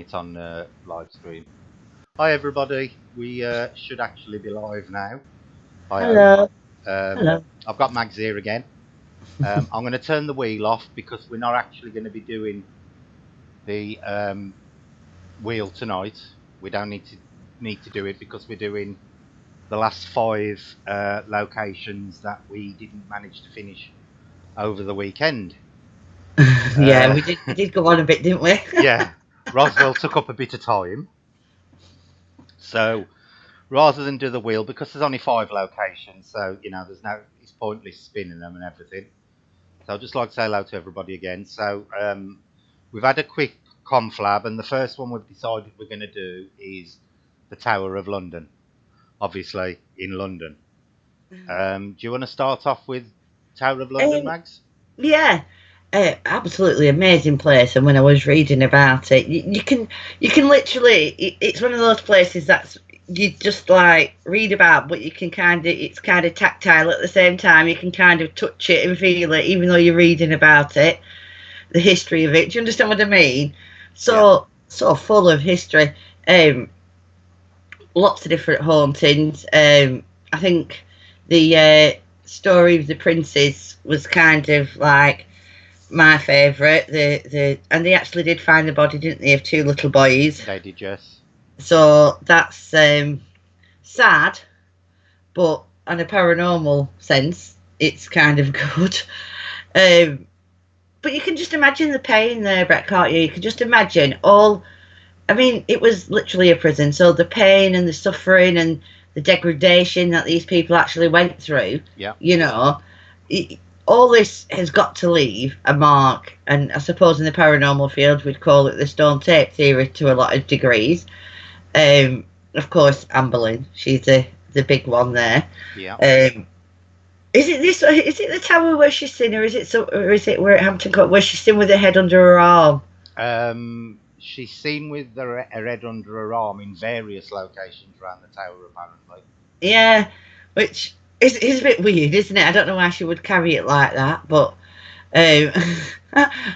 it's on live stream. Hi everybody. We should actually be live now. I hope. Hello. Um, Hello. I've got Mags here again. I'm going to turn the wheel off because we're not actually going to be doing the wheel tonight. We don't need to do it because we're doing the last five locations that we didn't manage to finish over the weekend. Yeah, Uh, we did go on a bit, didn't we? yeah, Roswell took up a bit of time, so rather than do the wheel, because there's only five locations, so it's pointless spinning them and everything. So I'd just like to say hello to everybody again. So we've had a quick conflab, and the first one we've decided we're going to do is the Tower of London, obviously in London. Do you want to start off with Tower of London, Um, Mags? yeah, absolutely amazing place. And when I was reading about it, you can literally it's one of those places that's you just like read about, but you can it's kind of tactile at the same time. You can kind of touch it and feel it, even though you're reading about it, the history of it. Do you understand what I mean? Yeah. So full of history. Um, Lots of different hauntings. I think the story of the princes was kind of like my favourite. And they actually did find the body, didn't they, of two little boys? They did, yes. So that's sad, but on a paranormal sense, it's kind of good. Um, but you can just imagine the pain there, Brett, can't you? You can just imagine all. I mean, it was literally a prison, so the pain and the suffering and the degradation that these people actually went through, Yeah. you know, it, all this has got to leave a mark. And I suppose in the paranormal field, we'd call it the stone tape theory to a lot of degrees. Of course, Anne Boleyn, she's the big one there. Yeah. Is it this? Is it the tower where she's seen, or is it or is it where at Hampton Court where she's seen with her head under her arm? She's seen with her head under her arm in various locations around the tower, apparently. Yeah, which is a bit weird, isn't it? I don't know why she would carry it like that, but um,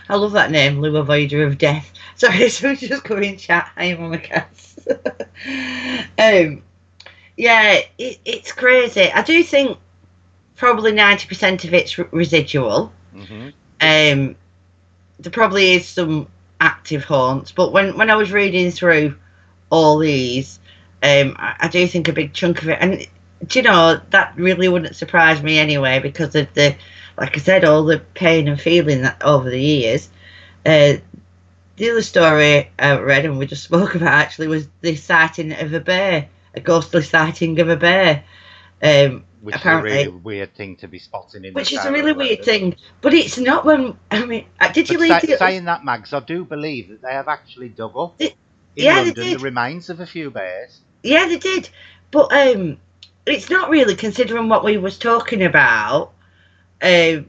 I love that name, Lou Avoider of Death. Sorry, so just go in chat. I am on the cast. Yeah, it's crazy. I do think probably 90% of it's residual. Mm-hmm. There probably is some active haunts, but when I was reading through all these, I do think a big chunk of it, and do you know that really wouldn't surprise me anyway because of the, like I said, all the pain and feeling that over the years. The other story I read and we just spoke about actually was the sighting of a bear, a ghostly sighting of a bear. Which Apparently, is a really weird thing to be spotting in the which is a Tower really of weird London. thing, but it's not when I mean, did you But read the? saying that, Mags, I do believe that they have actually dug up in Yeah, they London the did. remains of a few bears. Yeah, they did. But it's not really considering what we was talking about um,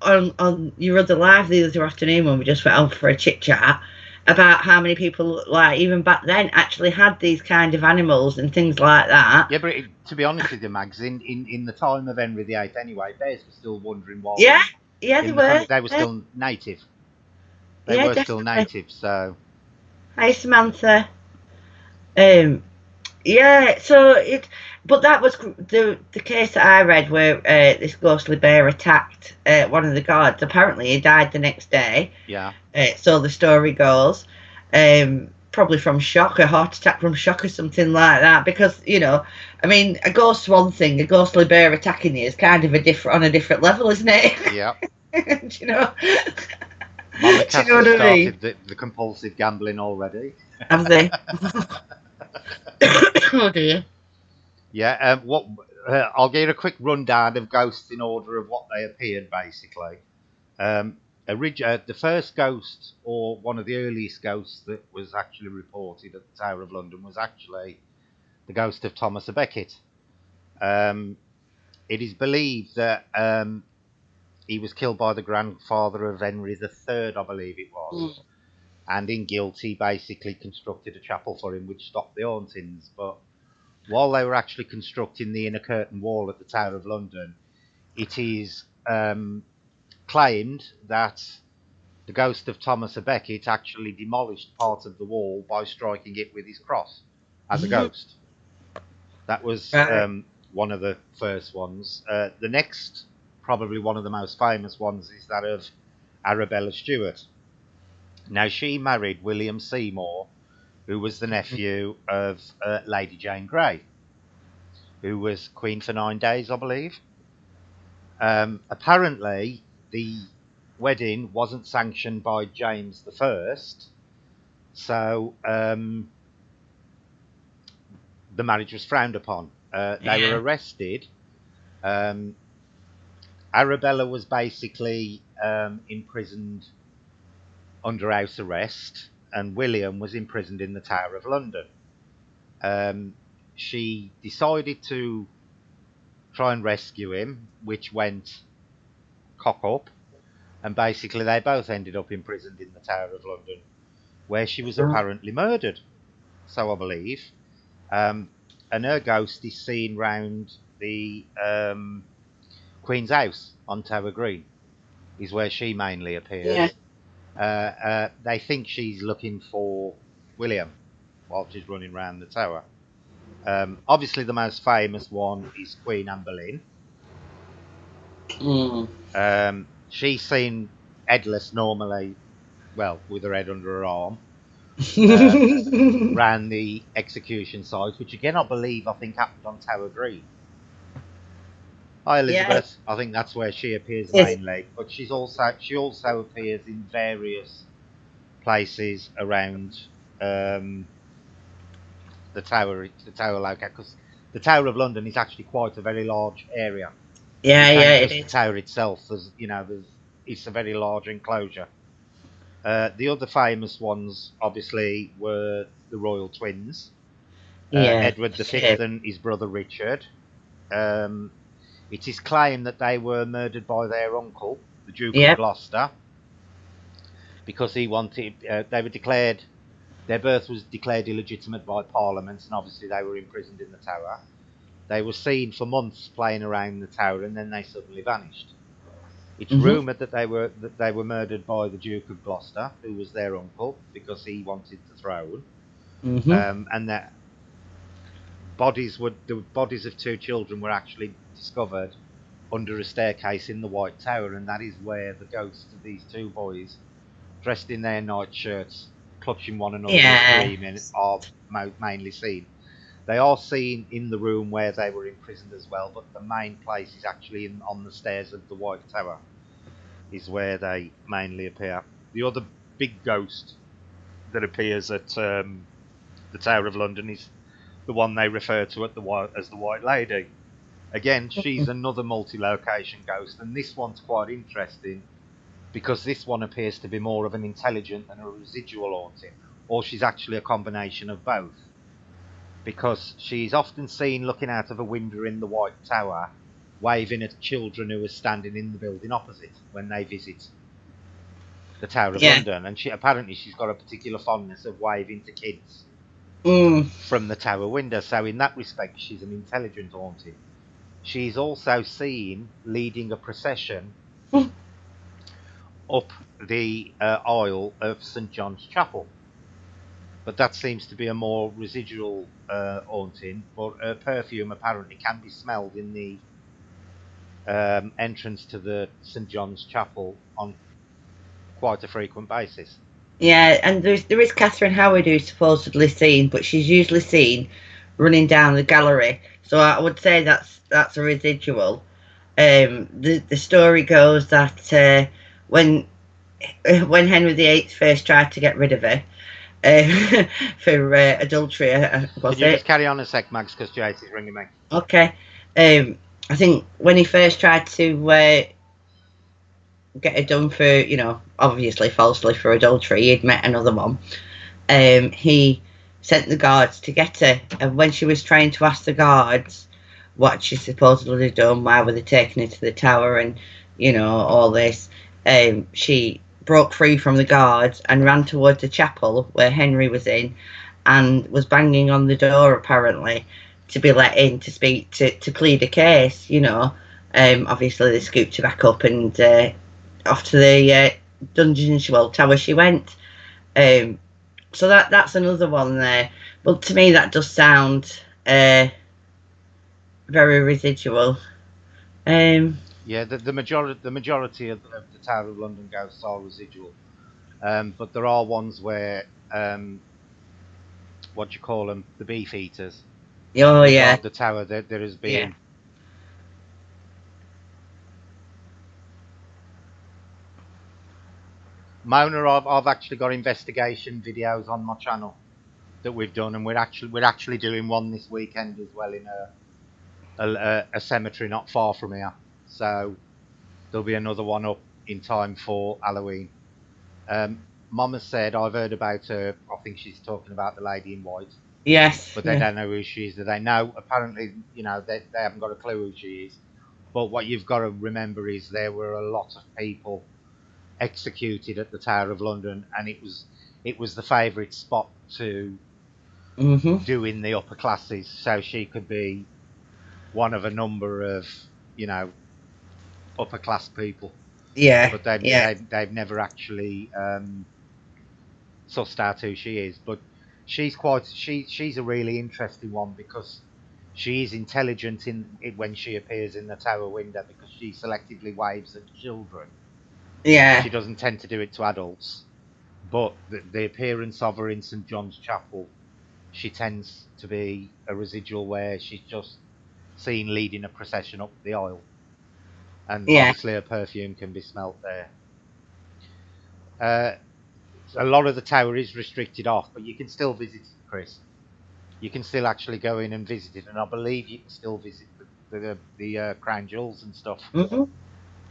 on your other live the other afternoon when we just went out for a chit chat about how many people like even back then actually had these kind of animals and things like that. Yeah, but to be honest with you, Mags, in the time of Henry VIII anyway, bears were still wandering wild Yeah, yeah, they in the were. country. They were Yeah, still native. They yeah, were still definitely. native, so Hi, Samantha. Um, Yeah, so it, but that was the case that I read where this ghostly bear attacked one of the guards. Apparently, he died the next day. yeah. So the story goes, probably from shock, a heart attack from shock or something like that. Because I mean, a ghost's one thing, a ghostly bear attacking you is kind of a different on a different level, isn't it? Yeah. Do you know? Mama Do you Cass know has what I mean? started the compulsive gambling already. Have they? Oh dear. Yeah, what I'll give you a quick rundown of ghosts in order of what they appeared, basically. The first ghost, or one of the earliest ghosts that was actually reported at the Tower of London, was actually the ghost of Thomas à Becket. It is believed that he was killed by the grandfather of Henry III, I believe it was. Mm. And in guilt, he basically constructed a chapel for him, which stopped the hauntings. But while they were actually constructing the inner curtain wall at the Tower of London, it is claimed that the ghost of Thomas a Becket actually demolished part of the wall by striking it with his cross as a ghost. That was Right. one of the first ones. The next, probably one of the most famous ones, is that of Arabella Stewart. Now, she married William Seymour, who was the nephew of Lady Jane Grey, who was queen for 9 days, I believe. Apparently, the wedding wasn't sanctioned by James I, so the marriage was frowned upon. They were Yeah. arrested. Arabella was basically imprisoned under house arrest, and William was imprisoned in the Tower of London. She decided to try and rescue him, which went cock up, and basically they both ended up imprisoned in the Tower of London, where she was apparently murdered, so I believe. And her ghost is seen round the Queen's House on Tower Green, is where she mainly Yeah. appears. They think she's looking for William while she's running around the tower. Obviously, the most famous one is Queen Anne Boleyn. She's seen headless normally, well, with her head under her arm, ran the execution site, which again I think happened on Tower Green. Hi Yeah. Elizabeth, I think that's where she appears Yes. mainly, but she also appears in various places around the tower locale, because the Tower of London is actually quite a very large area. Yeah, It yeah, ain't it just the is. tower itself. It's a very large enclosure. The other famous ones, obviously, were the royal twins, Yeah. Edward V Shit. and his brother Richard. Um, it is claimed that they were murdered by their uncle, the Duke of Yep. Gloucester, because he wanted. They were declared. Their birth was declared illegitimate by Parliament, and obviously they were imprisoned in the tower. They were seen for months playing around the tower, and then they suddenly vanished. It's Mhm. rumoured that they were murdered by the Duke of Gloucester, who was their uncle, because he wanted the throne, Mhm. and that the bodies of two children were actually discovered under a staircase in the White Tower, and that is where the ghosts of these two boys, dressed in their nightshirts, clutching one another and Yeah. screaming, are mainly seen. They are seen in the room where they were imprisoned as well, but the main place is actually on the stairs of the White Tower, is where they mainly appear. The other big ghost that appears at the Tower of London is the one they refer to as the White Lady. Again, she's another multi-location ghost, and this one's quite interesting because this one appears to be more of an intelligent than a residual haunting, or she's actually a combination of both. Because she's often seen looking out of a window in the White Tower, waving at children who are standing in the building opposite when they visit the Tower of Yeah. London, and she's got a particular fondness of waving to kids Mm. from the tower window. So in that respect, she's an intelligent haunting. She's also seen leading a procession up the aisle of St John's Chapel, but that seems to be a more residual haunting. But her perfume apparently can be smelled in the entrance to the St John's Chapel on quite a frequent basis. Yeah, and there is Catherine Howard who's supposedly seen, but she's usually seen running down the gallery. So I would say that's a residual. The story goes that when Henry VIII first tried to get rid of her for adultery, Can was you just it? carry on a sec, Max, because Jace is ringing me? Okay. I think when he first tried to get her done for, obviously falsely for adultery, he'd met another one. He sent the guards to get her, and when she was trying to ask the guards what she supposedly had done, why were they taking her to the tower, and all this, she broke free from the guards and ran towards the chapel where Henry was in, and was banging on the door apparently to be let in to speak to plead a case. Obviously they scooped her back up and off to the tower she went. So that's another one there. But to me, that does sound very residual. Yeah, the majority of the Tower of London ghosts are residual, but there are ones where what do you call them, the beef eaters, Oh who yeah, guard the tower. There has yeah, been Mona. I've actually got investigation videos on my channel that we've done, and we're actually doing one this weekend as well in a cemetery not far from here. So there'll be another one up in time for Halloween. Mama said I've heard about her. I think she's talking about the lady in white, yes, but they yeah, don't know who she is. Do they know? Apparently, they haven't got a clue who she is. But what you've got to remember is there were a lot of people executed at the Tower of London, and it was the favourite spot to mhm, do in the upper classes. So she could be one of a number of you know upper class people, yeah, but they've yeah, they've, they've never actually sussed out who she is. But she's a really interesting one because she is intelligent when she appears in the tower window because she selectively waves at children. yeah, She doesn't tend to do it to adults, but the appearance of her in St John's Chapel, she tends to be a residual where she's just seen leading a procession up the aisle, and yeah, obviously her perfume can be smelt there. Uh, a lot of the tower is restricted off, but you can still visit it, Chris. You can still actually go in and visit it, and I believe you can still visit the crown jewels and stuff. mhm,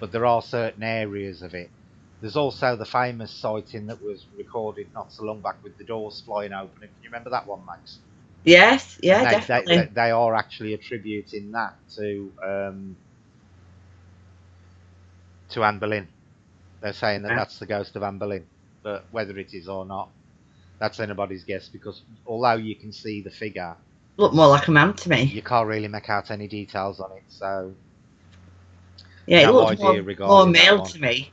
But there are certain areas of it. There's also the famous sighting that was recorded not so long back with the doors flying open. Can you remember that one, Max? yes, And yeah, definitely. they are actually attributing that to Anne Boleyn. They're saying that Yeah. that's the ghost of Anne Boleyn, but whether it is or not, that's anybody's guess. Because although you can see the figure, Look more like a man to me. you can't really make out any details on it. So Yeah, it no looked idea more regarding that male one. to me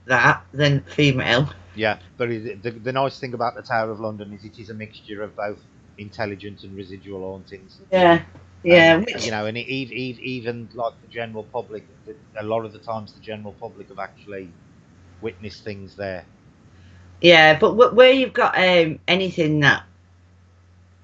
that than female. Yeah, but the nice thing about the Tower of London is it is a mixture of both intelligent and residual hauntings. Yeah, yeah, And which and even like the general public, a lot of the times the general public have actually witnessed things there. yeah, but where you've got anything that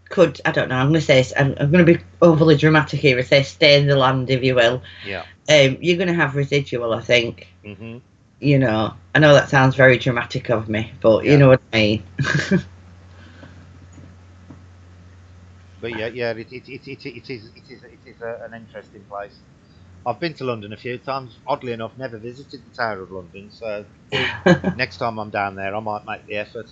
could, I don't know, I'm going to say, I'm going to be overly dramatic here and say stay in the land, if you will. Yeah. You're going to have residual, I think. Mhm. You know, I know that sounds very dramatic of me, but you Yeah. know what I mean. But yeah, it is an interesting place. I've been to London a few times. Oddly enough, never visited the Tower of London. So next time I'm down there, I might make the effort.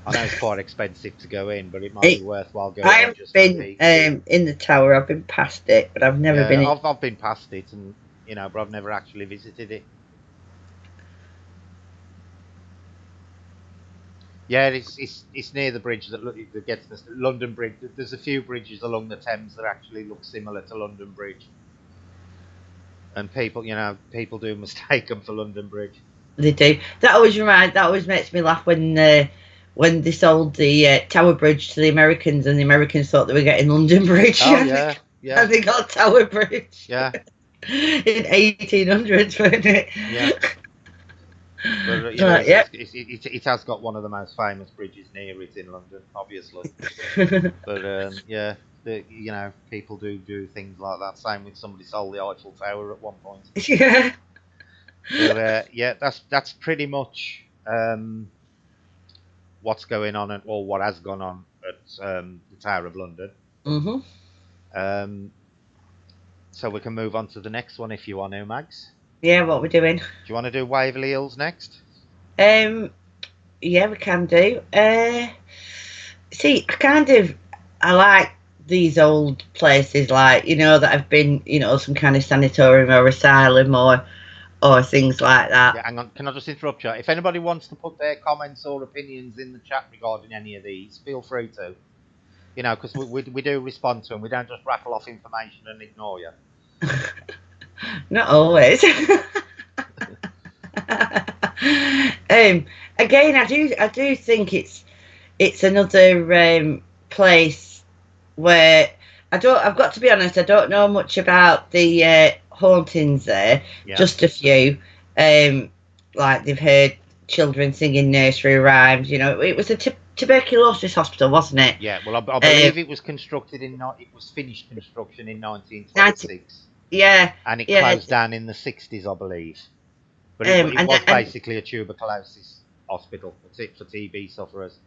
I know it's quite expensive to go in, but it might be It, worthwhile I going in haven't just for a been peek. in the tower. I've been past it, but I've never been Yeah, in. I've been past it, and but I've never actually visited it. Yeah, it's near the bridge that gets the London Bridge. There's a few bridges along the Thames that actually look similar to London Bridge, and people do mistake them for London Bridge. They do. That always makes me laugh when they sold the Tower Bridge to the Americans, and the Americans thought they were getting London Bridge, Oh and yeah, yeah, they got Tower Bridge yeah, in 1800s, wasn't it? yeah. But Yep. it has got one of the most famous bridges near it in London, obviously. But yeah, people do things like that. Same with somebody sold the Eiffel Tower at one point. Yeah. But yeah, that's pretty much what's going on or what has gone on at the Tower of London. Mhm. Um, so we can move on to the next one if you want to, Mags. Yeah. What we're doing? Do you want to do Waverley Hills next? Um. Yeah, we can do. See, I like these old places, like that have been, some kind of sanatorium or asylum or things like that. Yeah, hang on. Can I just interrupt you? If anybody wants to put their comments or opinions in the chat regarding any of these, feel free to. Because we do respond to them. We don't just rattle off information and ignore you. Not always. Again, I do think it's another place where I've got to be honest, I don't know much about the hauntings there. Yeah. Just a few. Like they've heard children singing nursery rhymes. It was a tuberculosis hospital, wasn't it? Yeah. Well, I believe it was constructed it was finished construction in 90, 1926, yeah, and it yeah. closed down in the 60s, I believe. But it And was and basically a tuberculosis hospital for TB sufferers.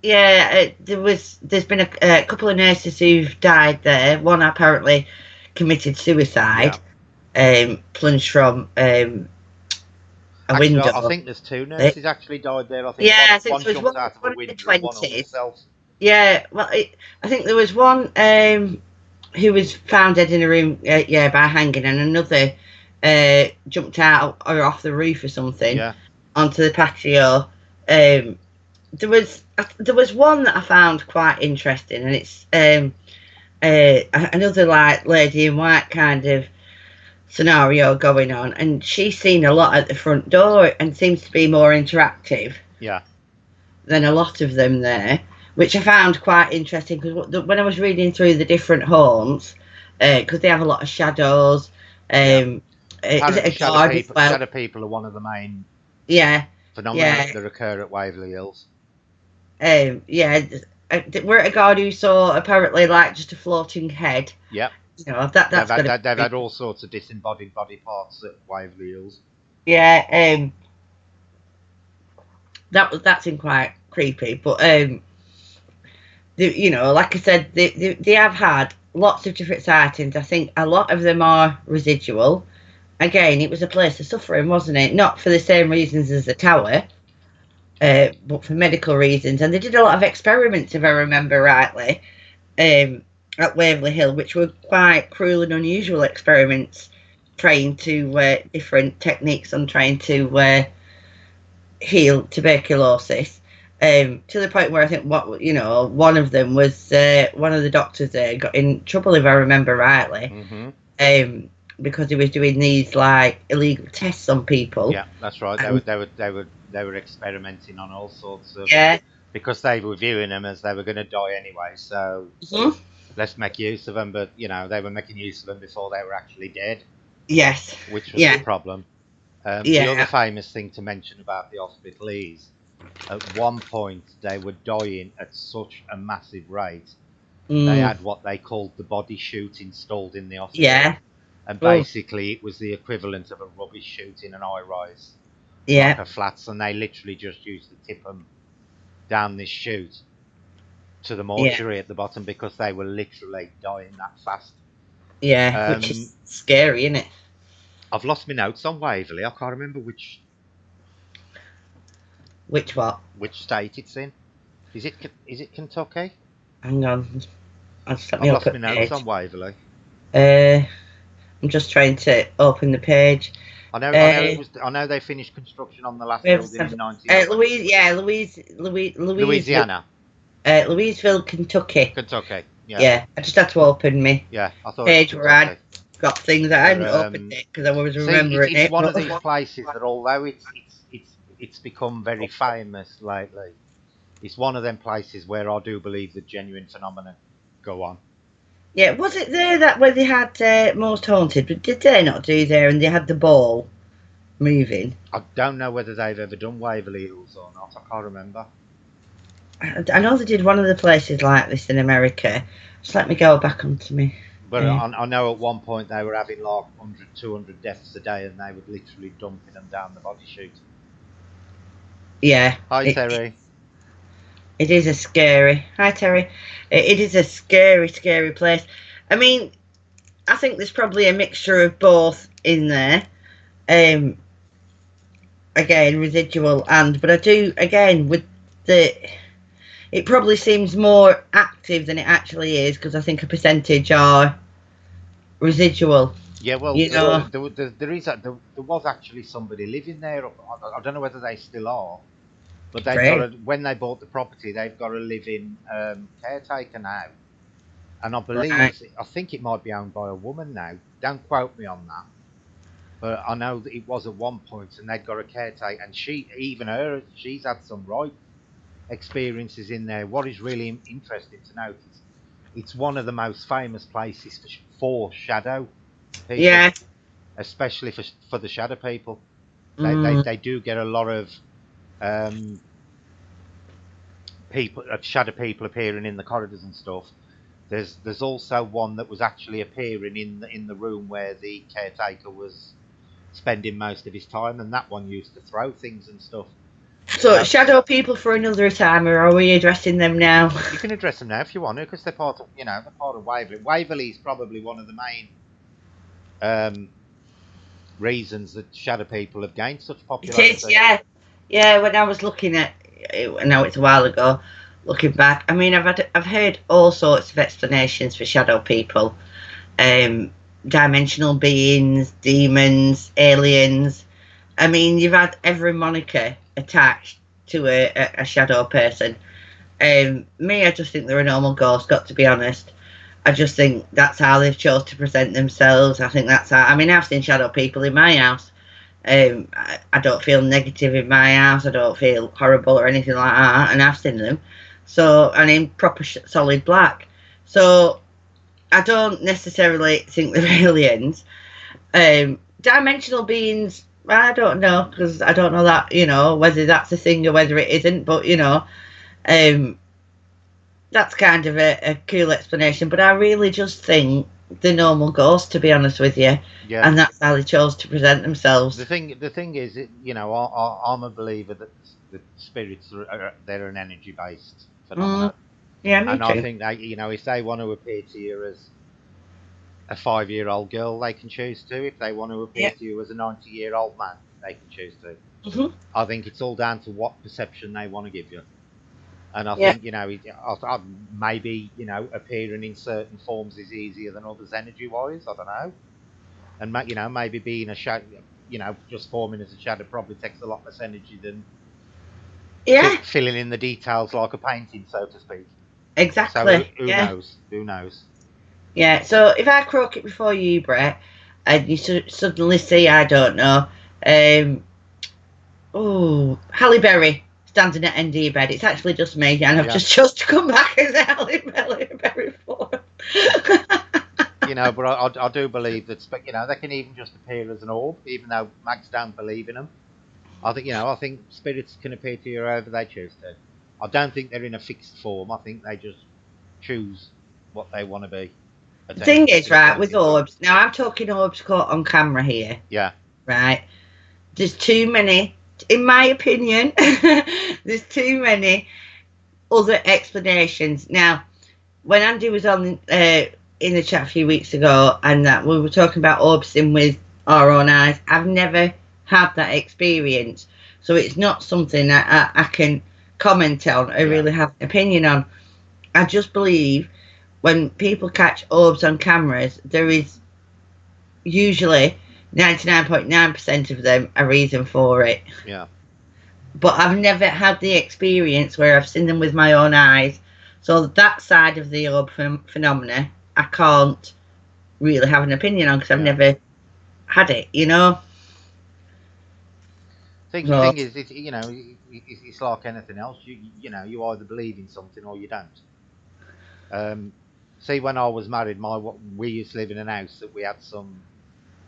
yeah, there's been a couple of nurses who've died there. One apparently committed suicide, Yeah. plunged from a Actually, I window. think there's two nurses actually died there. I think Yeah, I think one there was jumped one, out of a one in the window and one hung 20s. themselves. Yeah, well, I think there was one who was found dead in a room, yeah, by hanging, and another jumped out or off the roof or something Yeah. onto the patio. There was one that I found quite interesting, and it's another like lady in white kind of scenario going on, and she's seen a lot at the front door and seems to be more interactive Yeah. than a lot of them there, which I found quite interesting because when I was reading through the different homes, because they have a lot of shadows. Yeah. Is it Apparently, a guard as well? shadow people are one of the main Yeah, phenomena yeah, that occur at Waverley Hills. yeah. We're at a guard who saw apparently like just a floating head. Yep. That's got to They've be. had all sorts of disembodied body parts at Waverley Hills. Yeah, that's in quite creepy, but like I said, they have had lots of different sightings. I think a lot of them are residual. Again, it was a place of suffering, wasn't it? Not for the same reasons as the tower, but for medical reasons. And they did a lot of experiments, if I remember rightly, at Waverley Hill, which were quite cruel and unusual experiments, trying to different techniques on trying to heal tuberculosis. To the point where I think one of them was one of the doctors there got in trouble, if I remember rightly, Mm-hmm. because he was doing these like illegal tests on people. Yeah, that's right. They were experimenting on all sorts of, Yeah. because they were viewing them as they were going to die anyway. So Mhm. let's make use of them. But they were making use of them before they were actually dead, Yes. which was the Yeah. problem. The other Yeah. famous thing to mention about the hospital is, at one point, they were dying at such a massive rate. They Mm. had what they called the body chute installed in the hospital. Yeah. And Oh. basically, it was the equivalent of a rubbish chute in an high rise block Yeah. of flats. And they literally just used to tip them down this chute to the Yeah. mortuary at the bottom because they were literally dying that fast. Yeah. Which Um, is scary, isn't it? I've lost my notes on Waverley. I can't remember Which what? which state it's in. Is it Kentucky? Hang on. I'll just let me I've lost open my the notes page. on Waverley. I'm just trying to open the page. I know they finished construction on the last We have building in Louise. 1996. Yeah, Louiseville, Louisiana, Louisville, Kentucky. Kentucky. Yeah, Yeah, I just had to open me yeah. I thought it was page where I'd Kentucky. got things that I But hadn't opened it because I was see, remembering it's it. one of But these places that, although it's become very famous lately, it's one of them places where I do believe that genuine phenomena go on. yeah, was it there that where they had Most Haunted? But did they not do there? And they had the ball moving. I don't know whether they've ever done Waverley Hills or not. I can't remember. I know they did one of the places like this in America. Just let me go back onto me. But I know at one point they were having like 100, 200 deaths a day, and they would literally dumping them down the body chute. Yeah. Hi, Terry. It is a scary. Hi, Terry. It is a scary, scary place. I mean, I think there's probably a mixture of both in there. Again, residual but I do again with the. It probably seems more active than it actually is because I think a percentage are residual. Yeah, well, there was actually somebody living there. I don't know whether they still are, but when they bought the property, they've got a living caretaker now, and Right. I think it might be owned by a woman now. Don't quote me on that, But I know that it was at one point, and they'd got a caretaker, and she's had some right experiences in there. What is really interesting to note is it's one of the most famous places for shadow people, Yeah. especially for the shadow people. Mm. They do get a lot of shadow people appearing in the corridors and stuff. There's also one that was actually appearing in the room where the caretaker was spending most of his time, and that one used to throw things and stuff. So, So shadow people for another time, or are we addressing them now? you can address them now if you want to, because they're part of they're part of Waverley. Waverley is probably one of the main reasons that shadow people have gained such It is, popularity. yeah. Yeah, when I was looking at it, I know it's a while ago, looking back, I mean, I've heard all sorts of explanations for shadow people. Um, Dimensional beings, demons, aliens. I mean, you've had every moniker attached to a shadow person. Me, I just think they're a normal ghost, got to be honest. I just think that's how they've chose to present themselves. I think that's how. I mean, I've seen shadow people in my house. I don't feel negative in my house. I don't feel horrible or anything like that, and I've seen them. So, and in proper solid black. So, I don't necessarily think they're aliens. Dimensional beings, I don't know, because I don't know that, whether that's a thing or whether it isn't, but, um, that's kind of a cool explanation. But I really just think the normal ghost, to be honest with you, Yeah. and that's how they chose to present themselves. The thing is, I'm a believer that the spirits they're an energy based Mm, phenomena, yeah, me and I too. think that if they want to appear to you as a 5-year-old girl, they can choose to. If they want to appear Yeah. to you as a 90-year-old man, they can choose to. Hmm. I think it's all down to what perception they want to give you. And I Yeah. think, maybe, appearing in certain forms is easier than others energy wise. I don't know. And, maybe being a shadow, just forming as a shadow probably takes a lot less energy than Yeah. filling in the details like a painting, so to speak. So Exactly. who Yeah. knows? Who knows? Yeah. So if I croak it before you, Brett, and you suddenly see, I don't know, um, oh, Halle Berry standing at end of your bed. It's actually just me, and I've Yeah. just chose to come back as Halle Berry for. But I do believe that, they can even just appear as an orb, even though mags don't believe in them. I think spirits can appear to you however they choose to. I don't think they're in a fixed form. I think they just choose what they want to be at The any thing is, particular right, point with in time. orbs. Now I'm talking orbs caught on camera here, Yeah, right? There's too many, in my opinion. There's too many other explanations. Now, when Andy was on in the chat a few weeks ago, and that we were talking about orbs in with our own eyes, I've never had that experience, so it's not something that I can comment on or yeah, really have an opinion on. I just believe when people catch orbs on cameras, there is usually 99.9% of them a reason for it. yeah. But I've never had the experience where I've seen them with my own eyes. So that side of the orb phenomena, I can't really have an opinion on because I've Yeah. never had it. So, Thing is, it's like anything else. You either believe in something or you don't. Um, See, when I was married, we used to live in an house that we had some.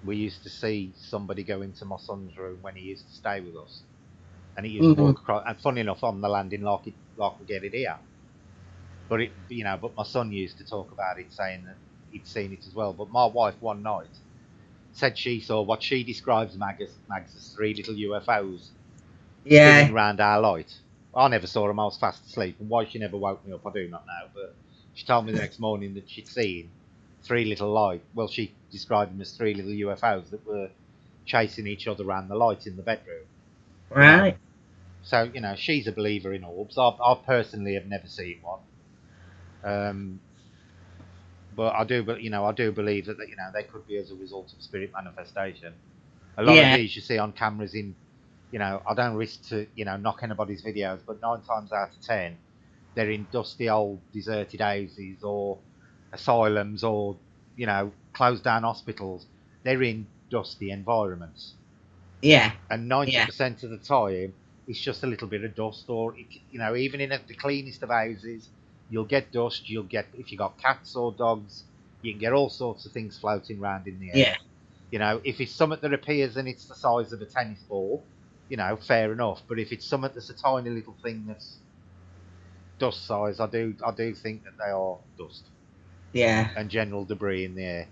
We used to see somebody go into my son's room when he used to stay with us, and he used to mm, walk across. And funny enough, on the landing, like we get it here. But my son used to talk about it, saying that he'd seen it as well. But my wife one night said she saw what she describes Mags as three little UFOs spinning yeah, round our light. I never saw them. I was fast asleep, and why she never woke me up, I do not know. But she told me the next morning that she'd seen three little light. Well, she described them as three little UFOs that were chasing each other around the light in the bedroom. You know, right. so she's a believer in orbs. I personally have never seen one. Um, but I do believe that they could be as a result of spirit manifestation. A lot of Yeah, these you see on cameras I don't risk to knock anybody's videos, but 9 times out of 10 they're in dusty old deserted houses or asylums or closed down hospitals. They're in dusty environments. Yeah. And Yeah. 90% of the time, it's just a little bit of dust, or even in the cleanest of houses, you'll get dust. You'll get, if you got cats or dogs, you can get all sorts of things floating around in the air. Yeah. If it's something that appears and it's the size of a tennis ball, fair enough. But if it's something that's a tiny little thing that's dust size, I do think that they are dust Yeah. and general debris in the air.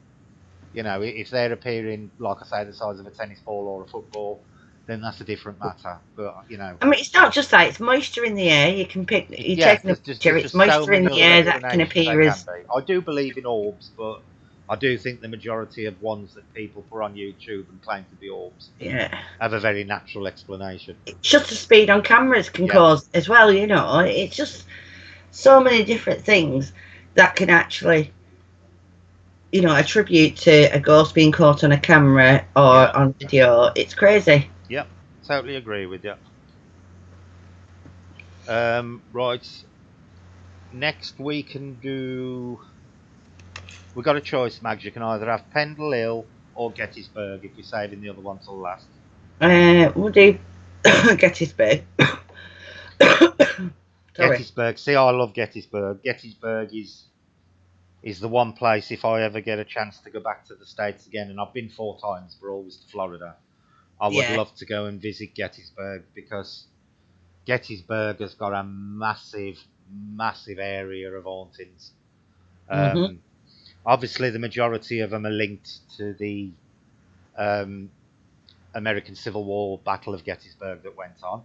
If they're appearing, like I say, the size of a tennis ball or a football, then that's a different matter. But I mean, it's not just that; it's moisture in the air. You can pick. You're yeah, taking a picture. there's It's just so moisture in many the other air that can explanations appear there can as. be. I do believe in orbs, but I do think the majority of ones that people put on YouTube and claim to be orbs Yeah. have a very natural explanation. Shutter speed on cameras can Yeah. cause as well. It's just so many different things that can actually, attribute to a ghost being caught on a camera or Yeah. on video. It's crazy. Yep, totally agree with you. Right. Next we can do. We've got a choice, Mags. You can either have Pendle Hill or Gettysburg if you're saving the other one till last. We'll do Gettysburg. Sorry. Gettysburg. See, I love Gettysburg. Gettysburg is the one place, if I ever get a chance to go back to the States again, and I've been 4 times, but always to Florida, I would Yeah. love to go and visit Gettysburg, because Gettysburg has got a massive, massive area of hauntings. Mm-hmm. Obviously, the majority of them are linked to the um, American Civil War Battle of Gettysburg that went on,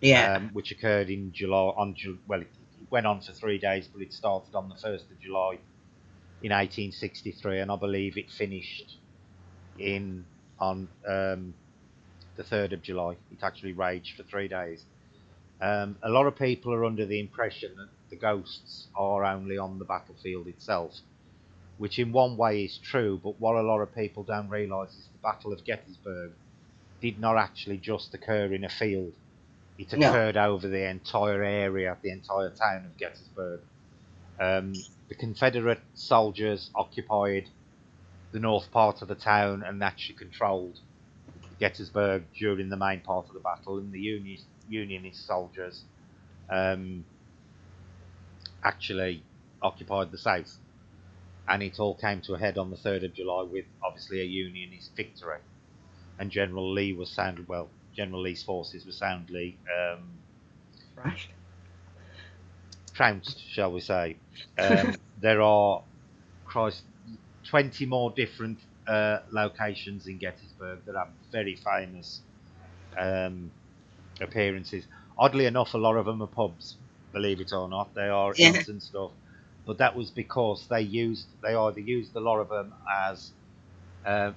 Yeah. which occurred in July. Well, it went on for 3 days, but it started on the 1st of July in 1863, and I believe it finished on the 3rd of July. It actually raged for 3 days. A lot of people are under the impression that the ghosts are only on the battlefield itself, which in one way is true, but what a lot of people don't realise is the Battle of Gettysburg did not actually just occur in a field. It No. occurred over the entire area, the entire town of Gettysburg. The Confederate soldiers occupied the north part of the town and actually controlled Gettysburg during the main part of the battle, and the Unionist soldiers um, actually occupied the south. And it all came to a head on the 3rd of July with obviously a Unionist victory. And General Lee's forces were soundly Crashed. trounced, shall we say. There are, Christ, 20 more different locations in Gettysburg that have very famous um, appearances. Oddly enough, a lot of them are pubs, believe it or not. They are Yeah. inns and stuff. But that was because they either used a lot of them as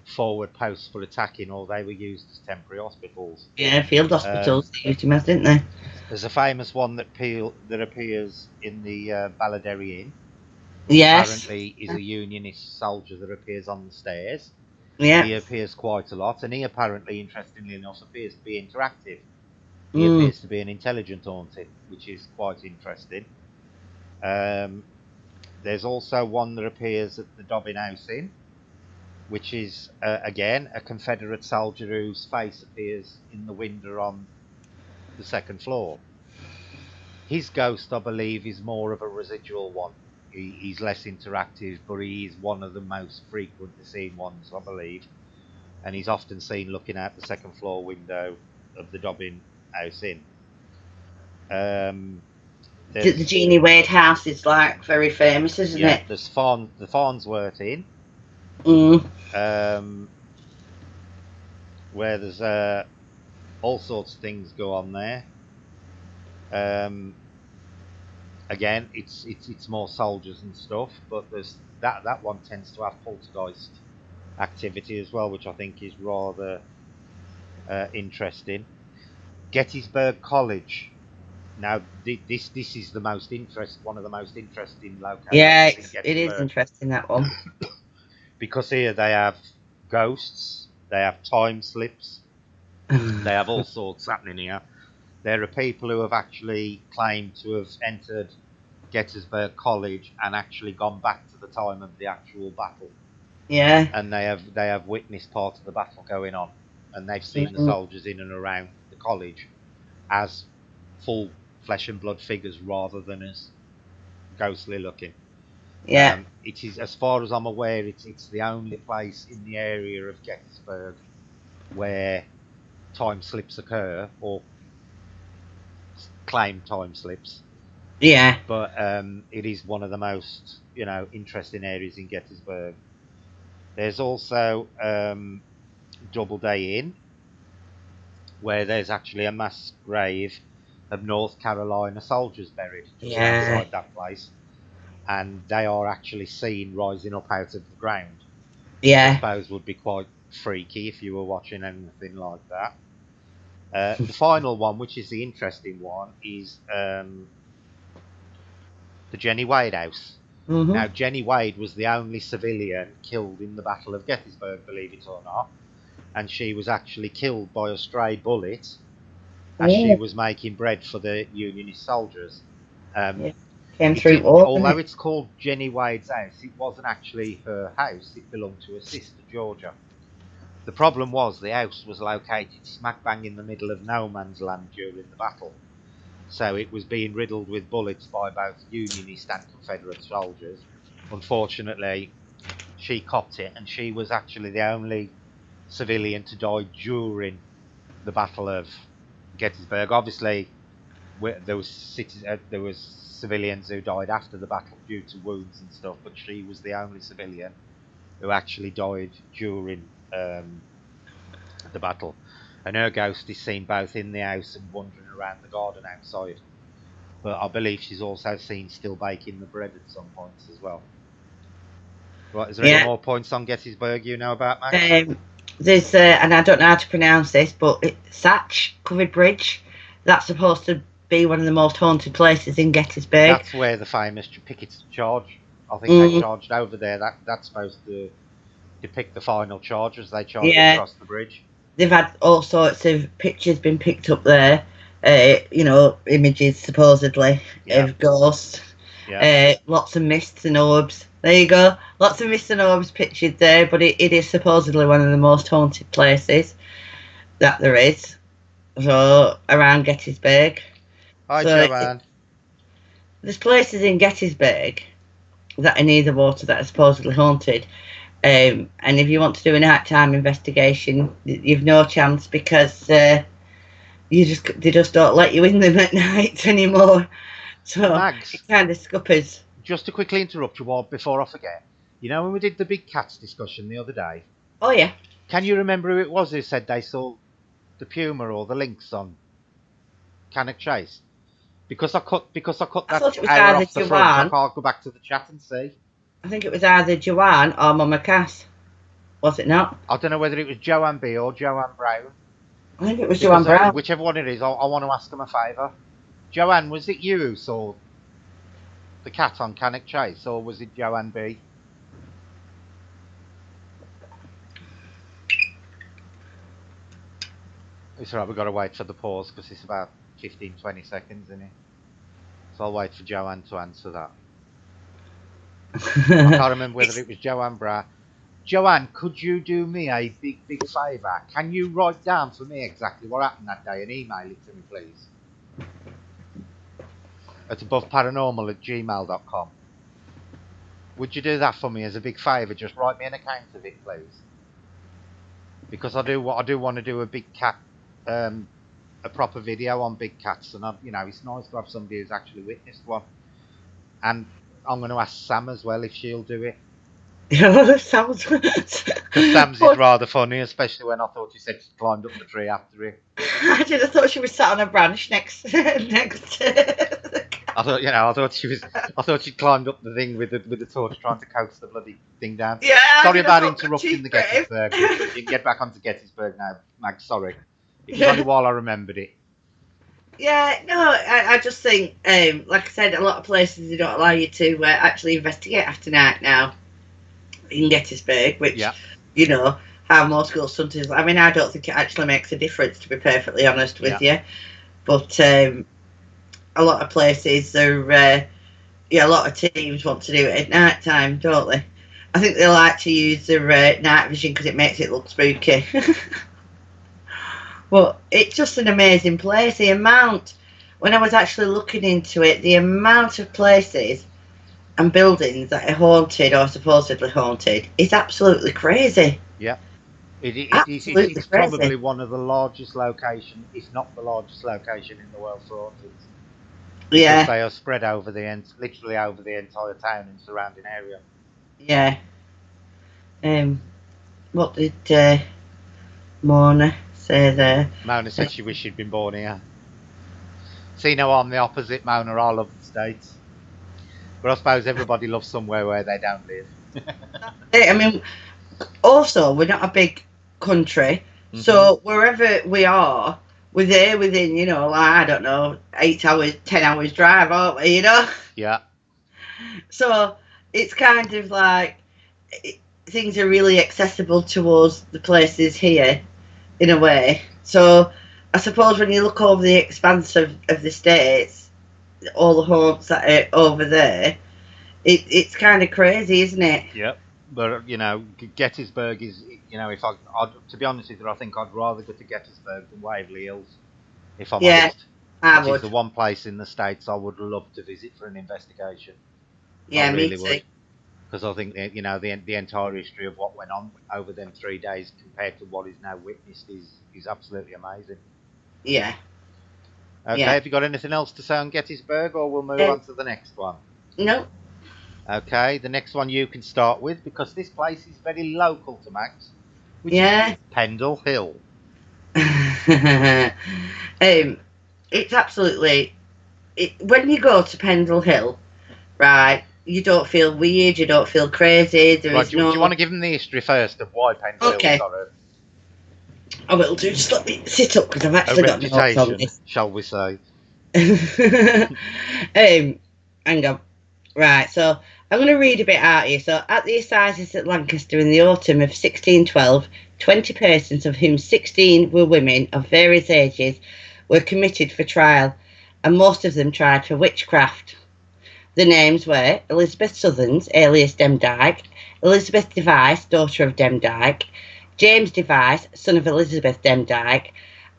forward posts for attacking, or they were used as temporary hospitals. Yeah. Field hospitals they used him as, didn't they? There's a famous one that appears in the Balladary Inn, which Yes. apparently is a Unionist soldier that appears on the stairs. Yeah. He appears quite a lot, and he apparently, interestingly enough, appears to be interactive. He Mm. appears to be an intelligent haunting, which is quite interesting. There's also one that appears at the Dobbin House Inn, which is, again, a Confederate soldier whose face appears in the window on the second floor. His ghost, I believe, is more of a residual one. He's less interactive, but he is one of the most frequently seen ones, I believe. And he's often seen looking out the second floor window of the Dobbin House Inn. The Jeannie Wade house is like very famous, isn't it? There's the Farnsworth Inn, Mm. where there's all sorts of things go on there. Again, it's more soldiers and stuff, but there's that one tends to have poltergeist activity as well, which I think is rather interesting. Gettysburg College. Now, this is the one of the most interesting Yeah, locations in it is Gettysburg, interesting, that one. because here they have ghosts, they have time slips, they have all sorts happening here. There are people who have actually claimed to have entered Gettysburg College and actually gone back to the time of the actual battle. Yeah. and they have witnessed part of the battle going on, and they've seen the Mhm. soldiers in and around the college as full flesh and blood figures rather than as ghostly looking. Yeah. It is, as far as I'm aware, it's the only place in the area of Gettysburg where time slips occur or claim time slips. Yeah. But it is one of the most interesting areas in Gettysburg. There's also Doubleday Inn, where there's actually a mass grave of North Carolina soldiers buried just Yeah. outside that place, and they are actually seen rising up out of the ground, which I Yeah. suppose would be quite freaky if you were watching anything like that. The final one, which is the interesting one, is the Jenny Wade house. Mhm. Now, Jenny Wade was the only civilian killed in the Battle of Gettysburg, believe it or not, and she was actually killed by a stray bullet as she Oh. was making bread for the Unionist soldiers. Um, Yeah. Came through all, didn't although it? it's called Jenny Wade's house, it wasn't actually her house. It belonged to her sister Georgia. The problem was the house was located smack bang in the middle of no man's land during the battle, so it was being riddled with bullets by both Unionist and Confederate soldiers. Unfortunately, she copped it, and she was actually the only civilian to die during the Battle of Gettysburg. Obviously, there was civilians who died after the battle due to wounds and stuff, but she was the only civilian who actually died during the battle. And her ghost is seen both in the house and wandering around the garden outside. But I believe she's also seen still baking the bread at some points as well. Right, is there any Yeah. more points on Gettysburg you know about, Max? Um, there's and I don't know how to pronounce this, but Satch Covered Bridge. That's supposed to be one of the most haunted places in Gettysburg. That's where the famous Pickett's charge. I think they Mm, charged over there. That's supposed to depict the final charge as they charge yeah, across the bridge. they've had all sorts of pictures been picked up there. Images supposedly Yeah, of ghosts. yeah. Lots of mists and orbs. There you go. Lots of mists and orbs pictured there, but it is supposedly one of the most haunted places that there is. So around Gettysburg. Hi, So Joanne. there's places in Gettysburg that are near the water that are supposedly haunted. And if you want to do a nighttime investigation, you've no chance because they just don't let you in them at night anymore. So it Mags, kind of scuppers. just to quickly interrupt you before I forget. You know when we did the big cats discussion the other day, Oh yeah, can you remember who it was who said they saw the puma or the lynx on Cannock Chase? Because I cut I that thought it was hour either off the front, I Joanne. can't go back to the chat and see. I think it was either Joanne or Mama Cass. Was it not? I don't know whether it was Joanne B or Joanne Brown. I think it was Joanne Because Brown. whichever one it is, I want to ask them a favour. Joanne, was it you who saw the cat on Cannock Chase, or was it Joanne B? It's alright, we've got to wait for the pause because it's about 15, 20 seconds, isn't it? So I'll wait for Joanne to answer that. I can't remember whether it was Joanne Bra. Joanne, could you do me a big, big favour? Can you write down for me exactly what happened that day and email it to me, please? At aboveparanormal@gmail.com. Would you do that for me as a big favour? Just write me an account of it, please. Because I do want to do a big cat, a proper video on big cats, and it's nice to have somebody who's actually witnessed one. And I'm going to ask Sam as well if she'll do it. Yeah, sounds. Because Sam's is rather funny, especially when I thought she said she climbed up the tree after it. I just thought she was sat on a branch next next to the cat. I thought she climbed up the thing with the torch, trying to coax the bloody thing down. Yeah, I Sorry did. I about thought interrupting she's the brave. Gettysburg bit, but you can get back onto Gettysburg now, Mag. Sorry, it was only while I remembered it. Yeah, no, I just think, like I said, a lot of places they don't allow you to actually investigate after night now in Gettysburg, which, Yeah, you know, how most ghost hunters. I mean, I don't think it actually makes a difference, to be perfectly honest with yeah, you. But a lot of places are, yeah, a lot of teams want to do it at night time, don't they? I think they like to use their night vision because it makes it look spooky. But it's just an amazing place. The amount, when I was actually looking into it, the amount of places and buildings that are haunted or supposedly haunted is absolutely crazy. Yeah. Absolutely It's crazy. probably one of the largest location, if not the largest location in the world for hauntings, because Yeah, they are spread over literally over the entire town and surrounding area. yeah. What did Mona say there? Mona said she wished she'd been born here. See, no, I'm the opposite, Mona. I love the States. But I suppose everybody loves somewhere where they don't live. I mean, also, we're not a big country, Hmm. so wherever we are, we're there within, like, I don't know, 8 hours, 10 hours drive, aren't we? Yeah. So it's kind of like things are really accessible towards the places here in a way. So I suppose when you look over the expanse of the states, all the haunts that are over there, it's kind of crazy, isn't it? Yep. But Gettysburg is, if to be honest with you, I think I'd rather go to Gettysburg than Waverly Hills, if I'm Yeah, honest. I It is would. the one place in the States I would love to visit for an investigation. I Yeah, me really too. would. Because I think that, the entire history of what went on over them 3 days compared to what is now witnessed is absolutely amazing. Yeah, Okay, yeah. have you got anything else to say on Gettysburg, or we'll move Um, on to the next one? no. Okay, the next one you can start with because this place is very local to Max, which is Yeah. Pendle Hill. It's absolutely. When you go to Pendle Hill, right, you don't feel weird, you don't feel crazy. There Right, is do you want no. to give them the history first of why Pendle Hill was Okay, on I will do. Just let me sit up because I've a actually got notes on reputation, this. shall we say? Hang on. Right, so I'm going to read a bit out here. So, at the assizes at Lancaster in the autumn of 1612, 20 persons, of whom 16 were women of various ages, were committed for trial, and most of them tried for witchcraft. The names were Elizabeth Southerns, alias Demdike, Elizabeth Device, daughter of Demdike, James Device, son of Elizabeth Demdike,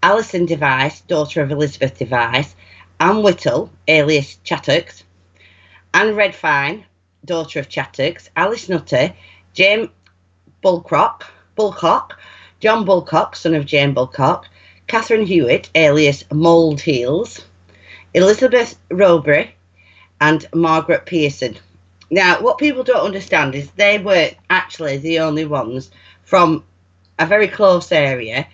Alison Device, daughter of Elizabeth Device, Anne Whittle, alias Chattox, Anne Redfine, daughter of Chattox, Alice Nutter, James Bulcock, John Bulcock, son of Jane Bulcock, Catherine Hewitt, alias Mould Heels, Elizabeth Robury, and Margaret Pearson. Now, what people don't understand is they were actually the only ones from a very close area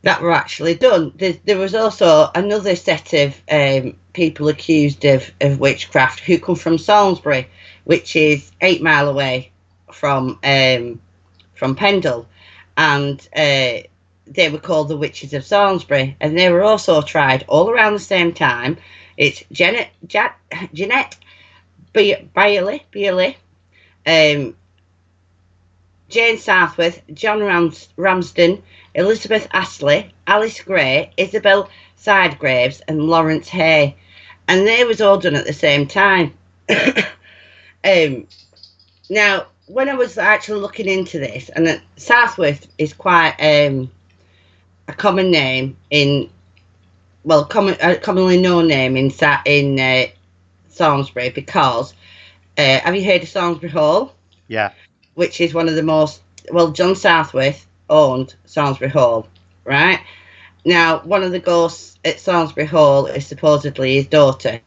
that were actually done. There was also another set of people accused of witchcraft who come from Salisbury, which is 8 mile away from Pendle, and they were called the Witches of Salisbury, and they were also tried all around the same time. It's Jeanette Bailey, um, Jane Southworth, John Ramsden, Elizabeth Astley, Alice Gray, Isabel Sidegraves, and Lawrence Hay, and they was all done at the same time. Now, when I was actually looking into this, and Southworth is quite a common name commonly known name in Salisbury because have you heard of Salisbury Hall? Yeah. Which is one of the most John Southworth owned Salisbury Hall, right? Now, one of the ghosts at Salisbury Hall is supposedly his daughter,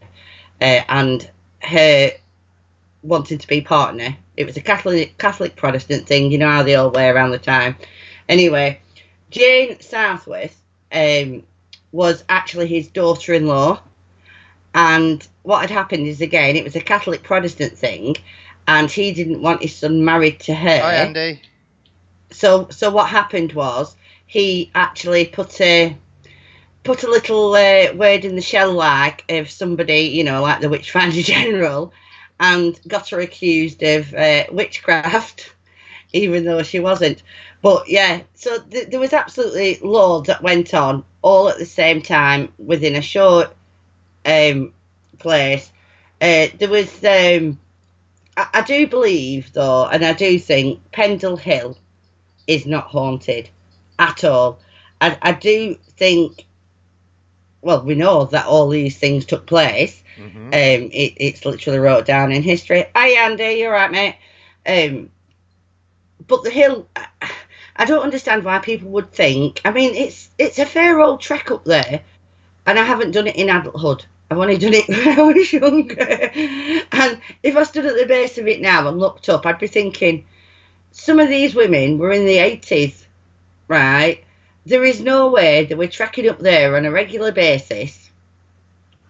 and her wanting to be partner. It was a Catholic Protestant thing, you know how they all were around the time. Anyway, Jane Southworth was actually his daughter-in-law, and what had happened is, again, it was a Catholic Protestant thing, and he didn't want his son married to Hi, her. Andy. So what happened was he actually put a little word in the shell, like of somebody, like the Witchfinder General, and got her accused of witchcraft, even though she wasn't. But yeah, so there was absolutely loads that went on all at the same time within a short place. There was I do believe, though, and I do think Pendle Hill is not haunted at all. I do think, well, we know that all these things took place. Mm-hmm. It's literally wrote down in history. Hi, Andy, you're right, mate. But the hill, I don't understand why people would think. I mean, it's a fair old trek up there, and I haven't done it in adulthood. I've only done it when I was younger. And if I stood at the base of it now and looked up, I'd be thinking, some of these women were in the 80s, right? There is no way that we're trekking up there on a regular basis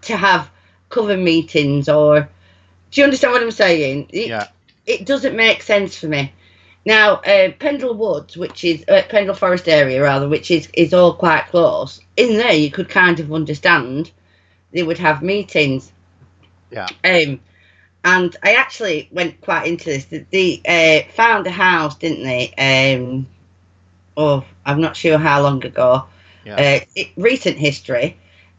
to have cover meetings or. Do you understand what I'm saying? Yeah. It doesn't make sense for me. Now, Pendle Woods, which is Pendle Forest area rather, which is all quite close. In there, you could kind of understand they would have meetings. Yeah. And I actually went quite into this. They found a house, didn't they? I'm not sure how long ago. Yeah. Recent history,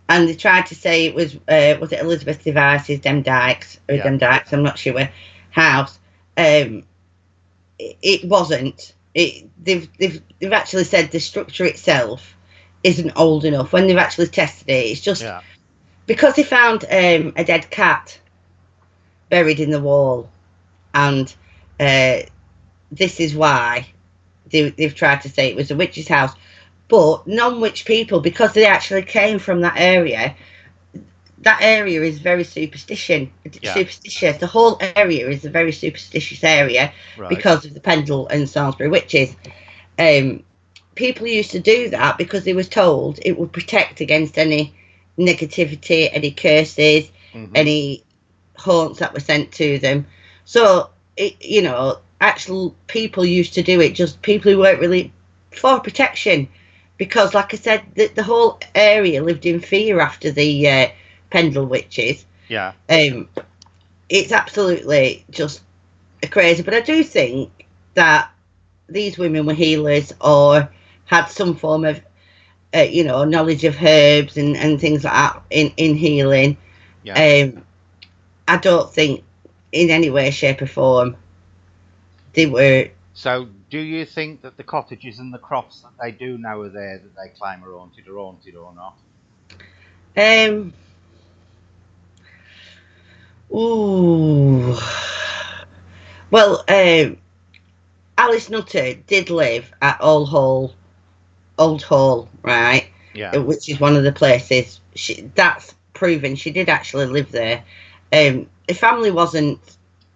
and they tried to say it was it Elizabeth Device's Dem Dykes or Yeah. Dem Dykes? I'm not sure. House. It wasn't. They've actually said the structure itself isn't old enough. When they've actually tested it, it's just because they found a dead cat buried in the wall, and this is why they've tried to say it was a witch's house. But non-witch people, because they actually came from that area is very superstitious. The whole area is a very superstitious area because of the Pendle and Salisbury witches. People used to do that because they was told it would protect against any negativity, any curses, any haunts that were sent to them. So, actual people used to do it, just people who weren't really for protection. Because, like I said, the whole area lived in fear after the Pendle witches. Yeah. It's absolutely just crazy. But I do think that these women were healers or had some form of, knowledge of herbs and things like that in healing. Yeah. I don't think in any way, shape or form they were. So, do you think that the cottages and the crops that they do know are there that they claim are haunted or not? Ooh. Well, Alice Nutter did live at Old Hall, right? Yeah. Which is one of the places. That's proven she did actually live there. The family wasn't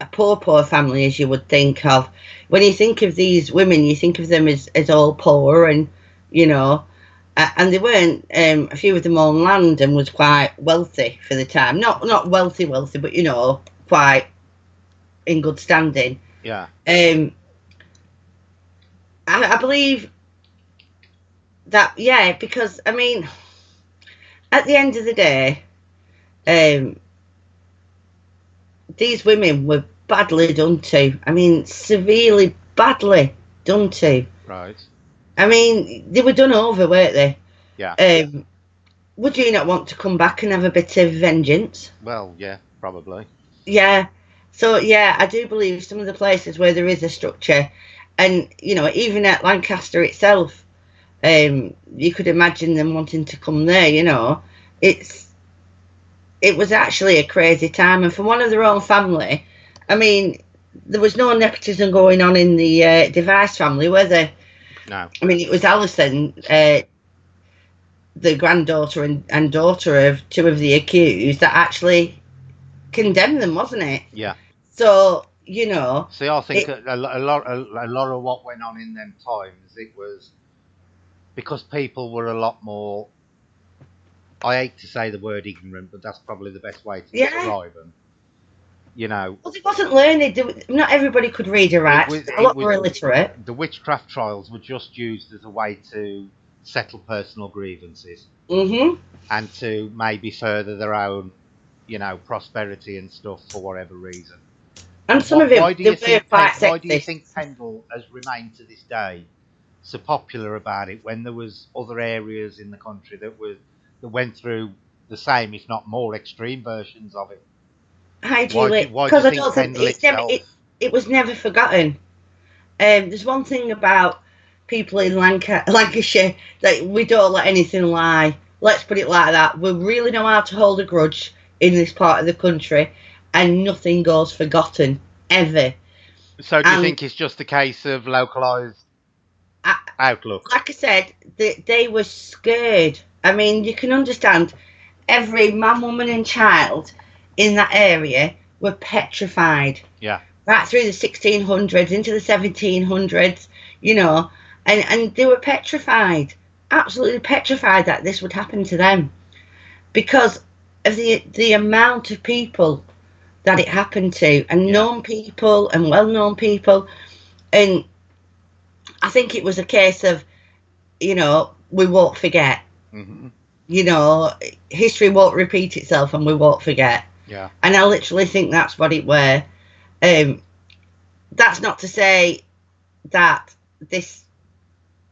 a poor family as you would think of. When you think of these women, you think of them as all poor and, and they weren't. A few of them owned land and was quite wealthy for the time. Not wealthy, but quite in good standing. Yeah. I believe that, yeah, because I mean, at the end of the day, these women were badly done to. I mean, severely badly done to. Right. I mean, they were done over, weren't they? Yeah. Would you not want to come back and have a bit of vengeance? Well, yeah, probably. Yeah. So, yeah, I do believe some of the places where there is a structure, and, even at Lancaster itself, you could imagine them wanting to come there, it was actually a crazy time. And for one of their own family, I mean, there was no nepotism going on in the Device family, were there? No. I mean, it was Alison, the granddaughter and daughter of two of the accused, that actually condemned them, wasn't it? Yeah. So, See, I think a lot of what went on in them times, it was because people were a lot more. I hate to say the word ignorant, but that's probably the best way to describe them. Well, it wasn't learned. Not everybody could read or write. A lot were illiterate. The witchcraft trials were just used as a way to settle personal grievances. And to maybe further their own, prosperity and stuff for whatever reason. And some of it, why do you think sexist. Pendle has remained to this day so popular about it when there was other areas in the country that went through the same, if not more, extreme versions of it? Hi, Why do Julie. why do you Because I think don't think Pendle itself? it was never forgotten. There's one thing about people in Lancashire that we don't let anything lie. Let's put it like that. We really know how to hold a grudge in this part of the country, and nothing goes forgotten ever. So do you And think it's just a case of localized I, outlook? like I said, they were scared. I mean, you can understand every man, woman, and child in that area were petrified Yeah. right through the 1600s into the 1700s, you know, and they were petrified, absolutely petrified that this would happen to them because of the amount of people that it happened to, and Yeah. known people and well-known people. And I think it was a case of, we won't forget. Hmm. You know, history won't repeat itself, and we won't forget. Yeah. And I literally think that's what it were. Um, that's not to say that this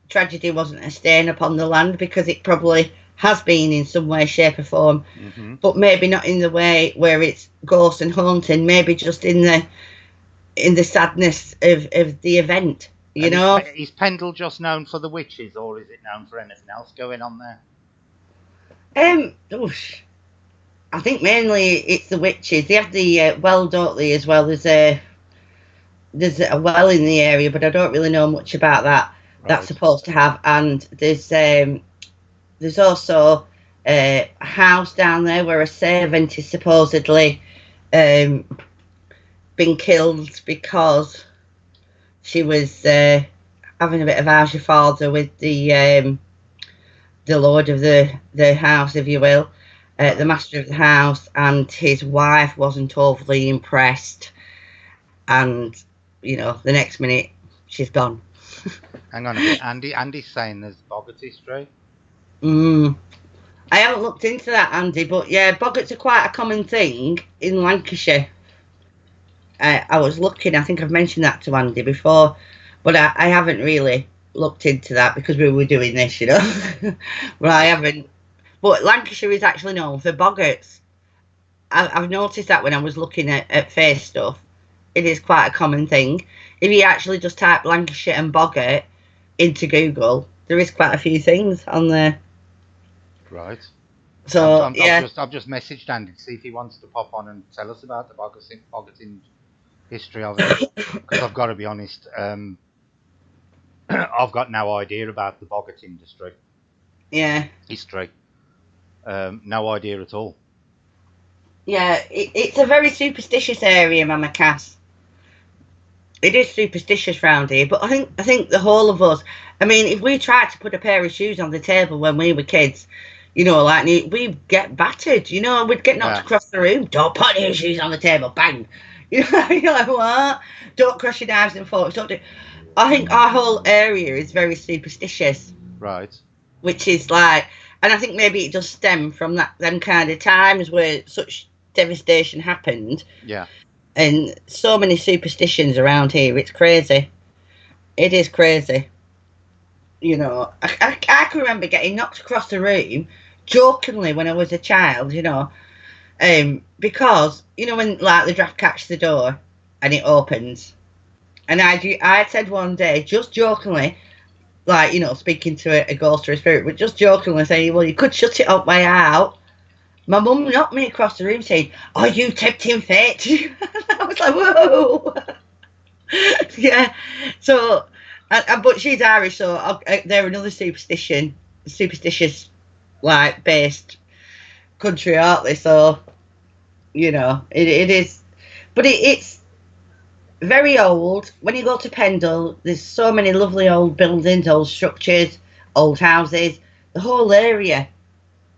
tragedy wasn't a stain upon the land, because it probably has been in some way, shape, or form, Hmm. but maybe not in the way where it's ghost and haunting. Maybe just in the sadness of the event. You And know, is Pendle just known for the witches, or is it known for anything else going on there? oosh, I think mainly it's the witches. They have the well, don't they? As well, there's a well in the area, but I don't really know much about that. That's Right. supposed to have, and there's also a house down there where a servant is supposedly um, been killed because she was having a bit of father with the lord of the house, if you will, the Right. master of the house, and his wife wasn't overly impressed, and the next minute she's gone. Hang on a minute. Andy's saying there's boggart history. Mm. I haven't looked into that, Andy, but yeah, boggarts are quite a common thing in Lancashire. I was looking, I think I've mentioned that to Andy before, but I haven't really looked into that because we were doing this, but I Right. haven't. But Lancashire is actually known for boggarts. I've noticed that when I was looking at face stuff, it is quite a common thing. If you actually just type Lancashire and boggart into Google, there is quite a few things on there. Right. So yeah, I've just messaged Andy to see if he wants to pop on and tell us about the boggarting history of it. Because I've got to be honest, I've got no idea about the boggart industry yeah, history. No idea at all. yeah. It's a very superstitious area, Mama Cass. It is superstitious round here, but I think the whole of us. I mean, if we tried to put a pair of shoes on the table when we were kids, like we'd get battered. We'd get knocked Yeah. across the room. Don't put your shoes on the table, bang. You're like, what? Don't crush your knives and forks. Don't do. I think our whole area is very superstitious, Right. which is like, and I think maybe it does stem from them kind of times where such devastation happened, Yeah. and so many superstitions around here. It's crazy. It is crazy. I can remember getting knocked across the room jokingly when I was a child, because, when like the draft catches the door and it opens. And I said one day, just jokingly, like, speaking to a ghost or a spirit, but just jokingly saying, well, you could shut it up way out. My mum knocked me across the room saying, "Are you tempting fate?" I was like, whoa. Yeah. So, but she's Irish, so they're another superstitious, like based country, aren't they? So it is, but it's very old. When you go to Pendle, there's so many lovely old buildings, old structures, old houses. The whole area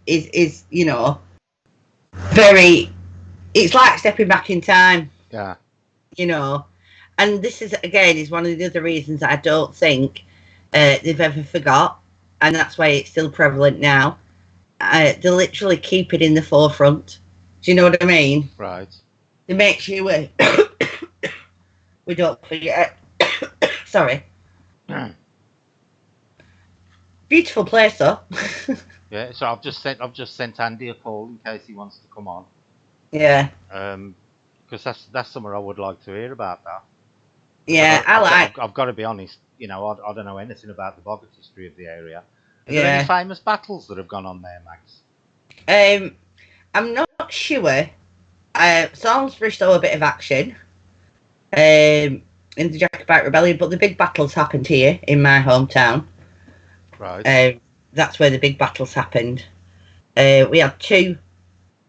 is very. It's like stepping back in time, Yeah. you know. And this is again is one of the other reasons that I don't think they've ever forgot, and that's why it's still prevalent now. They literally keep it in the forefront. Do you know what I mean? Right. They make sure we don't forget. Sorry, beautiful place though. Yeah. So I've just sent Andy a call in case he wants to come on. Yeah, Um. Because that's something I would like to hear about that. Because Yeah, I like. I've got to be honest, you know, I don't know anything about the Boggart history of the area. Are there any Yeah. famous battles that have gone on there, Max? Um, I'm not sure. Salisbury saw a bit of action in the Jacobite Rebellion, but the big battles happened here in my hometown. Right, Um, that's where the big battles happened. We had two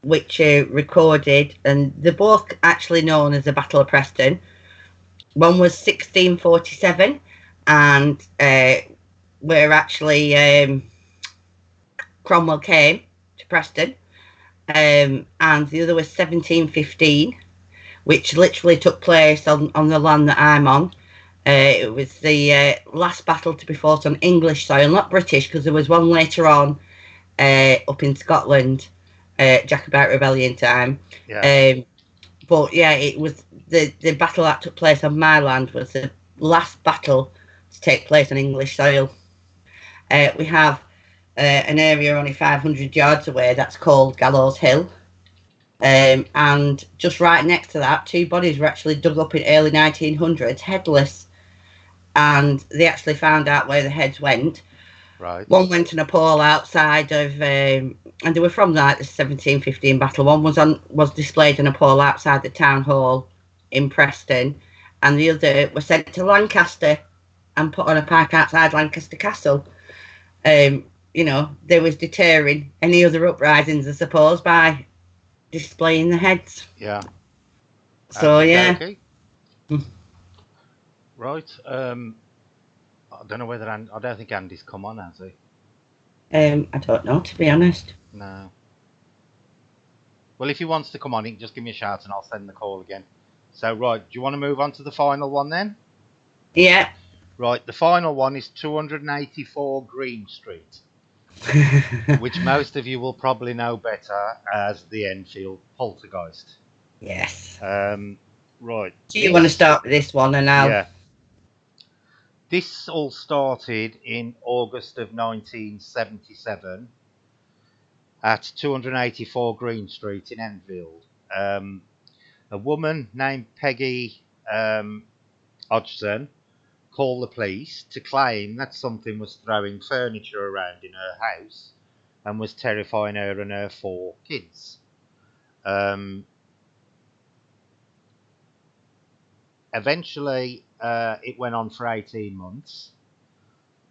which are recorded, and they're both actually known as the Battle of Preston. One was 1647, and where actually Cromwell came to Preston, and the other was 1715, which literally took place on the land that I'm on. It was the last battle to be fought on English soil, not British, because there was one later on up in Scotland, Jacobite Rebellion time. yeah, But yeah, it was the battle that took place on my land was the last battle to take place on English soil. We have an area only 500 yards away that's called Gallows Hill. And just right next to that, two bodies were actually dug up in early 1900s, headless, and they actually found out where the heads went. right, One went on a pole outside of, and they were from like the 1715 battle. One was displayed on a pole outside the town hall in Preston, and the other was sent to Lancaster and put on a pike outside Lancaster Castle. You know, they was deterring any other uprisings, I suppose, by displaying the heads. yeah. So Okay, yeah, okay. Right. I don't know whether I don't think Andy's come on, has he? I don't know, to be honest. No. Well, if he wants to come on, he can just give me a shout and I'll send the call again. So, right, do you want to move on to the final one then? Yeah. Right, the final one is 284 Green Street, which most of you will probably know better as the Enfield Poltergeist. Yes. Um, right, Do you want to start with this one, and I'll? yeah, this all started in August of 1977 at 284 Green Street in Enfield. A woman named Peggy Hodgson called the police to claim that something was throwing furniture around in her house and was terrifying her and her four kids. Eventually, it went on for 18 months.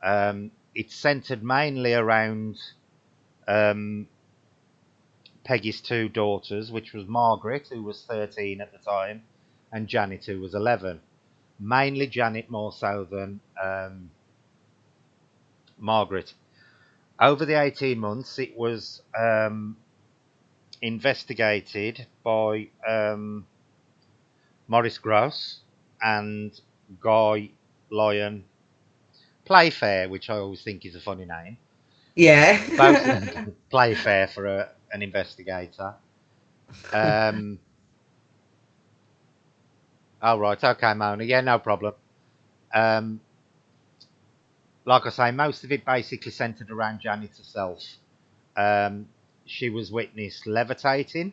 It centered mainly around um, Peggy's two daughters, which was Margaret, who was 13 at the time, and Janet, who was 11. Mainly Janet more so than Margaret. Over the 18 months, it was investigated by Maurice Gross and Guy Lyon Playfair, which I always think is a funny name. Yeah. Both of them Playfair for an investigator. Oh, right, okay, Mona. Yeah, no problem. Um, like I say, most of it basically centered around Janet herself. Um, she was witnessed levitating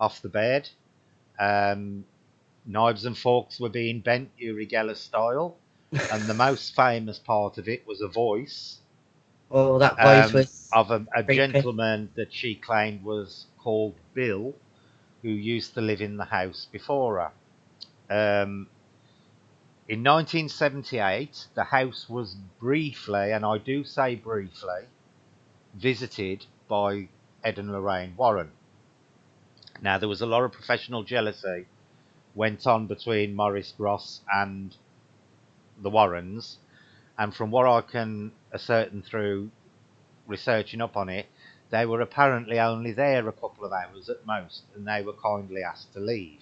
off the bed. Um, Knives and forks were being bent Uri Geller style, and the most famous part of it was a voice Oh, that voice was of a creepy. gentleman that she claimed was called Bill, who used to live in the house before her. In 1978, the house was briefly, and I do say briefly, visited by Ed and Lorraine Warren. Now, there was a lot of professional jealousy went on between Maurice Gross and the Warrens, and from what I can ascertain through researching up on it, they were apparently only there a couple of hours at most, and they were kindly asked to leave.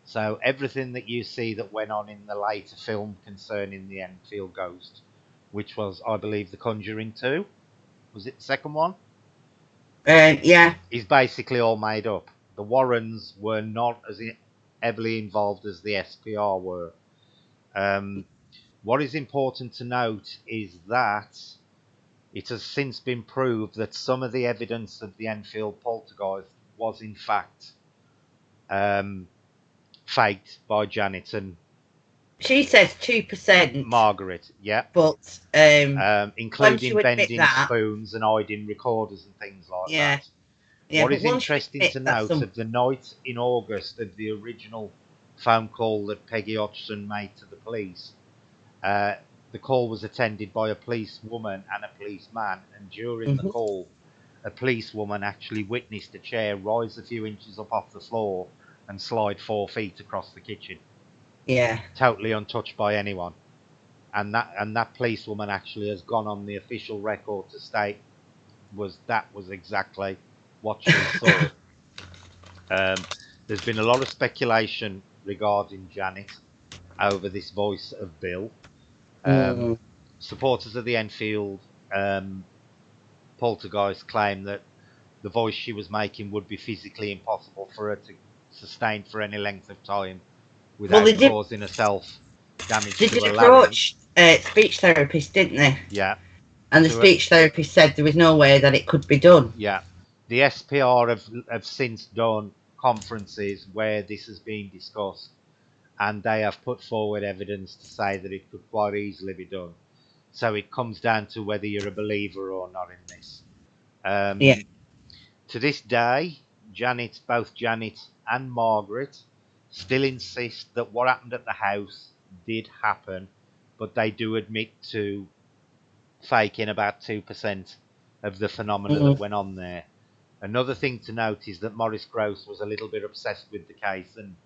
So everything that you see that went on in the later film concerning the Enfield ghost, which was, I believe, The Conjuring 2, was it the second one? Yeah. Is basically all made up. The Warrens were not as heavily involved as the SPR were. Um, what is important to note is that it has since been proved that some of the evidence of the Enfield poltergeist was in fact um, faked by Janet and She says 2%, Margaret. Yeah. but once Including you admit bending that, spoons and hiding recorders and things like yeah, that. yeah, What but is once you interesting admit to that note some, of the night in August of the original phone call that Peggy Hodgson made to the police, uh, the call was attended by a policewoman and a policeman, and during the Mhm. call, a policewoman actually witnessed a chair rise a few inches up off the floor and slide 4 feet across the kitchen, yeah, totally untouched by anyone. And that policewoman actually has gone on the official record to state that was exactly what she saw. There's been a lot of speculation regarding Janet over this voice of Bill. Um, mm, Supporters of the Enfield poltergeist claim that the voice she was making would be physically impossible for her to sustain for any length of time well, without causing herself damage they to did her larynx. approach speech therapist, didn't they? Yeah, And the to speech therapist said there was no way that it could be done. yeah. The SPR have since done conferences where this has been discussed, and they have put forward evidence to say that it could quite easily be done. So it comes down to whether you're a believer or not in this. Yeah, Um, to this day, both Janet and Margaret, still insist that what happened at the house did happen, but they do admit to faking about 2% of the phenomena that mm, went on there. Another thing to note is that Maurice Grosse was a little bit obsessed with the case and,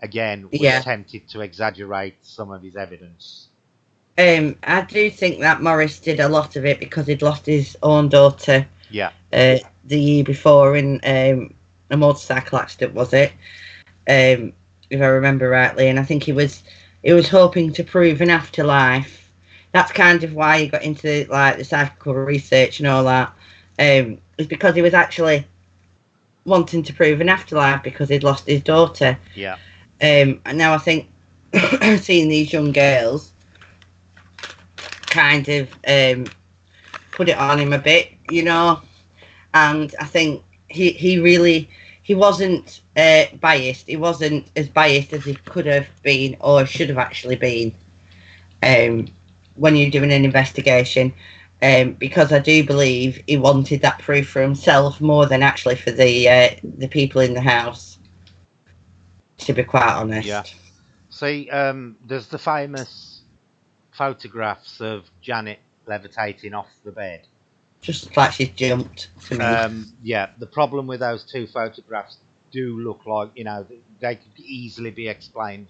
again, was yeah. tempted to exaggerate some of his evidence. I do think that Morris did a lot of it because he'd lost his own daughter Yeah, the year before in a motorcycle accident, was it? If I remember rightly, and I think he was hoping to prove an afterlife. That's kind of why he got into like the psychical research and all that. It's because he was actually wanting to prove an afterlife because he'd lost his daughter. yeah, And now I think seeing these young girls kind of put it on him a bit, and I think he wasn't biased. He wasn't as biased as he could have been or should have actually been when you're doing an investigation. Because I do believe he wanted that proof for himself more than actually for the people in the house. To be quite yeah. honest. See, there's the famous photographs of Janet levitating off the bed. Just like she's jumped to me. Yeah, the problem with those two photographs do look like, they could easily be explained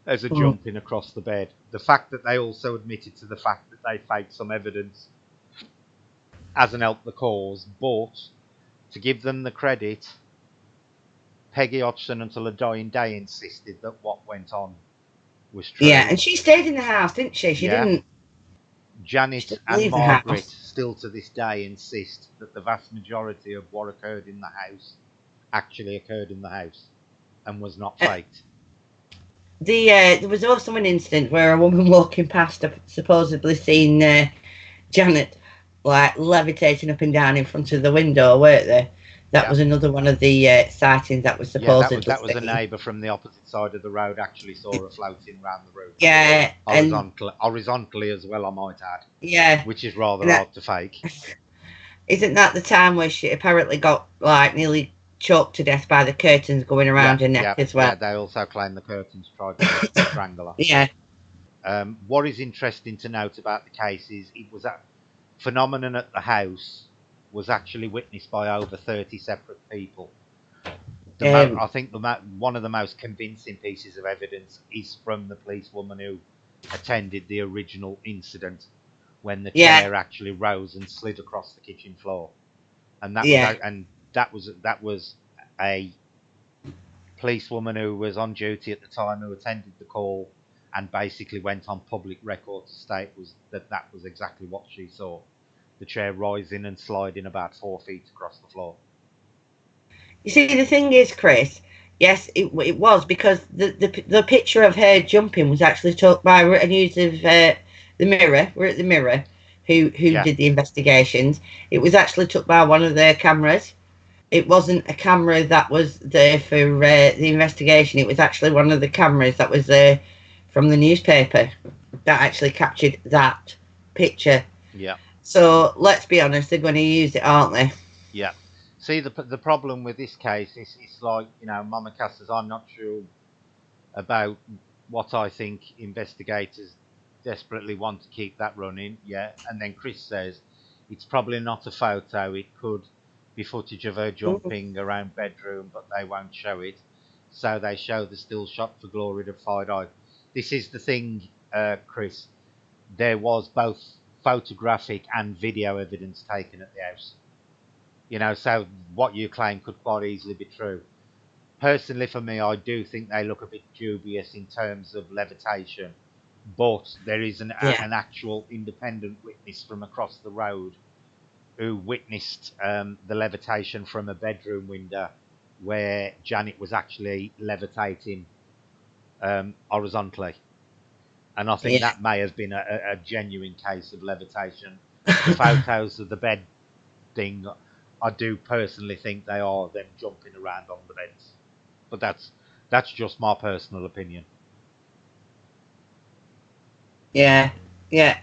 as a Mm. jumping across the bed. The fact that they also admitted to the fact that they faked some evidence hasn't helped the cause, but to give them the credit, Peggy Hodgson, until her dying day, insisted that what went on was Yeah, true. and she stayed in the house, didn't she? She Yeah, didn't. She Janet didn't and leave the Margaret house. still to this day insist that the vast majority of what occurred in the house actually occurred in the house and was not Uh, faked. there was also an incident where a woman walking past supposedly seen Janet like levitating up and down in front of the window, weren't there? That Yeah, was another one of the sightings that was yeah, that was supposedly that was a seen. neighbour from the opposite side of the road actually saw her floating around the roof, Yeah, and horizontally as well, I might add, yeah, which is rather and that hard to fake. isn't that the time where she apparently got like nearly choked to death by the curtains going Yeah, around her neck yeah, as well. yeah. They also claim the curtains tried to strangle her. Yeah, What is interesting to note about the case is it was a phenomenon at the house was actually witnessed by over 30 separate people. um, I think one of the most convincing pieces of evidence is from the policewoman who attended the original incident when the yeah, chair actually rose and slid across the kitchen floor, and that was yeah. a- and that was a policewoman who was on duty at the time who attended the call and basically went on public record to state that was exactly what she saw, the chair rising and sliding about 4 feet across the floor. You see, the thing is, Chris. Yes, it was because the picture of her jumping was actually took by a news of the Mirror. We're at the Mirror, who Yeah, did the investigations. It was actually took by one of their cameras. it wasn't a camera that was there for the investigation. It was actually one of the cameras that was there from the newspaper that actually captured that picture. Yeah. So let's be honest, they're going to use it, aren't they? Yeah. See, the problem with this case is it's like, Mama Cass says, I'm not sure about what I think investigators desperately want to keep that running. Yeah. And then Chris says it's probably not a photo. It could be footage of her Mm. jumping around bedroom, but they won't show it. So they show the still shot for glory to find out. This is the thing, Chris. There was both photographic and video evidence taken at the house. So what you claim could quite easily be true. Personally, for me, I do think they look a bit dubious in terms of levitation, but there is Yeah, an actual independent witness from across the road who witnessed the levitation from a bedroom window where Janet was actually levitating horizontally. And I think yeah. that may have been a genuine case of levitation. The photos of the bed thing, I do personally think they are them jumping around on the beds. But that's just my personal opinion. Yeah, yeah.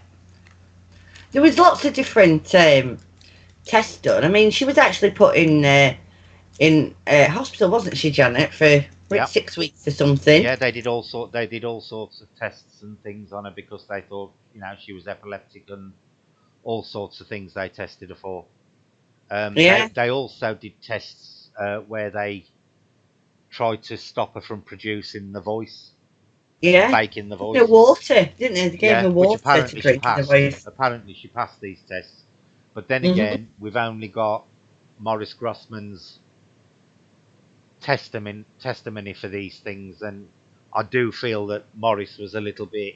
There was lots of different tests done. I mean, she was actually put in hospital, wasn't she, Janet, for Yeah, 6 weeks or something? yeah, they did all sorts of tests and things on her because they thought she was epileptic and all sorts of things they tested her for. Yeah, They also did tests where they tried to stop her from producing the voice, yeah. faking the No voice. water, didn't they? They gave Yeah, her which water to apparently she drink in the passed. voice. Apparently she passed these tests. But then Hmm. again, we've only got Morris Grossman's testimony for these things, and I do feel that Morris was a little bit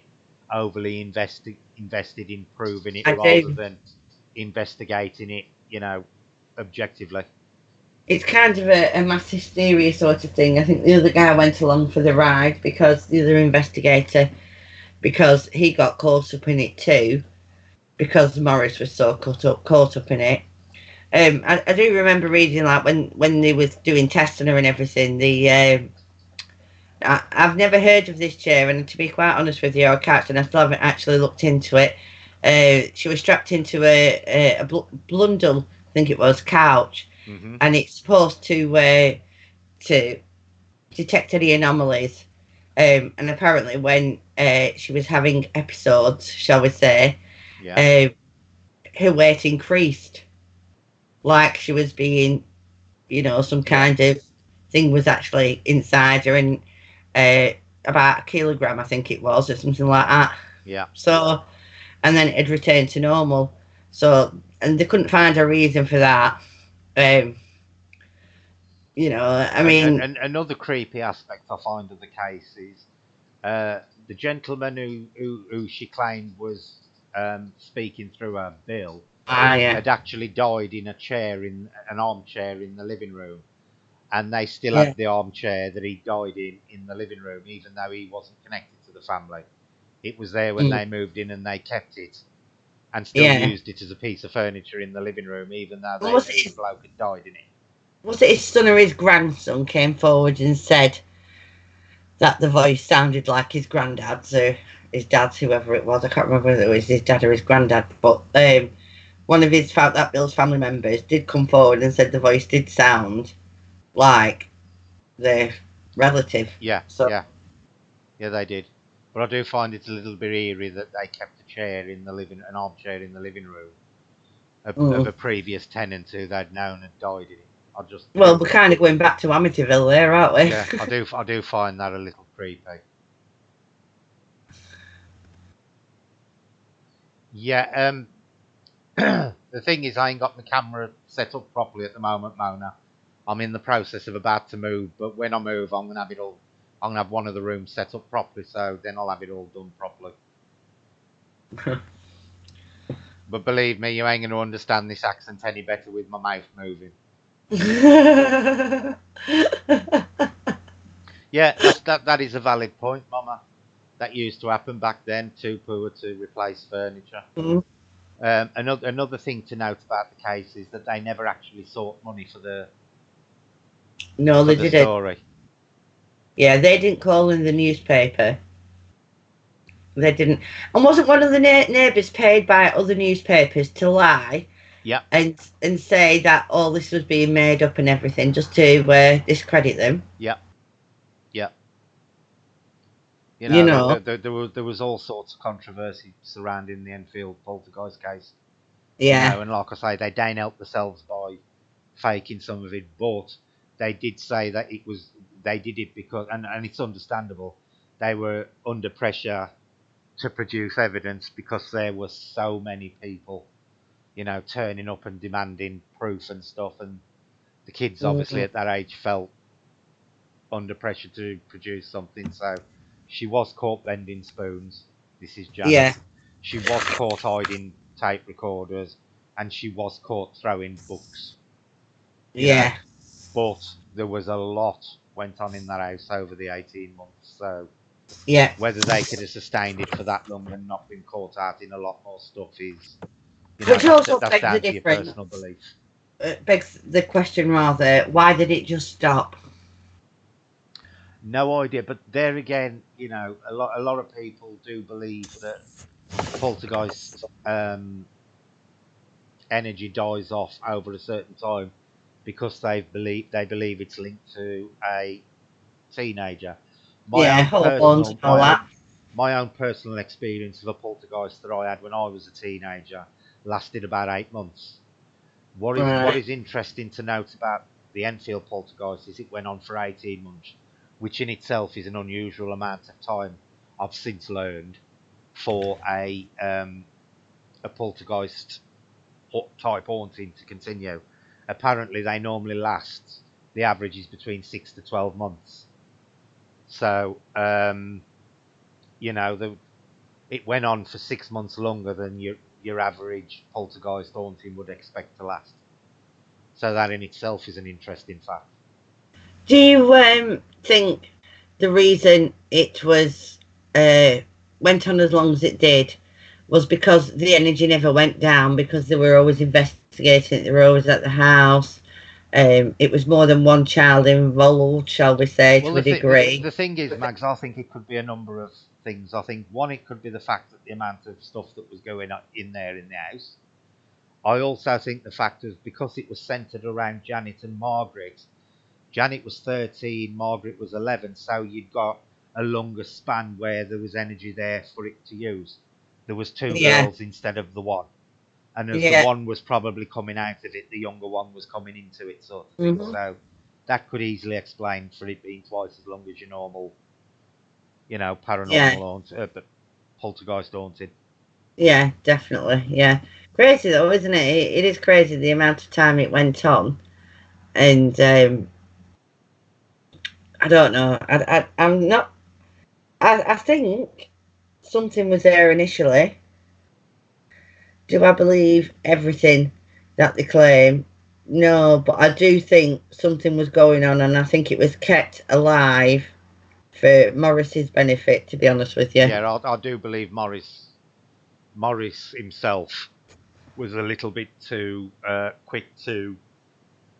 overly invested in proving it I rather do. than investigating it, objectively. It's kind of a mass hysteria sort of thing. I think the other guy went along for the ride because the other investigator, because he got caught up in it too, because Morris was so caught up in it. I do remember reading like when they was doing testing her and everything. I've never heard of this chair, and to be quite honest with you, I can't, and I still haven't actually looked into it. She was strapped into a blundell, I think it was, couch, Hmm. and it's supposed to detect any anomalies. And apparently, when she was having episodes, shall we say, Yeah, uh, her weight increased, like she was being, some yeah, kind of thing was actually inside her, and uh, about a kilogram, I think it was, or something like that. yeah. So, and then it had returned to normal. So, and they couldn't find a reason for that. Um, I mean, And another creepy aspect I find of the case is the gentleman who she claimed was speaking through her bill yeah, had actually died in a chair in an armchair in the living room, and they still yeah, had the armchair that he died in the living room, even though he wasn't connected to the family. It was there when mm, they moved in, and they kept it and still yeah. used it as a piece of furniture in the living room, even though What they was knew the it? bloke had died in it. Was it his son or his grandson came forward and said that the voice sounded like his granddad's or his dad's, whoever it was. I can't remember whether it was his dad or his granddad, but one of that Bill's family members did come forward and said the voice did sound like their relative. Yeah, So, yeah, yeah, they did. But I do find it a little bit eerie that they kept a chair in the an armchair in the living room of mm. a previous tenant who they'd known had died in it. I just Well, do, we're kind of going back to Amityville there, aren't yeah, we? I do find that a little creepy. Yeah, the thing is, I ain't got my camera set up properly at the moment, Mona. I'm in the process of about to move, but when I move, I'm gonna have it all. I'm gonna have one of the rooms set up properly, so then I'll have it all done properly. But believe me, you ain't gonna understand this accent any better with my mouth moving. Yeah, that is a valid point, Mama. That used to happen back then. Too poor to replace furniture. Mm. Another thing to note about the case is that they never actually sought money for the No, for they the didn't. story. Yeah, they didn't call in the newspaper. They didn't. And wasn't one of the neighbours paid by other newspapers to lie Yep, and say that all this was being made up and everything just to discredit them? yep, yep. You You know, know? there was all sorts of controversy surrounding the Enfield poltergeist case. You Yeah. know, and like I say, they don't help themselves by faking some of it, but they did say that they did it because, and it's understandable, they were under pressure to produce evidence because there were so many people, you know, turning up and demanding proof and stuff, and the kids obviously Mm, at that age felt under pressure to produce something. So she was caught bending spoons. This is yeah. Janet. She was caught hiding tape recorders, and she was caught throwing books. You know, Yeah. but there was a lot went on in that house over the 18 months. So Yeah. whether they could have sustained it for that long and not been caught out in a lot more stuff is, you know, Which also that's begs the down to your difference. personal belief. Begs the question rather, why did it just stop? No idea, but there again, you know, a lot of people do believe that poltergeist energy dies off over a certain time because they believe it's linked to a teenager. My Yeah, own hormones and personal all that. my own personal experience of a poltergeist that I had when I was a teenager lasted about 8 months. What Right. is interesting to note about the Enfield poltergeist is it went on for 18 months, which in itself is an unusual amount of time. I've since learned for a poltergeist type haunting to continue. Apparently, they normally last. The average is between 6 to 12 months. So, you know, it went on for 6 months longer than your average poltergeist haunting would expect to last. So that in itself is an interesting fact. Do you think the reason it was went on as long as it did was because the energy never went down because they were always investigating it, they were always at the house. It was more than one child involved, shall we say, Well, to a degree. the thing is, Mags, I think it could be a number of things. I think one, it could be the fact that the amount of stuff that was going on in there in the house. I also think the fact is because it was centered around Janet and Margaret. Janet was 13, Margaret was 11, so you'd got a longer span where there was energy there for it to use. There was two Yeah, girls instead of the one. And as the yeah. one was probably coming out of it, the younger one was coming into it, sort of thing. Hmm. So that could easily explain for it being twice as long as your normal, you know, Yeah, but poltergeist haunted. yeah, definitely. Yeah. Crazy though, isn't it? It is crazy the amount of time it went on. And I don't know. I'm not. I think something was there initially. Do I believe everything that they claim? No, but I do think something was going on, and I think it was kept alive for Morris's benefit. To be honest with you. Yeah, I do believe Morris himself was a little bit too quick to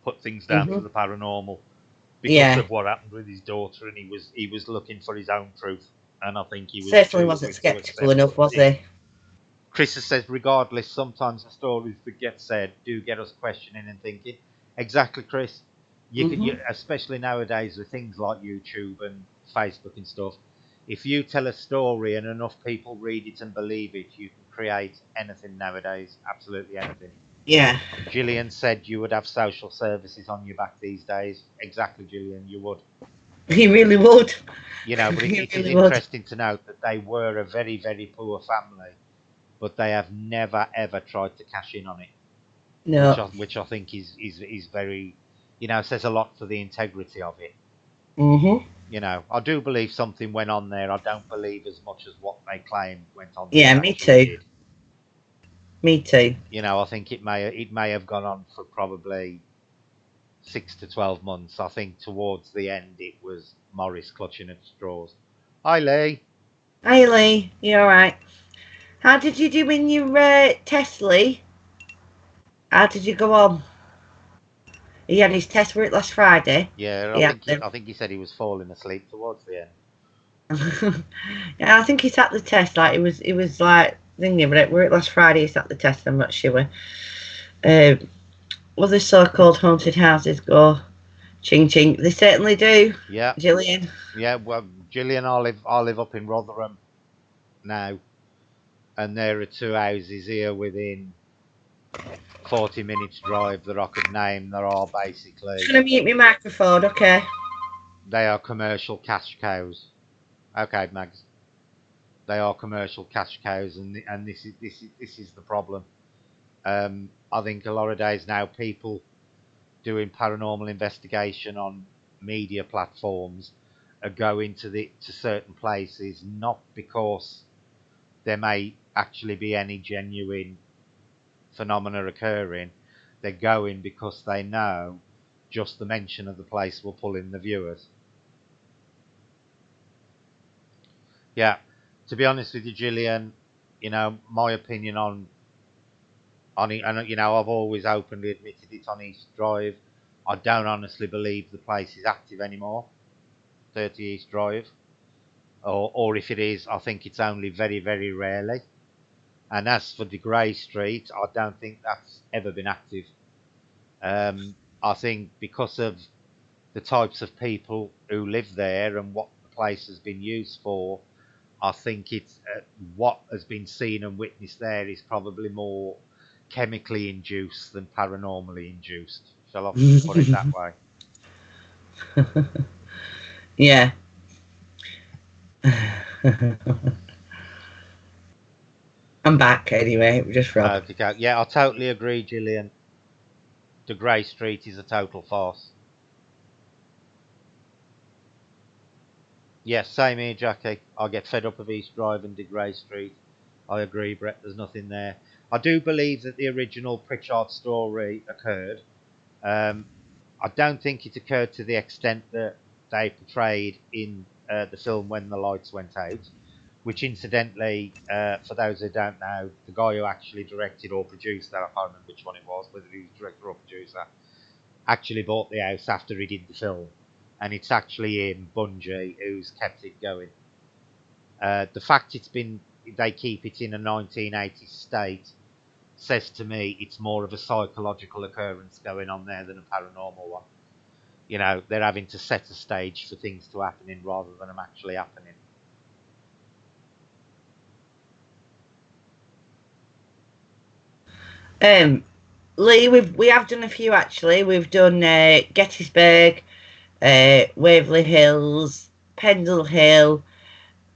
put things down to Hmm. the paranormal because Yeah, of what happened with his daughter, and he was looking for his own truth, and I think he was certainly too wasn't quick to skeptical accept. enough, was Yeah. he? Chris says, regardless, sometimes the stories that get said do get us questioning and thinking. Exactly, Chris. Hmm. Especially nowadays with things like YouTube and Facebook and stuff. If you tell a story and enough people read it and believe it, you can create anything nowadays. Absolutely anything. Yeah, Gillian said you would have social services on your back these days. Exactly, Gillian, you would. he really would. You know, but He it is really would. interesting to note that they were a very, very poor family, but they have never ever tried to cash in on it, No. which I think is very, you know, says a lot for the integrity of it. Hmm. You know, I do believe something went on there. I don't believe as much as what they claim went on there Yeah, me actually too. did. Me too. You know, I think it may have gone on for probably 6 to 12 months. I think towards the end it was Morris clutching at straws. Hi Lee. Hi, Lee. You all right? How did you do in your test, Lee? How did you go on? He had his test for it last Friday. Yeah, He had I think he said he was falling asleep towards the end. yeah, I think he sat the test. Like it was like thinking, but it were it last Friday. He sat the test. I'm not sure. Will the so-called haunted houses go ching ching? They certainly do, Yeah, Gillian. yeah. Well, Gillian, I live up in Rotherham now, and there are two houses here within 40 minutes drive that I could name. There are Just basically gonna mute my microphone, okay? they are commercial cash cows. Okay, Mags. They are commercial cash cows, and this is the problem. I think a lot of days now people doing paranormal investigation on media platforms are going to certain places not because there may actually be any genuine phenomena occurring. They're going because they know just the mention of the place will pull in the viewers. Yeah, to be honest with you, Gillian, my opinion on it, and I've always openly admitted it on East Drive. I don't honestly believe the place is active anymore. 30 East Drive, or if it is, I think it's only very, very rarely. And as for the Grey Street, I don't think that's ever been active. I think because of the types of people who live there and what the place has been used for, I think it's what has been seen and witnessed there is probably more chemically induced than paranormally induced. Shall I put it that way? Yeah. I'm back anyway. Just Rob. Okay, yeah, I totally agree, Gillian. The Grey Street is a total farce. Yes, same here, Jackie. I get fed up of East Drive and De Grey Street. I agree, Brett. There's nothing there. I do believe that the original Pritchard story occurred. Um, I don't think it occurred to the extent that they portrayed in the film When the Lights Went Out, which incidentally, for those who don't know, the guy who actually directed or produced that, I can't remember which one it was, whether he was director or producer, actually bought the house after he did the film. And it's actually him, Bungie, who's kept it going. The fact they keep it in a 1980s state says to me it's more of a psychological occurrence going on there than a paranormal one. They're having to set a stage for things to happen in rather than them actually happening. Lee, we have done a few actually. We've done Gettysburg, Waverley Hills, Pendle Hill,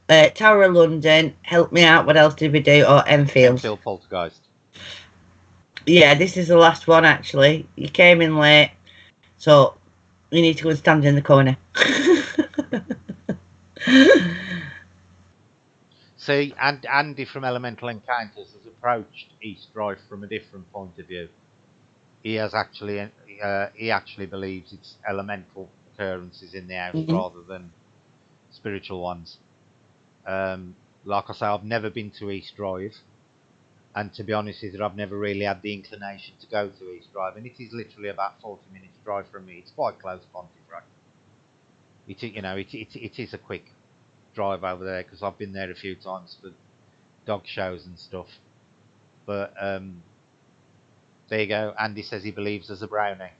Tower of London. Help me out. What else did we do? Or Enfield. Enfield Poltergeist. Yeah, this is the last one actually. You came in late, so you need to go and stand in the corner. See, and Andy from Elemental Encounters has approached East Drive from a different point of view. He actually believes it's elemental occurrences in the house rather than spiritual ones. Like I say, I've never been to East Drive, and to be honest with you, I've never really had the inclination to go to East Drive, and it is literally about 40 minutes drive from me. It's quite close, Pontefract. It is a quick drive over there because I've been there a few times for dog shows and stuff. But there you go. Andy says he believes there's a brownie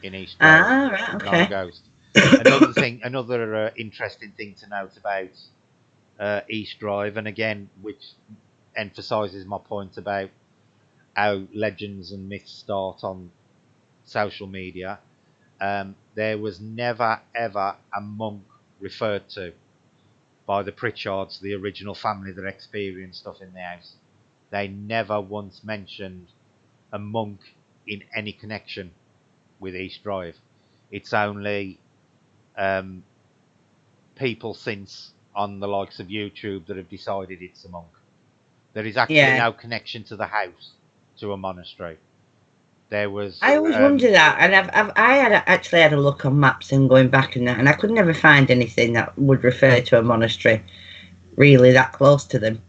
in East Drive, Right, not a okay. ghost. Another interesting thing to note about East Drive, and again, which emphasises my point about how legends and myths start on social media. There was never ever a monk referred to by the Pritchards, the original family that experienced stuff in the house. They never once mentioned a monk in any connection with East Drive. It's only people since on the likes of YouTube that have decided it's a monk. There is actually Yeah. no connection to the house to a monastery. There was. I always wonder that, and I had actually had a look on maps and going back and that, and I could never find anything that would refer to a monastery really that close to them.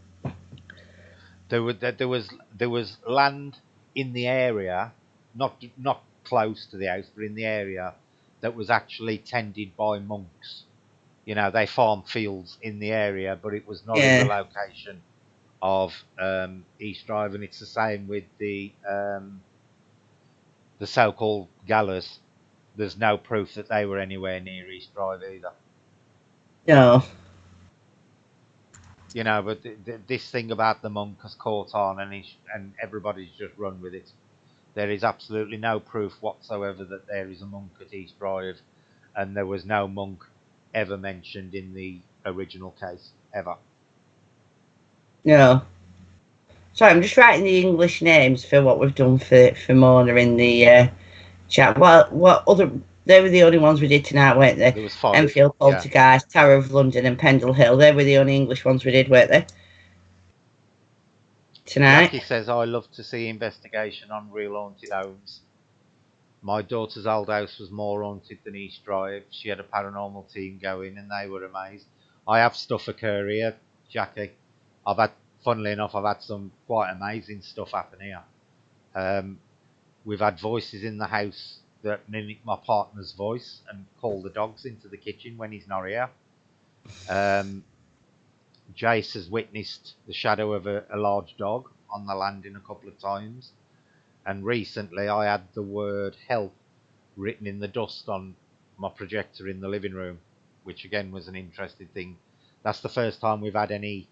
There was land in the area, not close to the house, but in the area that was actually tended by monks. You know, they farm fields in the area, but it was not in the Yeah. location of East Drive, and it's the same with the so-called gallows. There's no proof that they were anywhere near East Drive either. No. You know, but this thing about the monk has caught on, and everybody's just run with it. There is absolutely no proof whatsoever that there is a monk at East Drive, and there was no monk ever mentioned in the original case ever. No. Sorry, I'm just writing the English names for what we've done for Mona in the chat. What other? They were the only ones we did tonight, weren't they? There was 5, Enfield, yeah. Poltergeist, Tower of London, and Pendle Hill. They were the only English ones we did, weren't they? Tonight. Jackie says, I love to see investigation on real haunted homes. My daughter's old house was more haunted than East Drive. She had a paranormal team going and they were amazed. I have stuff occur here, Jackie. Funnily enough, I've had some quite amazing stuff happen here. We've had voices in the house that mimic my partner's voice and call the dogs into the kitchen when he's not here. Jace has witnessed the shadow of a large dog on the landing a couple of times. And recently I had the word help written in the dust on my projector in the living room, which again was an interesting thing. That's the first time we've had any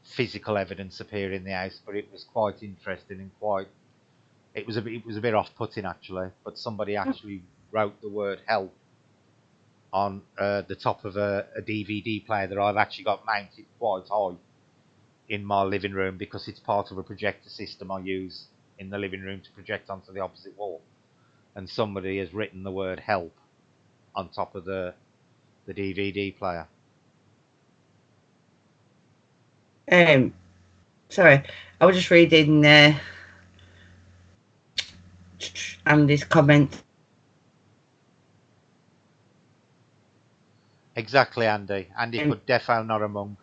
physical evidence appear in the house, but it was quite interesting and it was a bit off-putting actually. But somebody actually wrote the word help on the top of a DVD player that I've actually got mounted quite high in my living room because it's part of a projector system I use in the living room to project onto the opposite wall. And somebody has written the word help on top of the DVD player. Sorry, I was just reading Andy's comment. Exactly, Andy. Andy put defo not a monk.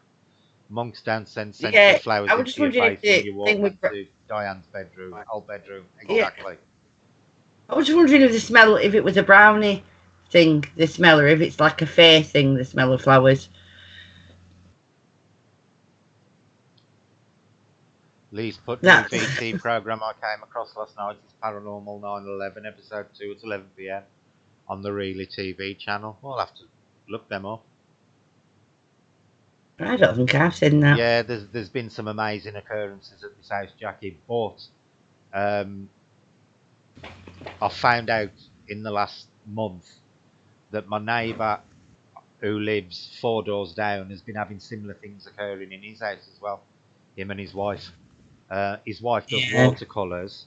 Monks don't send Yeah, scented flowers I was just into your wondering if face when the you walk thing with. into Diane's bedroom, old bedroom. Yeah, Exactly. I was just wondering if the smell, if it was a brownie thing, the smell, or if it's like a fair thing, the smell of flowers. Lee's put new That. VT program I came across last night. It's Paranormal 9/11, episode 2 at 11 p.m. on the Really TV channel. We'll have to look them up. I don't think I've seen that. Yeah, there's been some amazing occurrences at this house, Jackie, but I found out in the last month that my neighbour who lives 4 doors down has been having similar things occurring in his house as well, him and his wife. His wife does Yeah. watercolours.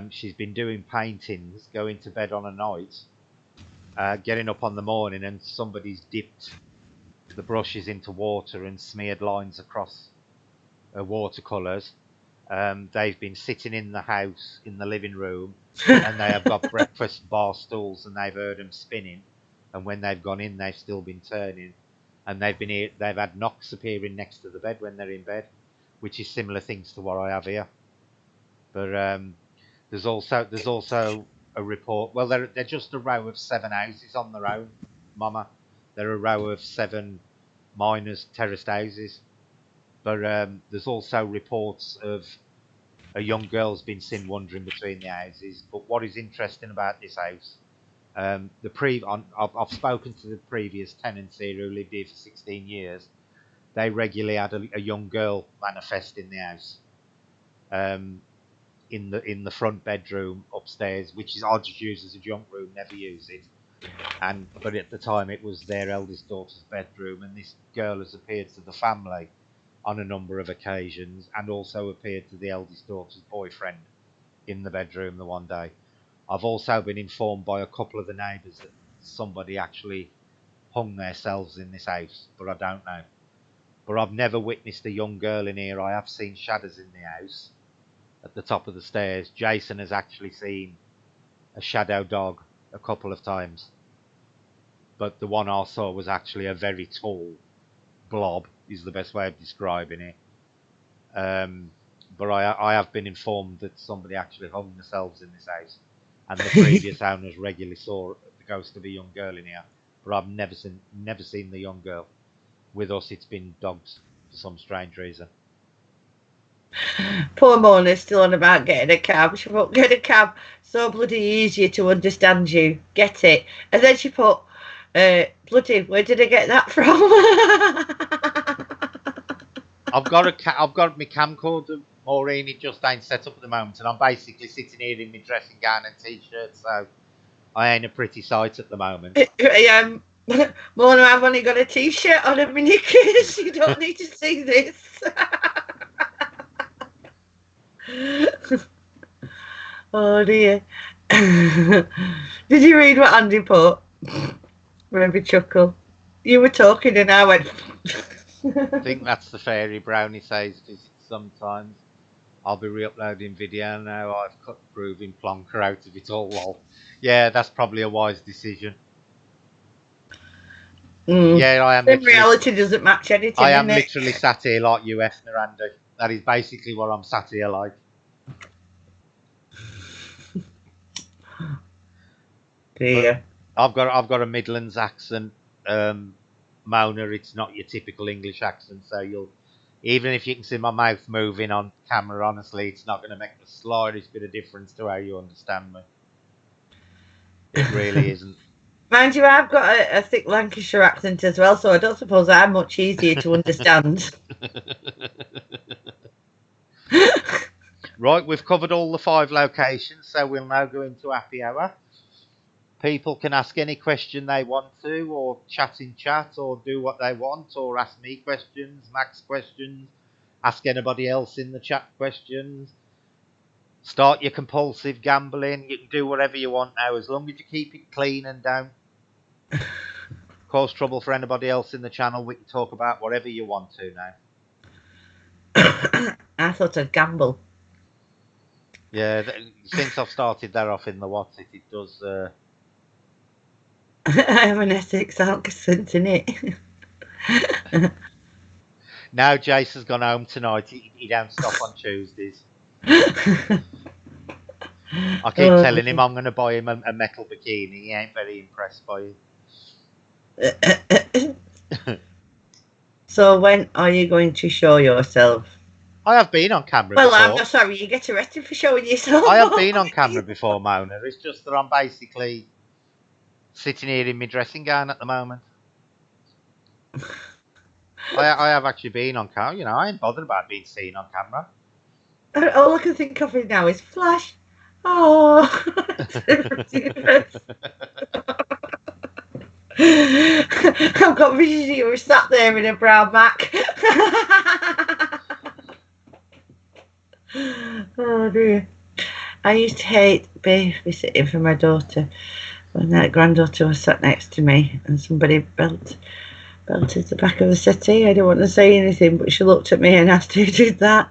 She's been doing paintings, going to bed on a night, getting up on the morning and somebody's dipped the brushes into water and smeared lines across her watercolours. They've been sitting in the house, in the living room, and they have got breakfast bar stools and they've heard them spinning. And when they've gone in, they've still been turning. And they've had knocks appearing next to the bed when they're in bed, which is similar things to what I have here. But there's also a report. Well, they're just a row of 7 houses on their own, Mama. They're a row of 7 miners' terraced houses. But there's also reports of a young girl's been seen wandering between the houses. But what is interesting about this house, I've spoken to the previous tenants here who lived here for 16 years. They regularly had a young girl manifest in the house, in the front bedroom upstairs, which is I just use as a junk room, never use it. But at the time it was their eldest daughter's bedroom, and this girl has appeared to the family on a number of occasions, and also appeared to the eldest daughter's boyfriend in the bedroom the one day. I've also been informed by a couple of the neighbours that somebody actually hung themselves in this house, but I don't know. But I've never witnessed a young girl in here. I have seen shadows in the house at the top of the stairs. Jason has actually seen a shadow dog a couple of times, but the one I saw was actually a very tall blob, is the best way of describing it. But I have been informed that somebody actually hung themselves in this house, and the previous owners regularly saw the ghost of a young girl in here. But I've never seen the young girl. With us, it's been dogs for some strange reason. Poor Mona's still on about getting a cab. She put, get a cab, so bloody easier to understand you. Get it. And then she put, bloody, where did I get that from? I've got my camcorder, Maureen. It just ain't set up at the moment, and I'm basically sitting here in my dressing gown and t-shirt, so I ain't a pretty sight at the moment. Mona, I've only got a t-shirt on and my knickers. You don't need to see this. Oh dear. Did you read what Andy put? Remember chuckle? You were talking and I went. I think that's the fairy. Brownie says visits sometimes. I'll be re-uploading video now. I've cut the proving plonker out of it all. Lol. Yeah, that's probably a wise decision. Yeah, I am. In reality, doesn't match anything. I am literally sat here like you, Efner, Andy. That is basically what I'm sat here like. Dear. I've got a Midlands accent, Mona. It's not your typical English accent, so even if you can see my mouth moving on camera, honestly, it's not going to make the slightest bit of difference to how you understand me. It really isn't. Mind you, I've got a thick Lancashire accent as well, so I don't suppose I'm much easier to understand. Right, we've covered all the 5 locations, so we'll now go into happy hour. People can ask any question they want to, or chat in chat, or do what they want, or ask me questions, Max questions, ask anybody else in the chat questions. Start your compulsive gambling. You can do whatever you want now, as long as you keep it clean and don't cause trouble for anybody else in the channel. We can talk about whatever you want to now. I thought I'd gamble. Yeah, since I've started that off in the what's it does... I have an Essex accent in it. Now Jace has gone home tonight. He don't stop on Tuesdays. I keep telling him I'm going to buy him a metal bikini. He ain't very impressed by it. So when are you going to show yourself? I have been on camera before. I'm not sorry. You get arrested for showing yourself. I have been on camera before, Mona. It's just that I'm basically sitting here in my dressing gown at the moment. I have actually been on camera. You know, I ain't bothered about being seen on camera. All I can think of now is Flash. Oh. I've got visions of you sat there in a brown Mac. Oh dear. I used to hate babysitting for my daughter. When that granddaughter was sat next to me and somebody belted the back of the settee. I didn't want to say anything, but she looked at me and asked who did that.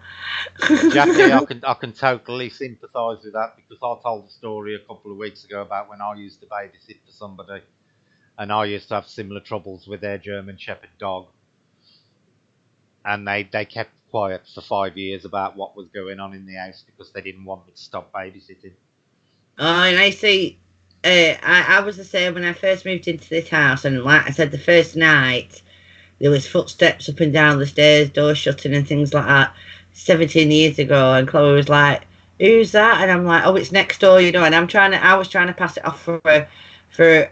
Jackie, I can totally sympathise with that, because I told a story a couple of weeks ago about when I used to babysit for somebody, and I used to have similar troubles with their German Shepherd dog, and they kept quiet for 5 years about what was going on in the house because they didn't want me to stop babysitting. Oh, and I see. I was the same when I first moved into this house, and like I said, the first night there was footsteps up and down the stairs, doors shutting and things like that. 17 years ago, and Chloe was like, "Who's that?" And I'm like, "Oh, it's next door, you know." And I was trying to pass it off for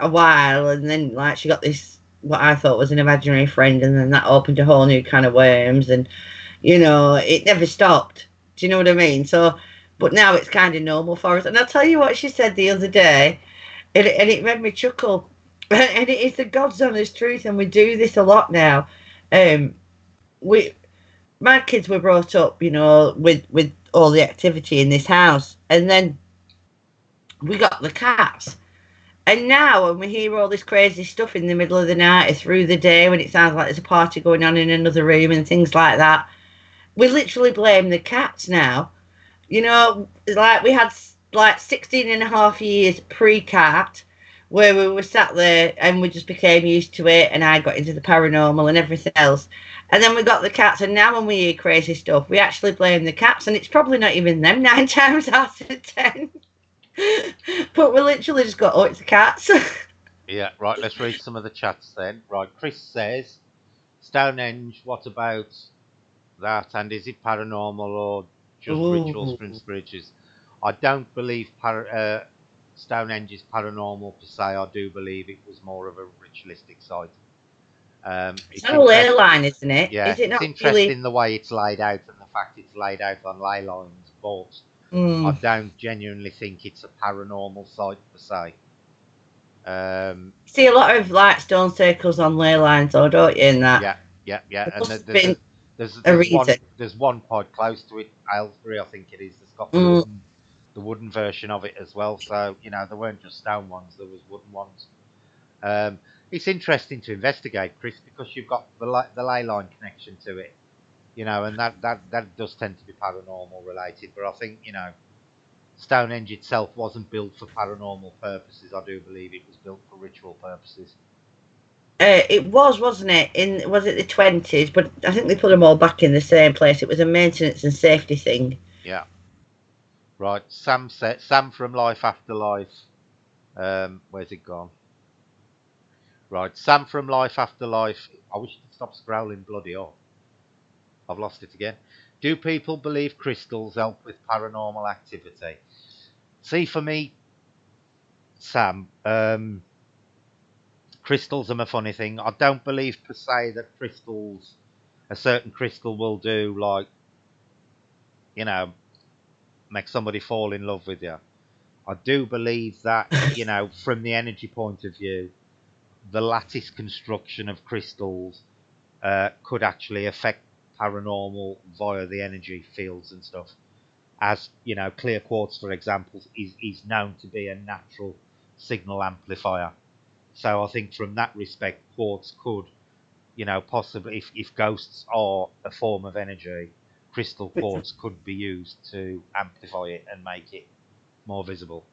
a while, and then like she got this what I thought was an imaginary friend, and then that opened a whole new can of worms, and you know it never stopped. Do you know what I mean? So, but now it's kind of normal for us. And I'll tell you what she said the other day. And it made me chuckle, and it is the God's honest truth, and we do this a lot now. My kids were brought up, you know, with all the activity in this house, and then we got the cats. And now when we hear all this crazy stuff in the middle of the night or through the day, when it sounds like there's a party going on in another room and things like that, we literally blame the cats now. You know, like we had like 16 and a half years pre-cat where we were sat there and we just became used to it, and I got into the paranormal and everything else, and then we got the cats, and now when we hear crazy stuff we actually blame the cats, and it's probably not even them 9 times out of 10. But we literally just got, oh, it's the cats. Yeah, right, let's read some of the chats then. Right, Chris says, Stonehenge, what about that? And is it paranormal or just rituals Ooh. from spirituals? I don't believe Stonehenge is paranormal per se. I do believe it was more of a ritualistic site. It's It's on a ley interesting. line, isn't it? Yeah, Is it it's not really? interesting the way it's laid out and the fact it's laid out on ley lines, but I Mm. don't genuinely think it's a paranormal site per se. See a lot of like stone circles on ley lines, though, don't you? In that, Yeah, yeah, yeah. there And must have been a there's reason. one pod close to it, Aylesbury, I think it is. That's got Mm. the wooden version of it as well. So there weren't just stone ones; there was wooden ones. Um, it's interesting to investigate, Chris, because you've got the ley line connection to it. And that does tend to be paranormal related. But I think Stonehenge itself wasn't built for paranormal purposes. I do believe it was built for ritual purposes. It was, wasn't it? Was it the 20s? But I think they put them all back in the same place. It was a maintenance and safety thing. Yeah. Right. Sam from Life After Life. Where's it gone? Right. Sam from Life After Life. I wish you'd stop scrolling bloody up. I've lost it again. Do people believe crystals help with paranormal activity? See, for me, Sam, crystals are a funny thing. I don't believe per se that a certain crystal will do, like, you know, make somebody fall in love with you. I do believe that, from the energy point of view, the lattice construction of crystals could actually affect paranormal via the energy fields and stuff. As clear quartz, for example, is known to be a natural signal amplifier. So I think from that respect, quartz could, possibly, if ghosts are a form of energy, crystal quartz could be used to amplify it and make it more visible.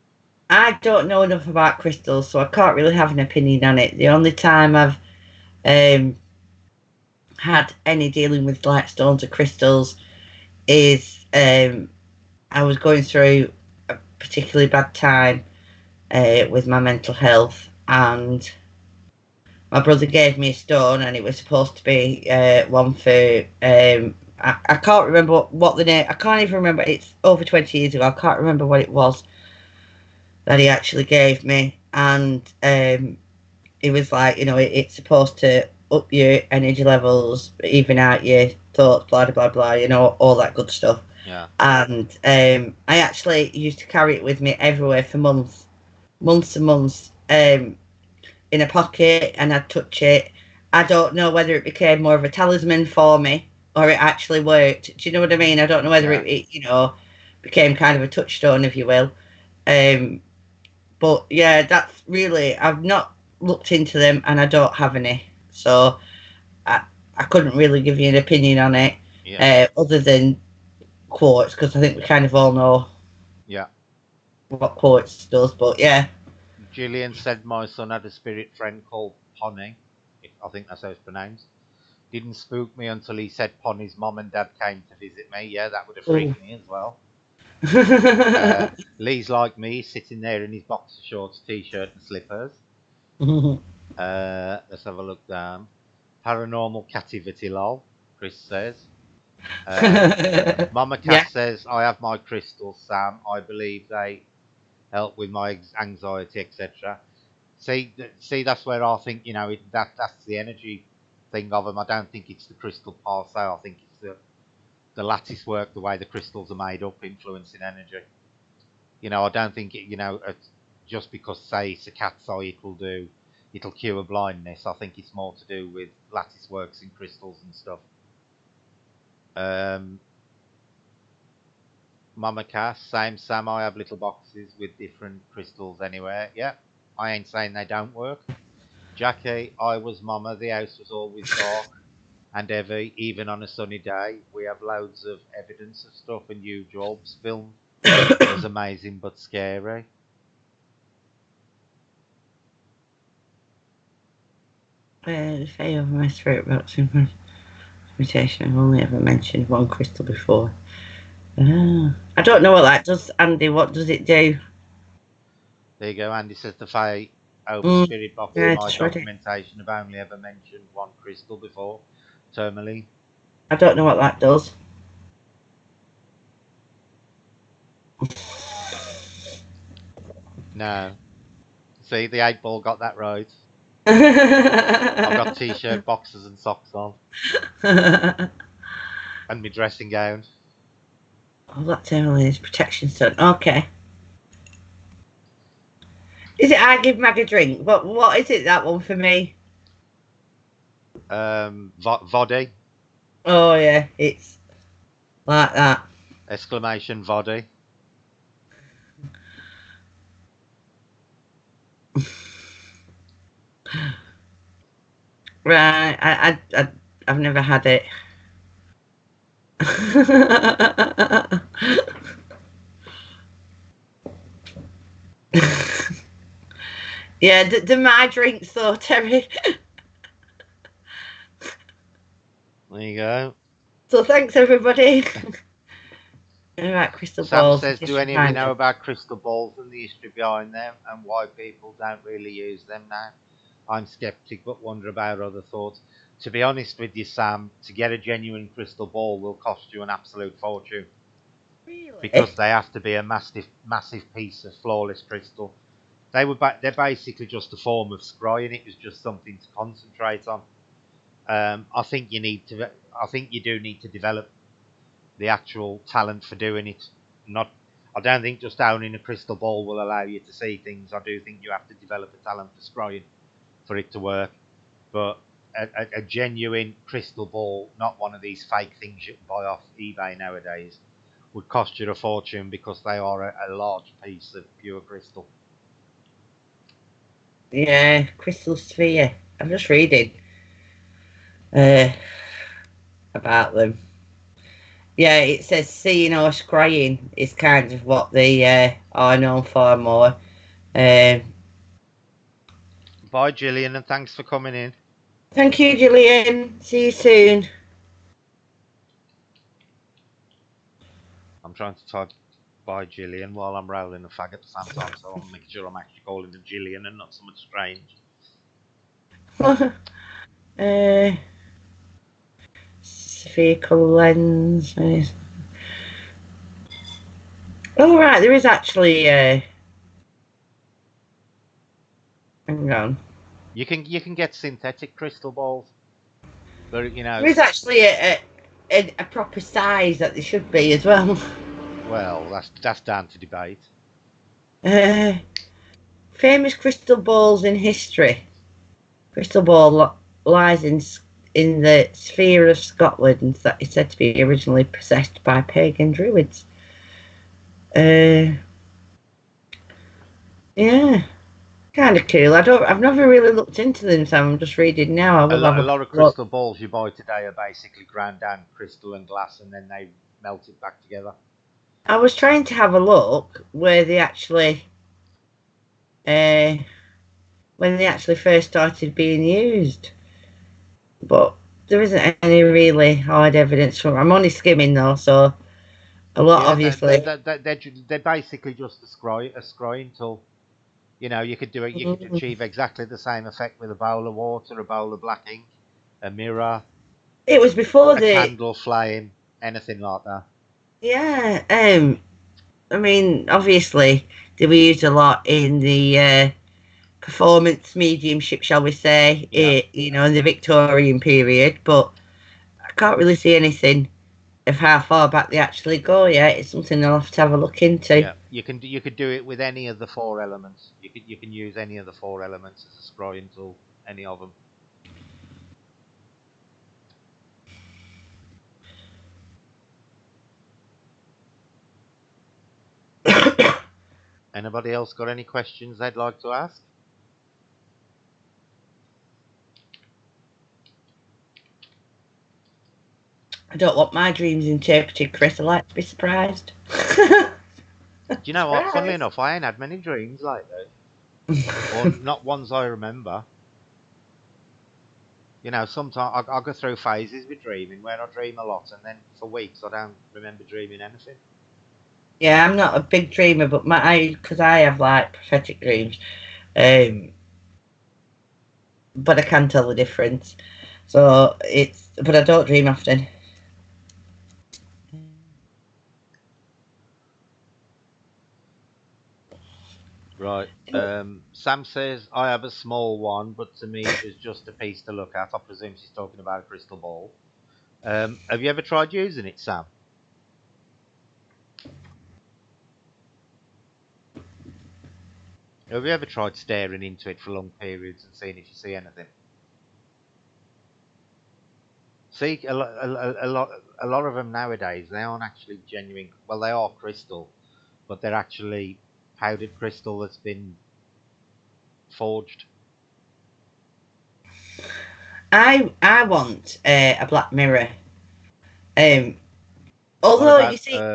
I don't know enough about crystals, so I can't really have an opinion on it. The only time I've um, had any dealing with like stones or crystals is I was going through a particularly bad time with my mental health, and my brother gave me a stone, and it was supposed to be one for. I can't remember what the name. I can't even remember. It's over 20 years ago. I can't remember what it was that he actually gave me, and he was like, it's supposed to up your energy levels, even out your thoughts, blah blah blah, all that good stuff. Yeah. And I actually used to carry it with me everywhere for months and months, in a pocket, and I'd touch it. I don't know whether it became more of a talisman for me or it actually worked. Do you know what I mean? I don't know whether Yeah. it became kind of a touchstone, if you will. But yeah, that's really, I've not looked into them and I don't have any. So I couldn't really give you an opinion on it, Yeah. other than quartz, because I think we kind of all know Yeah. what quartz does. But yeah. Gillian said my son had a spirit friend called Pony. I think that's how it's pronounced. Didn't spook me until he said Pony's mom and dad came to visit me. Yeah, that would have Ooh. freaked me as well. Lee's like me, sitting there in his boxer shorts, t-shirt, and slippers. Let's have a look down. Paranormal captivity, lol. Chris says. Mama Yeah. Cass says, I have my crystals, Sam. I believe they help with my anxiety, etc. See, that's where I think that's the energy thing of them. I don't think it's the crystal per se. I think it's the lattice work, the way the crystals are made up, influencing energy. I don't think just because say it's a cat's eye, it'll cure blindness. I think it's more to do with lattice works in crystals and stuff. Um, Mama Cass, same Sam. I have little boxes with different crystals anywhere. Yeah, I ain't saying they don't work. Jackie, I was Mama. The house was always dark and heavy, even on a sunny day. We have loads of evidence of stuff, and you jobs film was amazing but scary. If I over my spirit box in mutation, I've only ever mentioned one crystal before. I don't know what that does, Andy. What does it do? There you go. Andy says the Fae open Mm, spirit box in yeah, my just read it. documentation have only ever mentioned one crystal before. Tourmaline. I don't know what that does. No. See, the 8 ball got that right. I've got t-shirt, boxers and socks on. And my dressing gown. Oh, that's Emily's protection stone. Okay. Is it I give Mag a drink? What is it, that one for me? Vody. Oh, yeah, it's like that. Exclamation Vody. Right, I've never had it. Yeah, the my drinks though, Terry. There you go. So thanks everybody. All right, crystal Sam balls. says, do History any of you behind know them. about crystal balls and the history behind them and why people don't really use them now? I'm skeptic but wonder about other thoughts. To be honest with you, Sam, to get a genuine crystal ball will cost you an absolute fortune Really? because they have to be a massive, massive piece of flawless crystal. They're basically just a form of scrying. It was just something to concentrate on. I think you need to. I think you do need to develop the actual talent for doing it. Not, I don't think just owning a crystal ball will allow you to see things. I do think you have to develop a talent for scrying for it to work. But a genuine crystal ball, not one of these fake things you can buy off eBay nowadays, would cost you a fortune because they are a large piece of pure crystal. Yeah, crystal sphere. I'm just reading uh, about them. Yeah, it says seeing or scrying is kind of what they are known for more. Um, Bye, Gillian, and thanks for coming in. Thank you, Gillian. See you soon. I'm trying to type bye, Gillian, while I'm rolling a fag at the same time, so I'm making sure I'm actually calling her Gillian and not someone strange. uh, Spherical lens. Oh, right, there is actually. Hang on. You can get synthetic crystal balls, but There is actually a proper size that they should be as well. well, that's down to debate. Uh, Famous crystal balls in history. Crystal ball lies in the sphere of Scotland that is said to be originally possessed by pagan druids. Uh, yeah, kind of cool. I've never really looked into them, so I'm just reading now. I A will have lot, a a lot of look. crystal balls you buy today are basically ground down crystal and glass, and then they melt it back together. I was trying to have a look where they actually, uh, when they actually first started being used, but there isn't any really hard evidence from. I'm only skimming though, so a lot Yeah, obviously. they're basically just a scrying tool. You could do it. You could Mm. achieve exactly the same effect with a bowl of water, a bowl of black ink, a mirror, It was before a the candle flame, anything like that. yeah. I mean, obviously they were used a lot in the performance mediumship, shall we say? Yeah, In the Victorian period, but I can't really see anything of how far back they actually go yet. It's something I'll have to have a look into. yeah. You could do it with any of the four elements. You can use any of the four elements as a scrying tool. Any of them. Anybody else got any questions they'd like to ask? I don't want my dreams interpreted, Chris. I like to be surprised. Do you know what? Funnily Surprise. enough, I ain't had many dreams lately, or not ones I remember. Sometimes I go through phases with dreaming where I dream a lot, and then for weeks I don't remember dreaming anything. Yeah, I'm not a big dreamer, but because I have like prophetic dreams, um, but I can tell the difference. So but I don't dream often. Right. Sam says, I have a small one, but to me it was just a piece to look at. I presume she's talking about a crystal ball. Have you ever tried using it, Sam? Have you ever tried staring into it for long periods and seeing if you see anything? See, a lot of them nowadays, they aren't actually genuine. Well, they are crystal, but they're actually powdered crystal that's been forged. I want a black mirror. Um, What although you about see,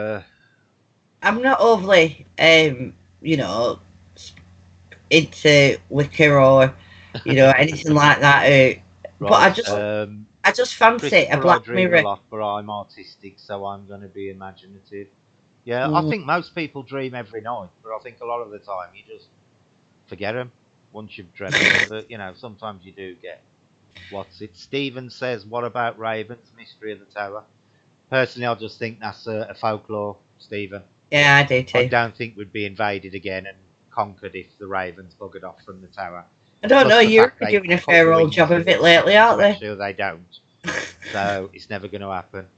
I'm not overly you know into Wicca or anything like that. But right? I just fancy a Christopher, I black dream a mirror. lot, but I'm artistic, so I'm going to be imaginative. Yeah, I Mm. think most people dream every night, but I think a lot of the time you just forget them once you've dreamt them. But sometimes you do get what's it. Stephen says, "What about ravens? Mystery of the Tower." Personally, I just think that's a folklore, Stephen. Yeah, I do I too. don't think we'd be invaded again and conquered if the ravens buggered off from the tower. I don't know. Plus the Europe fact are they doing a cut the fair old job wings of of it the lately, aren't to they? ensure they don't. So it's never going to happen.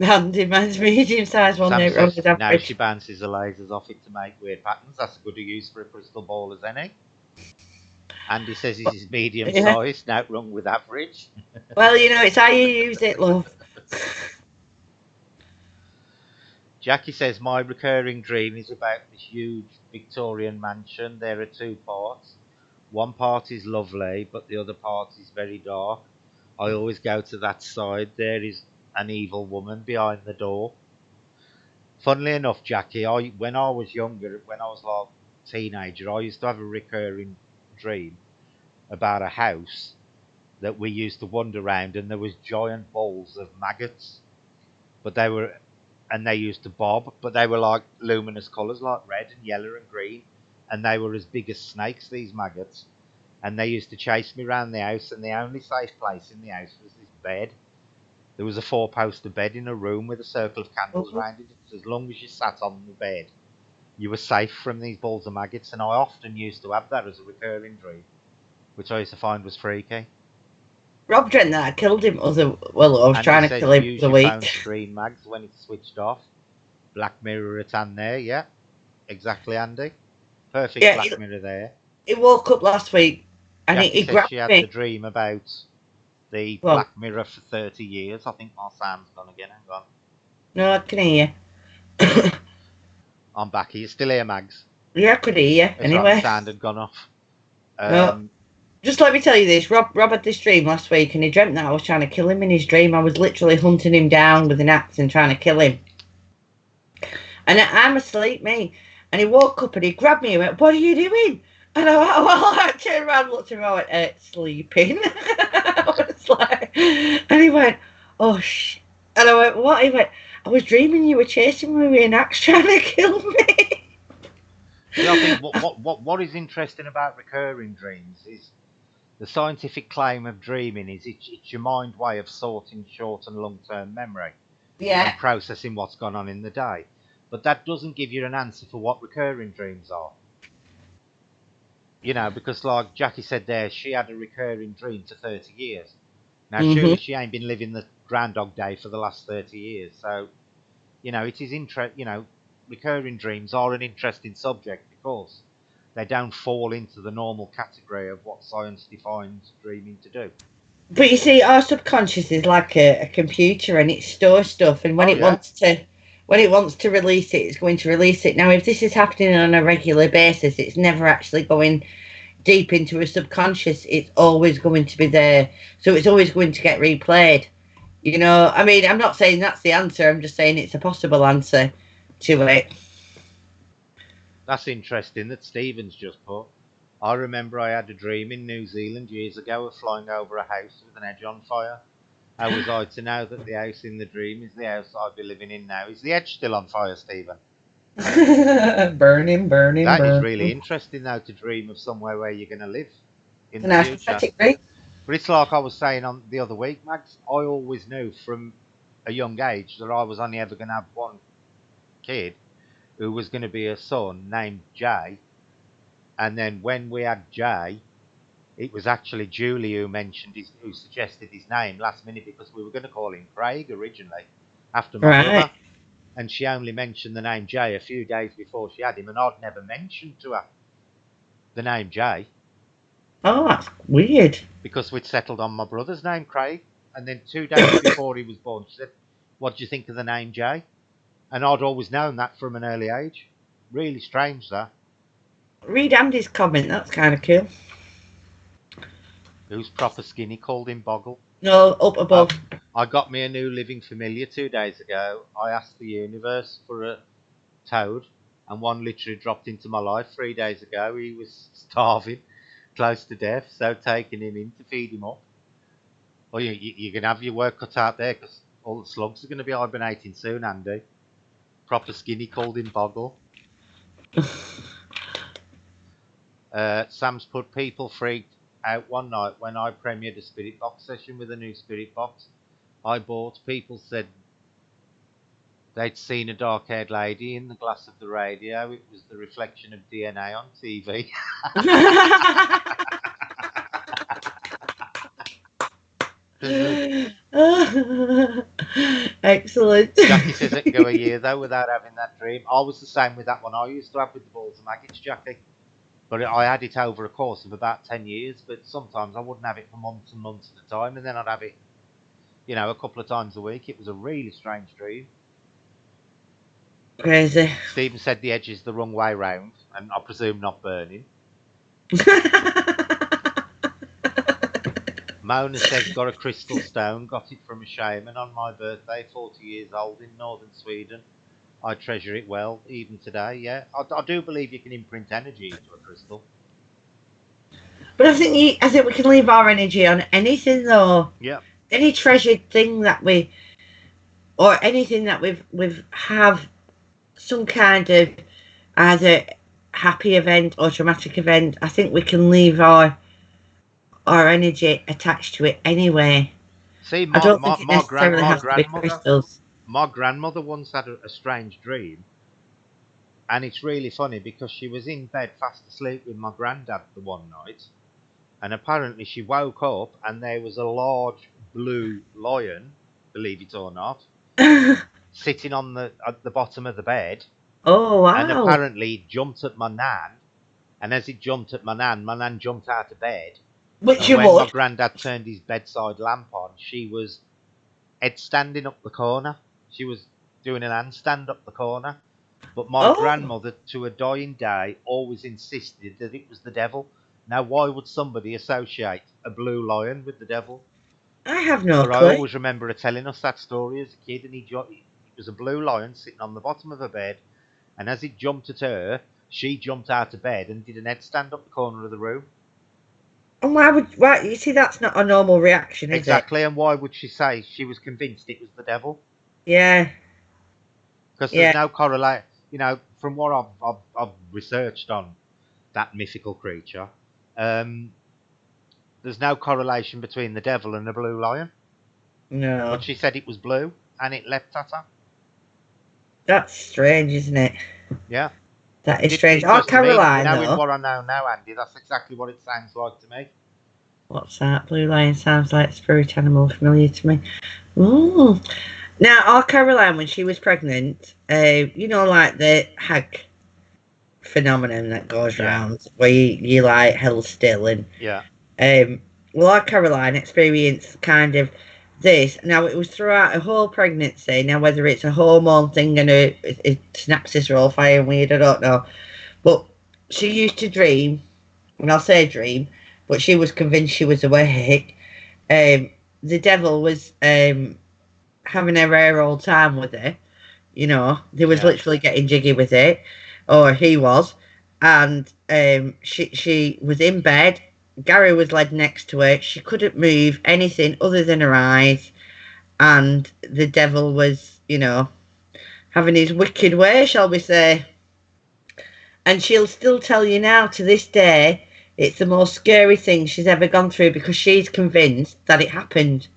Handy man's medium-sized one Sam there over says the now she average. bounces the lasers off it to make weird patterns. That's a good use for a crystal ball as any. Andy says this is medium Yeah. sized, not wrong with average. Well, it's how you use it, love. Jackie says my recurring dream is about this huge Victorian mansion. There are two parts. One part is lovely, but the other part is very dark. I always go to that side. There is an evil woman behind the door. Funnily enough, Jackie, when I was younger, when I was like a teenager, I used to have a recurring dream about a house that we used to wander around, and there was giant balls of maggots, but they used to bob, but they were like luminous colours, like red and yellow and green, and they were as big as snakes, these maggots, and they used to chase me around the house, and the only safe place in the house was this bed. There was a four-poster bed in a room with a circle of candles Mhm. around it. As long as you sat on the bed, you were safe from these balls of maggots, and I often used to have that as a recurring dream, which I used to find was freaky. Rob dreamt that I killed him. Well, I was Andy trying to kill says him use the your phone week. screen mags when it's switched off. Black mirror at hand there, yeah, exactly, Andy. Perfect Yeah, black mirror there. he woke up last week and Jackie he says grabbed she had the me. dream about the Well, black mirror for 30 years. I think my sound's gone again. Hang on. no, I can hear you. I'm back. Are you still here, Mags? Yeah, I could hear you. It's right, my Anyway, sound had gone off. no, Um, just let me tell you this. Rob had this dream last week and he dreamt that I was trying to kill him in his dream. I was literally hunting him down with an axe and trying to kill him. And I'm asleep, me. And he woke up and he grabbed me and went, "What are you doing?" And I went, well, I turned around and looked at him and I went, sleeping. I was like, and he went, "Oh, shh." And I went, "What?" He went, "I was dreaming you were chasing me with an axe trying to kill me." see, I think what is interesting about recurring dreams is the scientific claim of dreaming is it's your mind way of sorting short and long term memory Yeah. and processing what's gone on in the day. But that doesn't give you an answer for what recurring dreams are. Because like Jackie said there, she had a recurring dream for 30 years. Now, Hmm. surely she ain't been living the Groundhog Day for the last 30 years. So, it is recurring dreams are an interesting subject because they don't fall into the normal category of what science defines dreaming to do. But you see, our subconscious is like a computer, and it stores stuff. And Oh, yeah. when it wants to release it, it's going to release it. Now, if this is happening on a regular basis, it's never actually going deep into a subconscious. It's always going to be there, so it's always going to get replayed. I mean, I'm not saying that's the answer. I'm just saying it's a possible answer to it. That's interesting that Stephen's just put. I remember I had a dream in New Zealand years ago of flying over a house with an edge on fire, How was I to know that the house in the dream is the house I'd be living in now? Is the edge still on fire, Stephen? Burning, burning, That is really burning. interesting, though, to dream of somewhere where you're going to live in It's a the nice future. pathetic dream. But it's like I was saying on the other week, Max. I always knew from a young age that I was only ever going to have one kid who was going to be a son named Jay. And then when we had Jay, it was actually Julie who suggested his name last minute because we were going to call him Craig originally after my Right. brother. And she only mentioned the name Jay a few days before she had him, and I'd never mentioned to her the name Jay Oh, that's weird. because we'd settled on my brother's name, Craig. And then 2 days before he was born, she said, "What do you think of the name Jay?" And I'd always known that from an early age. Really strange, that. Read Andy's comment. That's kind of cool. Who's proper skinny called him Boggle? No, up above. I got me a new living familiar 2 days ago. I asked the universe for a toad, and one literally dropped into my life 3 days ago. He was starving, close to death, so taking him in to feed him up. Well, you're going to have your work cut out there because all the slugs are going to be hibernating soon, Andy. Proper skinny called him Boggle. Sam's put people freaked out one night when I premiered a spirit box session with a new spirit box I bought. People said they'd seen a dark-haired lady in the glass of the radio. It was the reflection of DNA on TV. Excellent. Jackie says it can go a year though without having that dream. I was the same with that one I used to have with the balls and maggots, Jackie. But I had it over a course of about 10 years, but sometimes I wouldn't have it for months and months at a time, and then I'd have it, a couple of times a week. It was a really strange dream. Crazy. Stephen said the edge is the wrong way round, and I presume not burning. Mona says got a crystal stone, got it from a shaman on my birthday, 40 years old in northern Sweden. I treasure it well, even today, yeah. I do believe you can imprint energy into a crystal. But I think we can leave our energy on anything though. Yeah. Any treasured thing that or anything that we've have some kind of either happy event or traumatic event. I think we can leave our energy attached to it anyway. See, I don't think it necessarily has to be crystals. My grandmother once had a strange dream, and it's really funny because she was in bed fast asleep with my granddad the one night, and apparently she woke up and there was a large blue lion, believe it or not, sitting at the bottom of the bed. Oh, wow. And apparently it jumped at my nan, and as it jumped at my nan jumped out of bed. Which and when my granddad turned his bedside lamp on, she was head standing up the corner. She was doing an handstand up the corner. But my grandmother, to her dying day, always insisted that it was the devil. Now, why would somebody associate a blue lion with the devil? I have no clue. I always remember her telling us that story as a kid, and it was a blue lion sitting on the bottom of her bed, and as it jumped at her, she jumped out of bed and did an headstand up the corner of the room. And why you see, that's not a normal reaction, is it? Exactly, and why would she say she was convinced it was the devil? Yeah. Because there's no correlation, from what I've researched on that mythical creature, there's no correlation between the devil and the blue lion. No. But she said it was blue, and it leapt at her. That's strange, isn't it? Yeah. That is strange. Oh, Caroline, knowing what I know now, Andy, that's exactly what it sounds like to me. What's that? Blue lion sounds like spirit animal, familiar to me. Ooh. Now, our Caroline, when she was pregnant, like the hag phenomenon that goes round, where you like held still, and our Caroline experienced kind of this. Now, it was throughout her whole pregnancy. Now, whether it's a hormone thing and her synapses are all firing weird, I don't know. But she used to dream, and I'll say dream, but she was convinced she was awake. The devil was having a rare old time with her. They was literally getting jiggy with it, or he was. And she was in bed. Gary was laid next to her. She couldn't move anything other than her eyes. and the devil was, having his wicked way, shall we say. And she'll still tell you now to this day it's the most scary thing she's ever gone through, because she's convinced that it happened.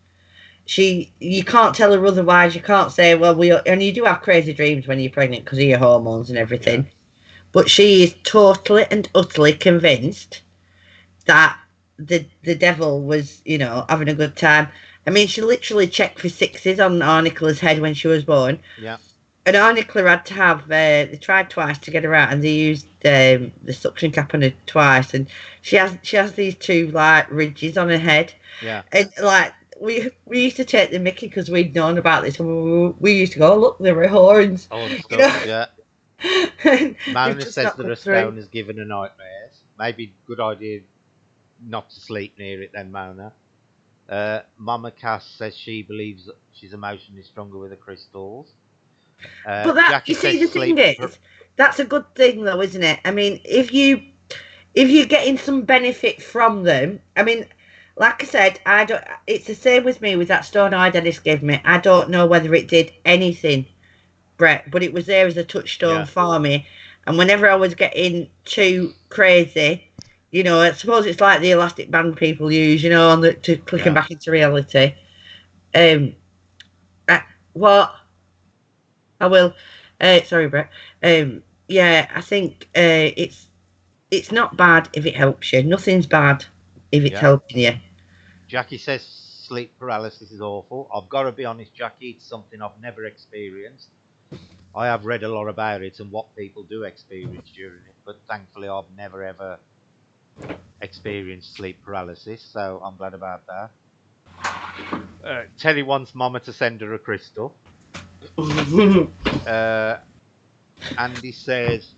You can't tell her otherwise. You can't say, well, and you do have crazy dreams when you're pregnant because of your hormones and everything. Yeah. But she is totally and utterly convinced that the devil was, having a good time. I mean, she literally checked for sixes on Arnicola's head when she was born. Yeah. And Arnicola had to have, they tried twice to get her out, and they used the suction cap on her twice, and she has these two, like, ridges on her head. Yeah. And, like, we used to take the mickey because we'd known about this, and we used to go, oh, look, there were horns. Oh, stuff, yeah. Mona says that a stone is given her nightmares. Maybe good idea not to sleep near it then, Mona. Mama Cass says she believes she's emotionally stronger with the crystals. But that, Jackie, you see, the thing is, that's a good thing, though, isn't it? I mean, if you're getting some benefit from them, I mean, like I said, it's the same with me with that stone eye Dennis gave me. I don't know whether it did anything, Brett, but it was there as a touchstone for me. And whenever I was getting too crazy, I suppose it's like the elastic band people use, to clicking back into reality. What? I will. Sorry, Brett. I think it's not bad if it helps you. Nothing's bad if it's helping you. Jackie says sleep paralysis is awful. I've got to be honest, Jackie, it's something I've never experienced. I have read a lot about it and what people do experience during it, but thankfully I've never ever experienced sleep paralysis, so I'm glad about that. Terry wants Mama to send her a crystal. Andy says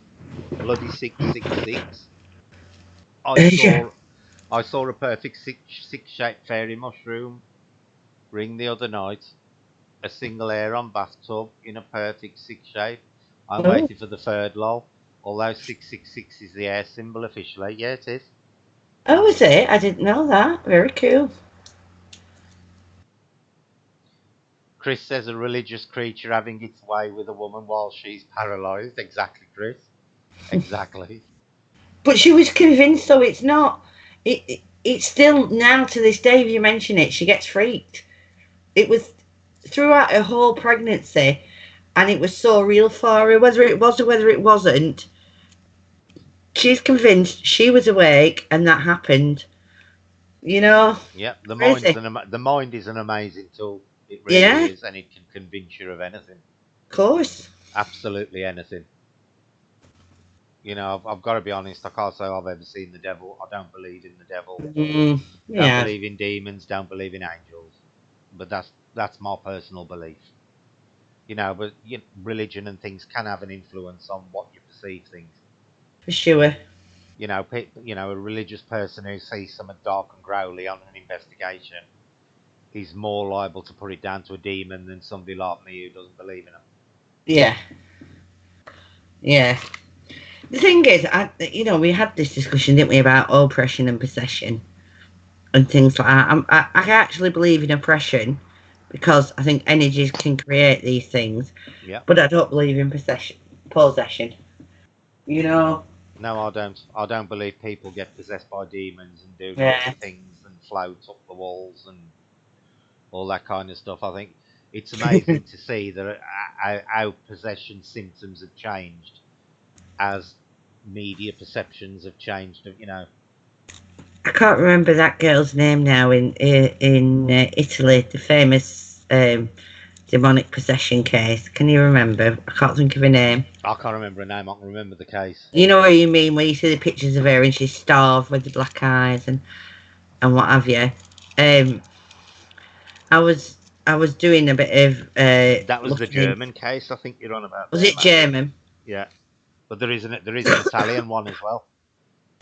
bloody 666. I saw a perfect six-shaped fairy mushroom ring the other night. A single air-on bathtub in a perfect six shape. I'm waiting for the third lol. Although 666 is the air symbol officially. Yeah, it is. Oh, is it? I didn't know that. Very cool. Chris says a religious creature having its way with a woman while she's paralysed. Exactly, Chris. Exactly. But she was convinced, though, it's not. It's still, now to this day, if you mention it, she gets freaked. It was throughout her whole pregnancy, and it was so real for her, whether it was or whether it wasn't. She's convinced she was awake and that happened. Yeah, the mind is an amazing tool. It really is, and it can convince you of anything. Of course. Absolutely anything. I've got to be honest, I can't say I've ever seen the devil. I don't believe in the devil. Don't believe in demons, don't believe in angels. But that's my personal belief. But religion and things can have an influence on what you perceive things. For sure. A religious person who sees something dark and growly on an investigation is more liable to put it down to a demon than somebody like me who doesn't believe in them. Yeah. Yeah. The thing is, we had this discussion, didn't we, about oppression and possession and things like that. I actually believe in oppression because I think energies can create these things. Yeah. But I don't believe in possession. No, I don't. I don't believe people get possessed by demons and do lots of things and float up the walls and all that kind of stuff. I think it's amazing to see that how possession symptoms have changed as media perceptions have changed. I can't remember that girl's name now in Italy, the famous demonic possession case. Can you remember? I can't think of her name. I can't remember her name. I can remember the case. You know what you mean, where you see the pictures of her and she's starved with the black eyes and what have you. I was doing a bit of that was the German case, I think you're on about. Was it German? Yeah, but there is an Italian one as well.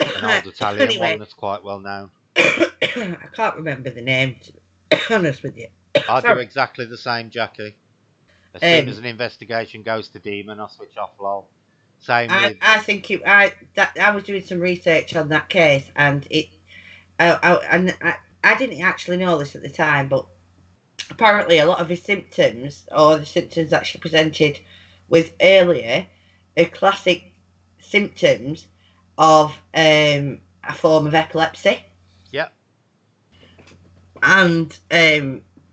An old Italian one that's quite well known. I can't remember the name, to be honest with you. I do exactly the same, Jackie. As soon as an investigation goes to demon, I switch off lol. Same with... I was doing some research on that case, and I didn't actually know this at the time, but apparently a lot of his symptoms, or the symptoms that she presented with earlier, are classic symptoms of a form of epilepsy. Yeah. And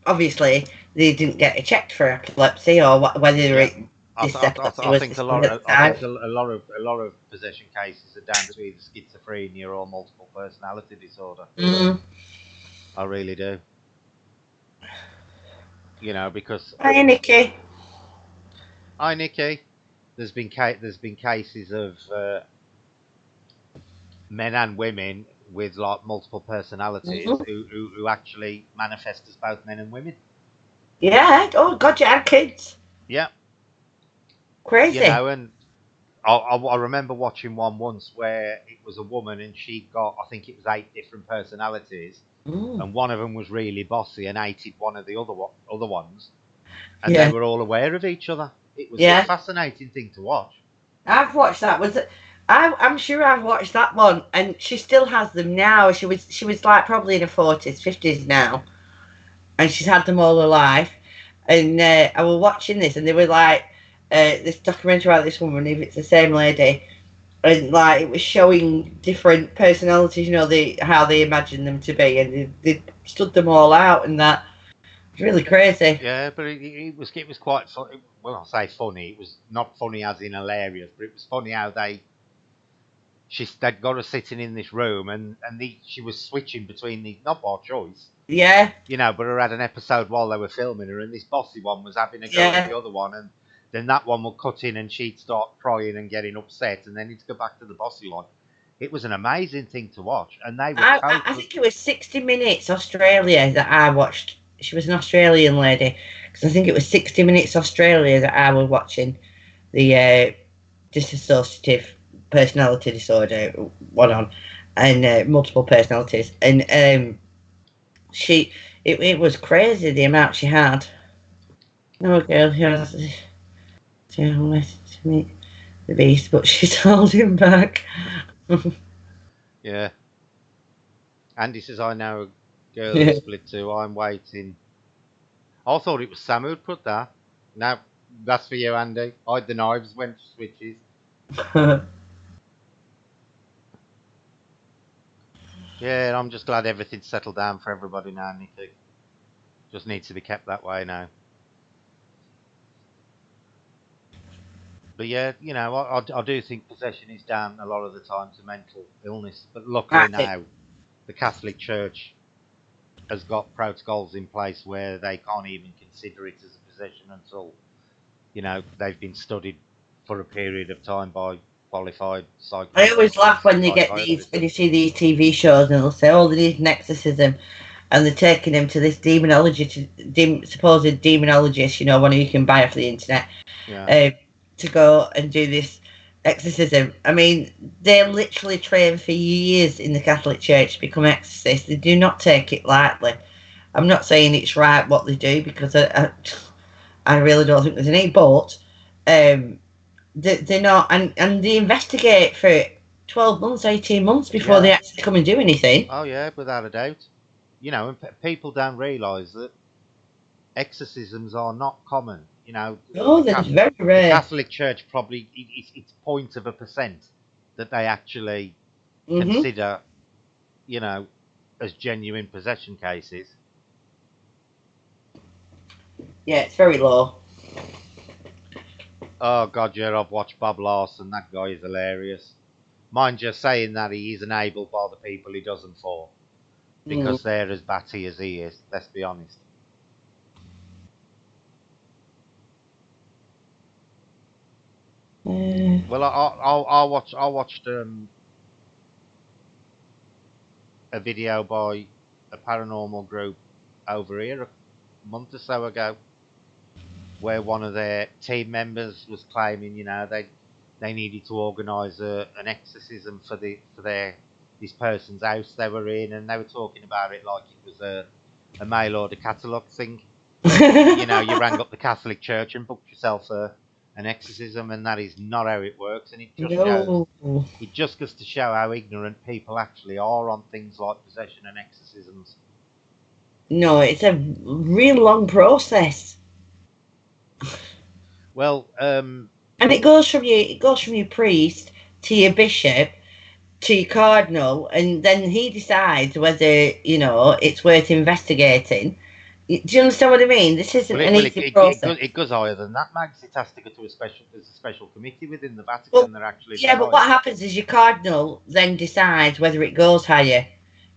obviously they didn't get it checked for epilepsy, or whether Yeah. this epilepsy was think discovered at the time. a lot of possession cases are down to either schizophrenia or multiple personality disorder. Mm. I really do. You know, because Hi, Nikki. hi Nikki, there's been cases of men and women with like multiple personalities Hmm. who actually manifest as both men and women. Yeah. Oh God, you had kids. Yeah, you Crazy. know, and I remember watching one once where it was a woman and she got, I think it was 8 different personalities, Mm. and one of them was really bossy and hated one of the other ones, and they Yeah. were all aware of each other. It was a Yeah. fascinating thing to watch. I've watched that. I'm sure I've watched that one, and she still has them now. She was like probably in her 40s, 50s now, and she's had them all her life. And I was watching this, and they were like this documentary about this woman, if it's the same lady, and like it was showing different personalities, how they imagine them to be, and they stood them all out, and that was really crazy. Yeah, but it was quite funny. Well, I'll say funny. It was not funny as in hilarious, but it was funny how they'd got her sitting in this room and she was switching between the not by choice, Yeah, you know, but I had an episode while they were filming her, and this bossy one was having a go at yeah. the other one, and then that one would cut in, and she'd start crying and getting upset, and then he'd go back to the bossy one. It was an amazing thing to watch, and they were I totally, think it was 60 Minutes Australia that I watched. She was an Australian lady, because I think it was 60 Minutes Australia that I was watching, the dissociative personality disorder one on, and multiple personalities, and she it was crazy the amount she had. No girl who has to meet the beast, but she's holding back. yeah. Andy says, "I know a girl who split too. I'm waiting." I thought it was Sam who'd put that. No, that's for you, Andy. Hide the knives when she switches. Yeah, I'm just glad everything's settled down for everybody now, Nicky. Just needs to be kept that way now. But yeah, you know, I do think possession is down a lot of the time to mental illness. But luckily That's it. now, the Catholic Church has got protocols in place where they can't even consider it as a possession until, you know, they've been studied for a period of time by qualified I always laugh psychiatrists and when they get these, psychiatrists. when you see these TV shows and they'll say, "Oh, they need an exorcism," and they're taking him to this supposed demonologist, one who you can buy off the internet, Yeah. uh, to go and do this exorcism. I mean, they literally train for years in the Catholic Church to become exorcists. They do not take it lightly. I'm not saying it's right what they do, because I really don't think there's any, but um, they're not, and they investigate for 12 months, 18 months before they Yeah. actually come and do anything. Oh, yeah, without a doubt. You know, and people don't realise that exorcisms are not common. You know, Oh, that is very the rare. Catholic Church probably it's 0.1% that they actually Hmm. consider, you know, as genuine possession cases. Yeah, it's very low. Oh God, yeah, I've watched Bob Larson. That guy is hilarious. Mind you, saying that he is enabled by the people he does them for Mm. because they're as batty as he is. Let's be honest. Uh, Well, I watched a video by a paranormal group over here a month or so ago, where one of their team members was claiming, you know, they needed to organise an exorcism for their this person's house they were in, and they were talking about it like it was a mail order catalogue thing. You know, you rang up the Catholic Church and booked yourself an exorcism, and that is not how it works. And no. it just goes to show how ignorant people actually are on things like possession and exorcisms. No, it's a real long process. Well, And it goes from your priest to your bishop to your cardinal, and then he decides whether it's worth investigating. Do you understand what I mean? This isn't well, an easy process. it goes higher than that, Mags. It has to go to there's a special committee within the Well, Vatican that actually yeah, but decides. what happens is your cardinal then decides whether it goes higher.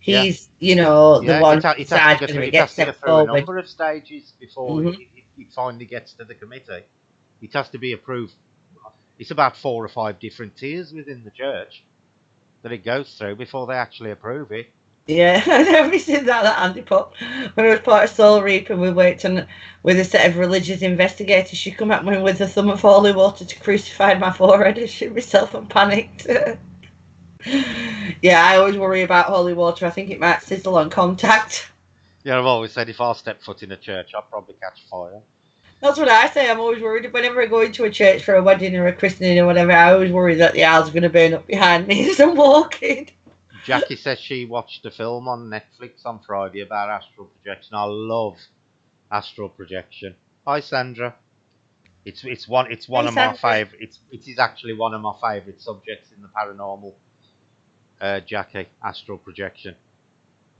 Yeah, He's the yeah. one who decides whether it It has gets to go sent through a forward. number of stages before Hmm. it finally gets to the committee. It has to be approved. It's about 4 or 5 different tiers within the church that it goes through before they actually approve it. Yeah, I never seen that Andy Pop. When I was part of Soul Reap and we worked on with a set of religious investigators, she come at me with a thumb of holy water to crucify my forehead and shoot myself and panicked. Yeah, I always worry about holy water. I think it might sizzle on contact. Yeah, I've always said if I step foot in a church, I'll probably catch fire. That's what I say. I'm always worried whenever I go into a church for a wedding or a christening or whatever. I always worry that the aisles are going to burn up behind me as I'm walking. Jackie says she watched a film on Netflix on Friday about astral projection. I love astral projection. Hi, Sandra. It's one Hey, of my Sandra. favorite. It is actually one of my favorite subjects in the paranormal. Jackie, astral projection.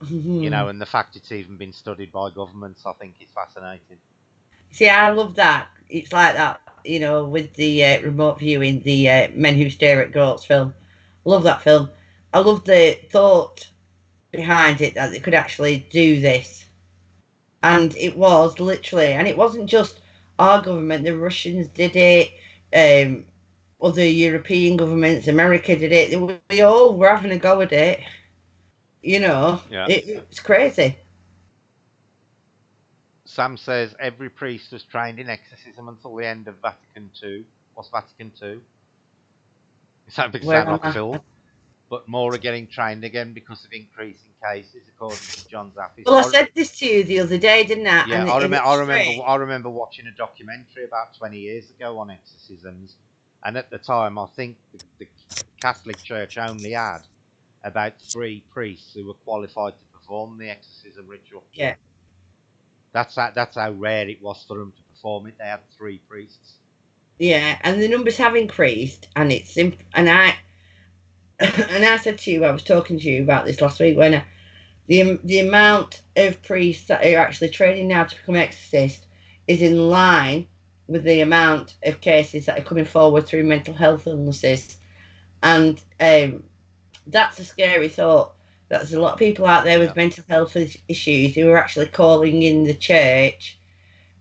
And the fact it's even been studied by governments, I think is fascinating. See, I love that. It's like that, with the remote viewing, the Men Who Stare at Goats film. Love that film. I love the thought behind it that they could actually do this. And it was literally, and it wasn't just our government, the Russians did it, other European governments, America did it. We all were having a go at it. Yeah. It's crazy. Sam says every priest was trained in exorcism until the end of Vatican II. What's Vatican II? It Where sound am like a I? film, but more are getting trained again because of increasing cases, according to John Zaffis. Well, I said this to you the other day, didn't I? Yeah, And it's strange. I remember watching a documentary about 20 years ago on exorcisms, and at the time, I think the Catholic Church only had about 3 priests who were qualified to perform the exorcism ritual. Yeah, That's how rare it was for them to perform it. They had 3 priests. yeah, and the numbers have increased, and and I and I said to you, I was talking to you about this last week when the amount of priests that are actually training now to become exorcists is in line with the amount of cases that are coming forward through mental health illnesses, and that's a scary thought. There's a lot of people out there Yeah, with mental health issues who are actually calling in the church,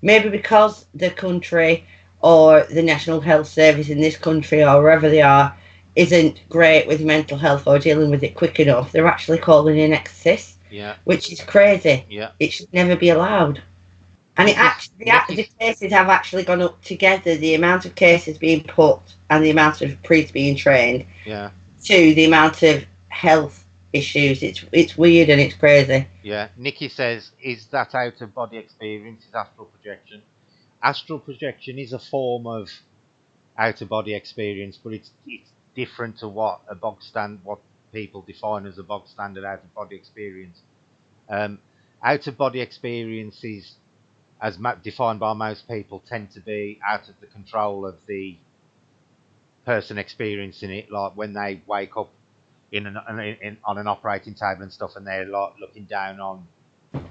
maybe because the country or the National Health Service in this country or wherever they are isn't great with mental health or dealing with it quick enough. They're actually calling in exorcists, yeah, which is crazy. yeah. It should never be allowed. And the Nikki's cases have actually gone up together. The amount of cases being put and the amount of priests being trained yeah, to the amount of health issues. It's weird and it's crazy. yeah. Nikki says, is that out of body experience? Is astral projection? Astral projection is a form of out of body experience, but it's different to what people define as a bog standard out of body experience. Um, Out of body experiences, as defined by most people, tend to be out of the control of the person experiencing it, like when they wake up on an operating table and stuff, and they're like looking down on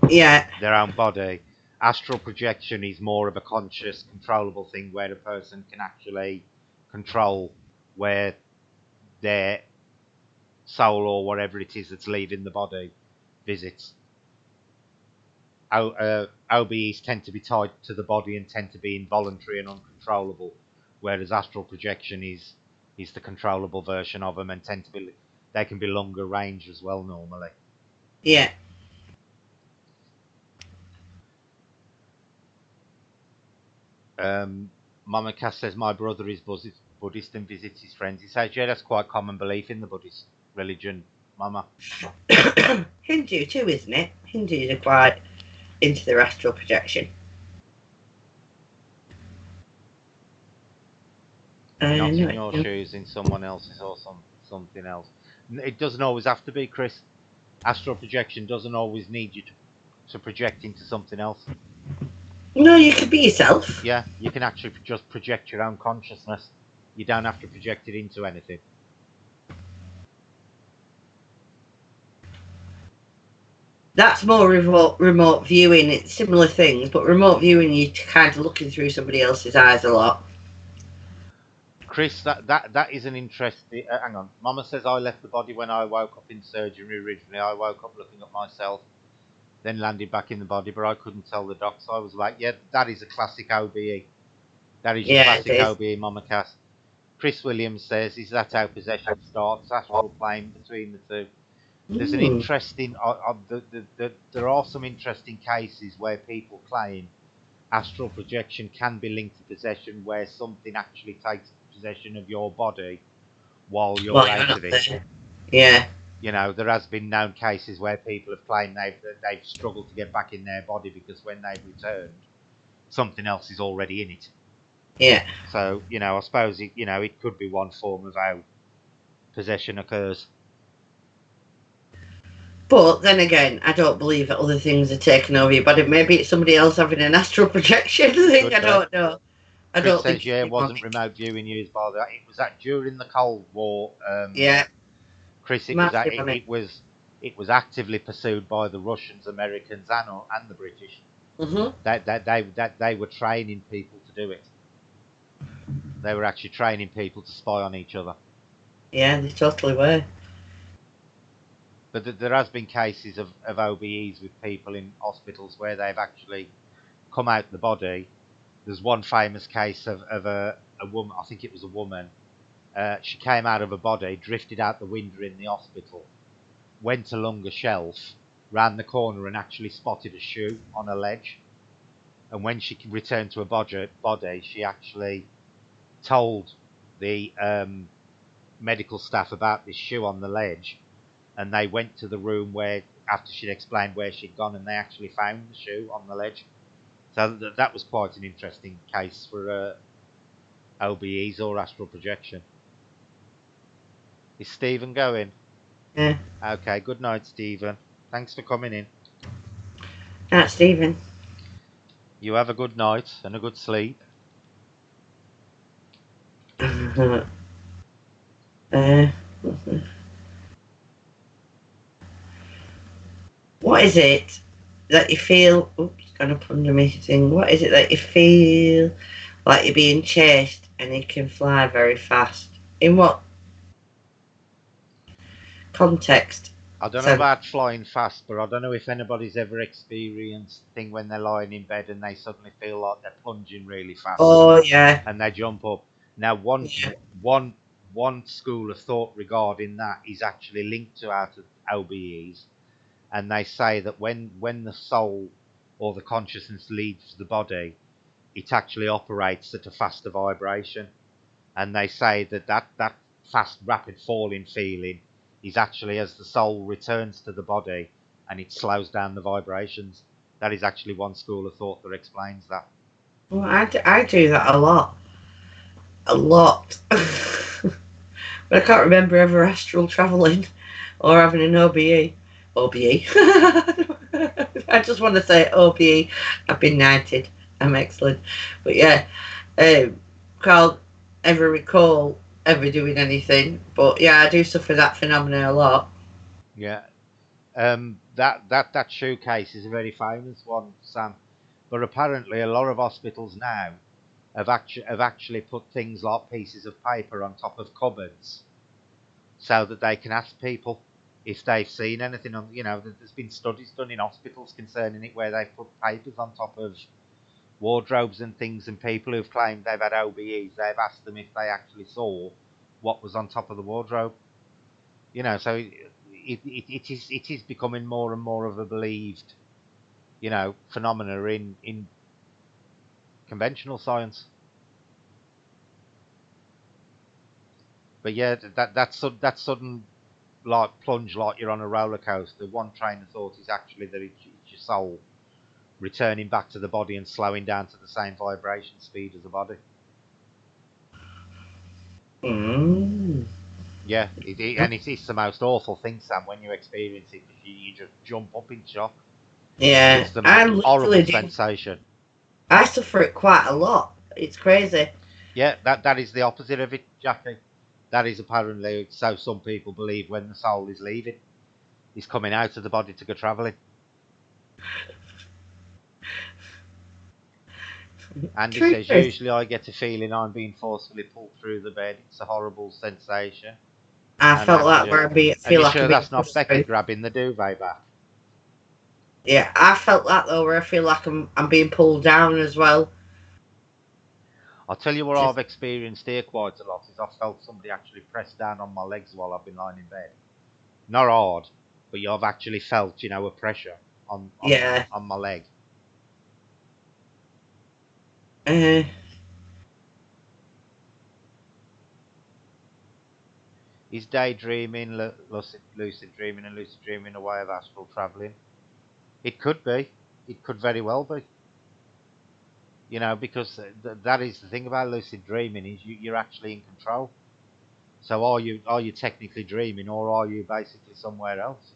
Yeah, their own body. Astral projection is more of a conscious, controllable thing where a person can actually control where their soul or whatever it is that's leaving the body visits. OBEs tend to be tied to the body and tend to be involuntary and uncontrollable, whereas astral projection is the controllable version of them and tend to be they can be longer range as well normally. yeah. Mama Cass says my brother is Buddhist and visits his friends. He says yeah, that's quite common belief in the Buddhist religion, Mama. Hindu too, isn't it? Hindus are quite into their astral projection. Not in your No, shoes, in someone else's or something else. It doesn't always have to be, Chris. Astral projection doesn't always need you to to project into something else. No, you can be yourself. Yeah, you can actually just project your own consciousness. You don't have to project it into anything. That's more remote viewing. It's similar things, but remote viewing, you're kind of looking through somebody else's eyes a lot. Chris, that is an interesting. Hang on, Mama says I left the body when I woke up in surgery. Originally, I woke up looking at myself, then landed back in the body, but I couldn't tell the doc. So I was like, "Yeah, that is a classic OBE. That is your Yeah, it classic is. OBE, Mama Cass." Chris Williams says, "Is that how possession starts? Astral plane between the two." There's an Mm. interesting. There are some interesting cases where people claim astral projection can be linked to possession, where something actually takes possession of your body while Well, you're you're out not of it. there. Yeah, You know, there has been known cases where people have claimed they've struggled to get back in their body because when they've returned, something else is already in it. yeah. So, you know, I suppose it could be one form of how possession occurs. But then again, I don't believe that other things are taking over your body. Maybe it's somebody else having an astral projection thing. Could I be. don't know. I Chris don't says, think it's yeah, it wasn't demonic. remote viewing used by the. It was that during the Cold War. Yeah, Chris, massive on it. it was actively pursued by the Russians, Americans, and the British. Mhm. That they were training people to do it. They were actually training people to spy on each other. Yeah, they totally were. But there has been cases of OBEs with people in hospitals where they've actually come out the body. There's one famous case of a woman. I think it was a woman. She came out of a body, drifted out the window in the hospital, went along a shelf, ran the corner, and actually spotted a shoe on a ledge. And when she returned to a body, she actually told the medical staff about this shoe on the ledge, and they went to the room where, after she'd explained where she'd gone, and they actually found the shoe on the ledge. So that was quite an interesting case for OBEs or astral projection. Is Stephen going? Yeah. Okay, good night, Stephen. Thanks for coming in. That's Stephen. You have a good night and a good sleep. uh, what is it that you feel? Oops, gone up under me thing. What is it that you feel like you're being chased and you can fly very fast? In what context? I don't know So, about flying fast, but I don't know if anybody's ever experienced thing when they're lying in bed and they suddenly feel like they're plunging really fast oh yeah, and they jump up. Now, yeah. one one school of thought regarding that is actually linked to out of OBEs, and they say that when the soul or the consciousness leaves the body, it actually operates at a faster vibration, and they say that fast, rapid falling feeling is actually as the soul returns to the body and it slows down the vibrations. That is actually one school of thought that explains that. Well, I do that a lot. But I can't remember ever astral traveling or having an OBE. OBE. I just want to say OBE. I've been knighted. I'm excellent. But yeah, can't ever recall ever doing anything. But yeah, I do suffer that phenomenon a lot. Yeah. That showcase is a very famous one, Sam. But apparently, a lot of hospitals now have actually put things like pieces of paper on top of cupboards so that they can ask people if they've seen anything on. There's been studies done in hospitals concerning it where they've put papers on top of wardrobes and things, and people who've claimed they've had OBEs, they've asked them if they actually saw what was on top of the wardrobe. So it is becoming more and more of a believed, phenomena in conventional science. But yeah, that sudden like plunge, like you're on a roller coaster. One train of thought is actually that it's your soul returning back to the body and slowing down to the same vibration speed as the body. Mm. Yeah, and it's the most awful thing, Sam, when you experience it because you just jump up in shock. Yeah, It's the I most horrible literally do. sensation. I suffer it quite a lot. It's crazy. Yeah, that is the opposite of it, Jackie. That is apparently so some people believe when the soul is leaving, is coming out of the body to go travelling. Andy Truth says, is, usually I get a feeling I'm being forcefully pulled through the bed. It's a horrible sensation. I And felt that Angela, where and feel you like I'm sure being that's not pushed Becky through. grabbing the duvet back? Yeah, I felt that though, where I feel like I'm being pulled down as well. I'll tell you what Just I've experienced here quite a lot is I've felt somebody actually press down on my legs while I've been lying in bed. Not hard, but you've actually felt, a pressure on on yeah. on my leg. Uh, Is daydreaming, lucid dreaming, and lucid dreaming a way of astral travelling? It could be. It could very well be. Because that is the thing about lucid dreaming is you're actually in control. So are you technically dreaming, or are you basically somewhere else?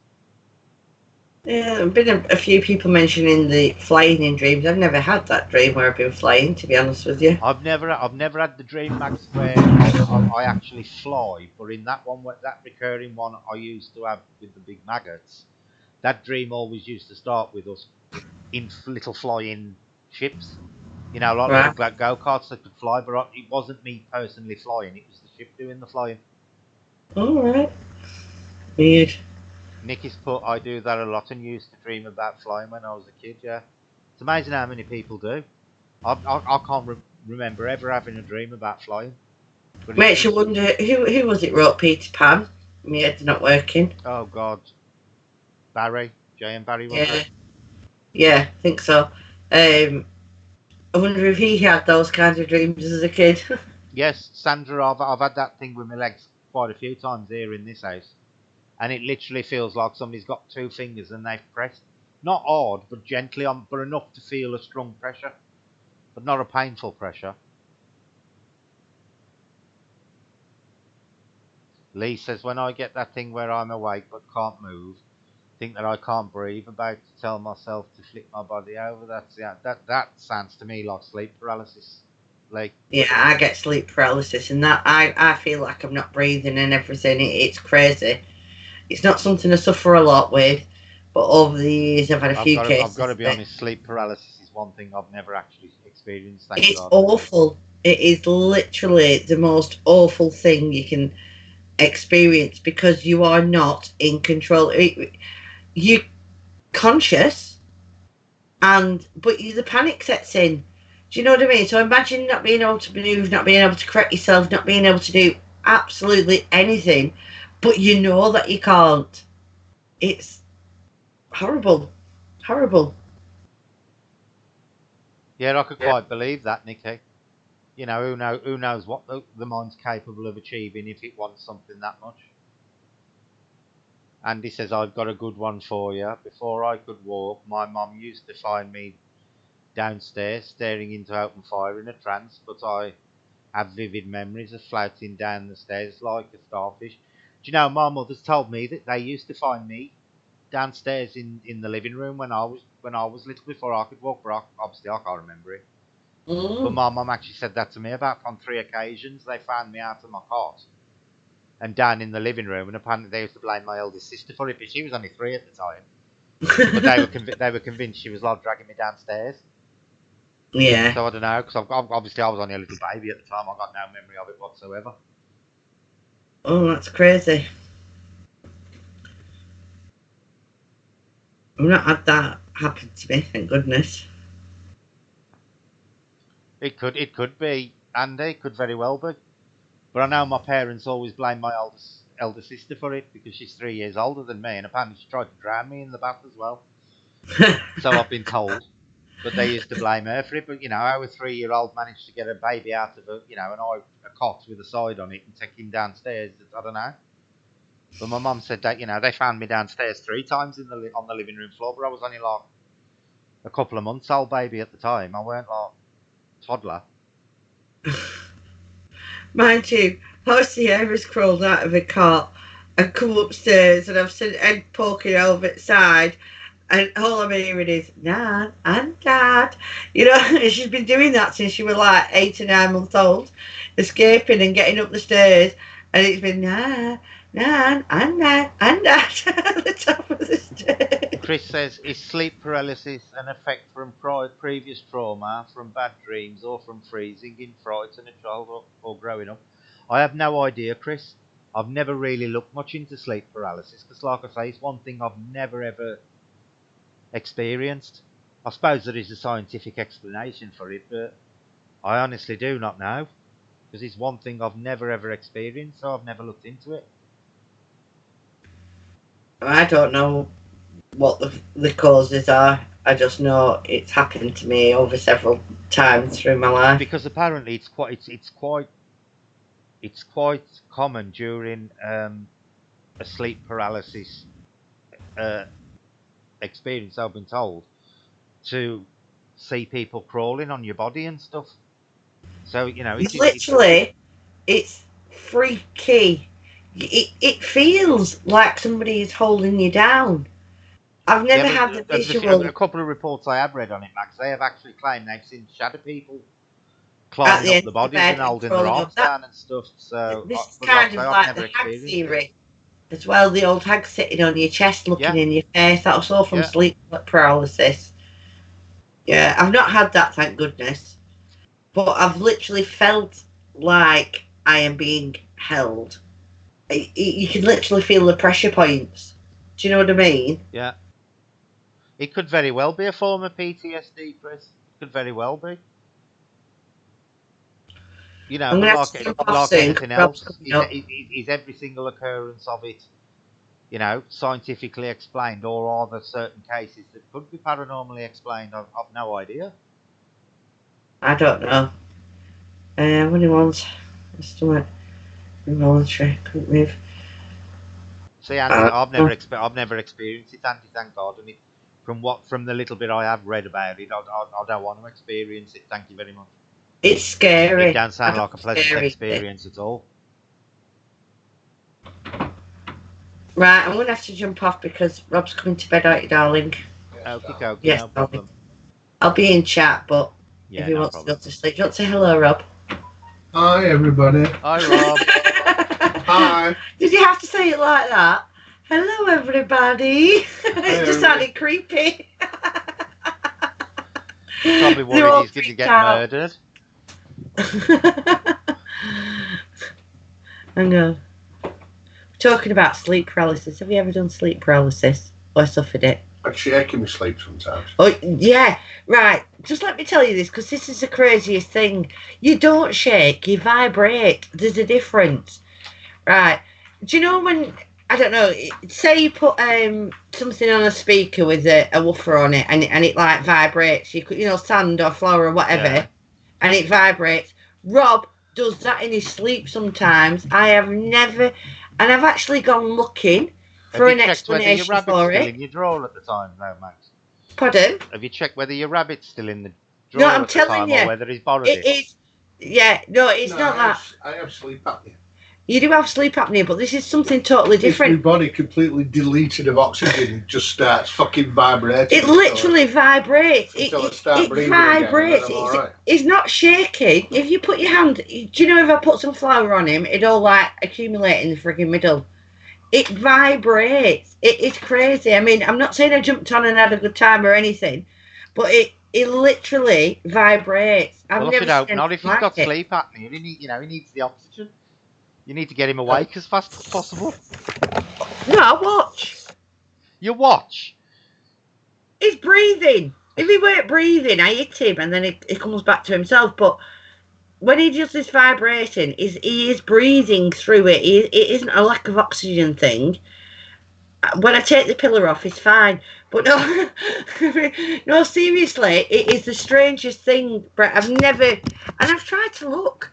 yeah, there've been a few people mentioning the flying in dreams. I've never had that dream where I've been flying, to be honest with you. I've never had the dream, Max, where I actually fly. But in that one, that recurring one I used to have with the big maggots, that dream always used to start with us in little flying ships. Like little Right. go karts that could fly. But it wasn't me personally flying; it was the ship doing the flying. All right. Weird. Nicky's put, I do that a lot and used to dream about flying when I was a kid. Yeah, it's amazing how many people do. I can't remember ever having a dream about flying, but Makes you wonder who was it wrote Peter Pan? My head's not working. oh god, Barry, J.M. Barry, wasn't it? Yeah. Yeah, I think so. I wonder if he had those kinds of dreams as a kid. Yes, Sandra, I've had that thing with my legs quite a few times here in this house, and it literally feels like somebody's got two fingers and they've pressed, not hard, but gently on, but enough to feel a strong pressure, but not a painful pressure. Lee says, when I get that thing where I'm awake but can't move, think that I can't breathe, about to tell myself to flip my body over. That sounds to me like sleep paralysis, Lee. Yeah, I get sleep paralysis, and that I feel like I'm not breathing and everything. It's crazy. It's not something I suffer a lot with, but over the years I've had a few I've got cases to of be it. honest. Sleep paralysis is one thing I've never actually experienced. Thank It's God. awful. It is literally the most awful thing you can experience because you are not in control. You're conscious, but the panic sets in. Do you know what I mean? So imagine not being able to move, not being able to correct yourself, not being able to do absolutely anything, but you know that you can't. It's horrible, horrible. Yeah, I could quite believe that, Nicky. Who knows what the mind's capable of achieving if it wants something that much. Andy says, I've got a good one for you. Before I could walk, my mum used to find me downstairs staring into open fire in a trance, but I have vivid memories of floating down the stairs like a starfish. Do you know, my mother's told me that they used to find me downstairs in the living room when I was little before I could walk, but obviously I can't remember it. But Mm. my mum actually said that to me about on 3 occasions. They found me out of my cot and down in the living room, and apparently they used to blame my eldest sister for it, but she was only 3 at the time. But they were convinced she was like dragging me downstairs. Yeah. So I don't know, because obviously I was only a little baby at the time. I got no memory of it whatsoever. Oh, that's crazy. I've not had that happen to me, thank goodness. It could be Andy. It could very well be. But I know my parents always blame my elder sister for it because she's 3 years older than me, and apparently she tried to drown me in the bath as well. So I've been told. But they used to blame her for it. But how a 3-year-old managed to get a baby out of a cot with a side on it and take him downstairs, I don't know. But my mum said that they found me downstairs 3 times on the living room floor, but I was only like a couple of months old baby at the time. I weren't like toddler. Mind you, Horsey Harris crawled out of a cot and come upstairs, and I've seen Ed poking over the side, And all I'm hearing is, Nan and Dad. You know, and she's been doing that since she was like 8 or 9 months old, escaping and getting up the stairs. And it's been, Nan, Nan and Dad and Dad at the top of the stairs. Chris says, is sleep paralysis an effect from previous trauma, from bad dreams, or from freezing in frights in a child or growing up? I have no idea, Chris. I've never really looked much into sleep paralysis because, like I say, it's one thing I've never ever experienced. I suppose there is a scientific explanation for it, but I honestly do not know because it's one thing I've never ever experienced, so I've never looked into it. I don't know what the causes are. I just know it's happened to me over several times through my life. Because apparently it's quite common during a sleep paralysis experience, I've been told, to see people crawling on your body and stuff. So, you know, it's freaky. It feels like somebody is holding you down. I've never had the visual. A couple of reports I have read on it, Max, they have actually claimed they've seen shadow people climbing up the bodies and holding their arms down and stuff. So this is kind of like the hag theory as well. The old hag sitting on your chest, looking in your face. That was all from sleep paralysis. Yeah, I've not had that, thank goodness. But I've literally felt like I am being held. You can literally feel the pressure points. Do you know what I mean? Yeah. It could very well be a form of PTSD, Chris. It could very well be. You know, like anything else, is every single occurrence of it, you know, scientifically explained, or are there certain cases that could be paranormally explained? I've no idea. I don't know. What do you want? Just do it. Involuntary, couldn't move. See, Andy, I've never experienced it, Andy, thank God. And from the little bit I have read about it, I don't want to experience it. Thank you very much. It's scary. It doesn't sound like a pleasant experience at all. Right, I'm going to have to jump off because Rob's coming to bed, aren't you, darling? Okay, yes, no problem. I'll be in chat, but if he wants to go to sleep. Do you want to say hello, Rob? Hi, everybody. Hi, Rob. Hi. Did you have to say it like that? Hello, everybody. It just sounded creepy. Probably worried he's going to get murdered. I know. We're talking about sleep paralysis. Have you ever done sleep paralysis or suffered it? I shake in my sleep sometimes. Oh, yeah. Right. Just let me tell you this, because this is the craziest thing. You don't shake, you vibrate. There's a difference. Right. Do you know when, I don't know, say you put something on a speaker with a woofer on it and it like vibrates, you know, sand or flour or whatever, and it vibrates. Rob does that in his sleep sometimes. I have never, and I've actually gone looking for an explanation for it. Have you checked whether your rabbit's still in your drawer at the time, though, Max? Pardon? Have you checked whether your rabbit's still in the drawer no, I'm at the telling time, you, or whether he's borrowed it? It is. Yeah, no, it's not that. I have sleep apnea. You do have sleep apnea, but this is something totally different. If my body completely deleted of oxygen just starts fucking vibrating. It literally vibrates. It vibrates. Right. It's not shaking. If you put your hand, do you know if I put some flour on him, it'd all like accumulate in the frigging middle. It vibrates. It is crazy. I mean, I'm not saying I jumped on and had a good time or anything, but it literally vibrates. Not if he's got sleep apnea. He needs the oxygen. You need to get him awake as fast as possible. No, I watch. You watch? He's breathing. If he weren't breathing, I hit him and then he comes back to himself. But when he does this vibrating, he is breathing through it. It isn't a lack of oxygen thing. When I take the pillar off, it's fine. But no, no, seriously, it is the strangest thing. But I've tried to look.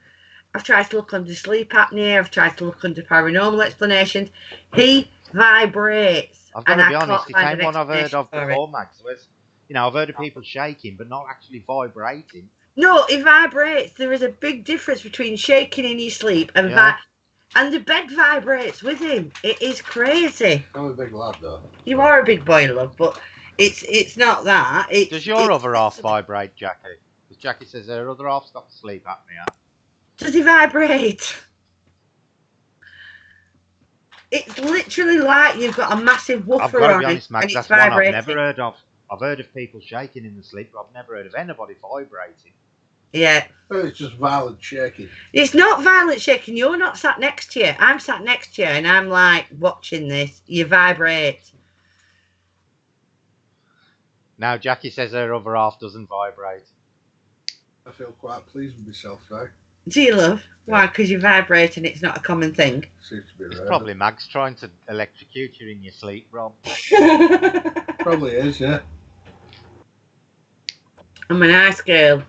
I've tried to look under sleep apnea. I've tried to look under paranormal explanations. He vibrates. I've got to be honest, it ain't one I've heard of before, Max. I've heard of people shaking, but not actually vibrating. No, it vibrates. There is a big difference between shaking in your sleep and and the bed vibrates with him. It is crazy. I'm a big lad, though. You are a big boy, love, but It's not that. Does your other half vibrate, Jackie? Because Jackie says her other half's got sleep apnea. Does he vibrate? It's literally like you've got a massive woofer I've got to on be honest, it Max, and it's that's one I've vibrating. never heard of. I've heard of people shaking in the sleep, but I've never heard of anybody vibrating. Yeah. Oh, it's just violent shaking. It's not violent shaking. You're not sat next to you. I'm sat next to you and I'm like watching this. You vibrate. Now Jackie says her other half doesn't vibrate. I feel quite pleased with myself now. Do you, love? Why? Because you vibrate and it's not a common thing. Seems to be It's rare. probably Mags trying to electrocute you in your sleep, Rob. Probably is, yeah. I'm a nice girl.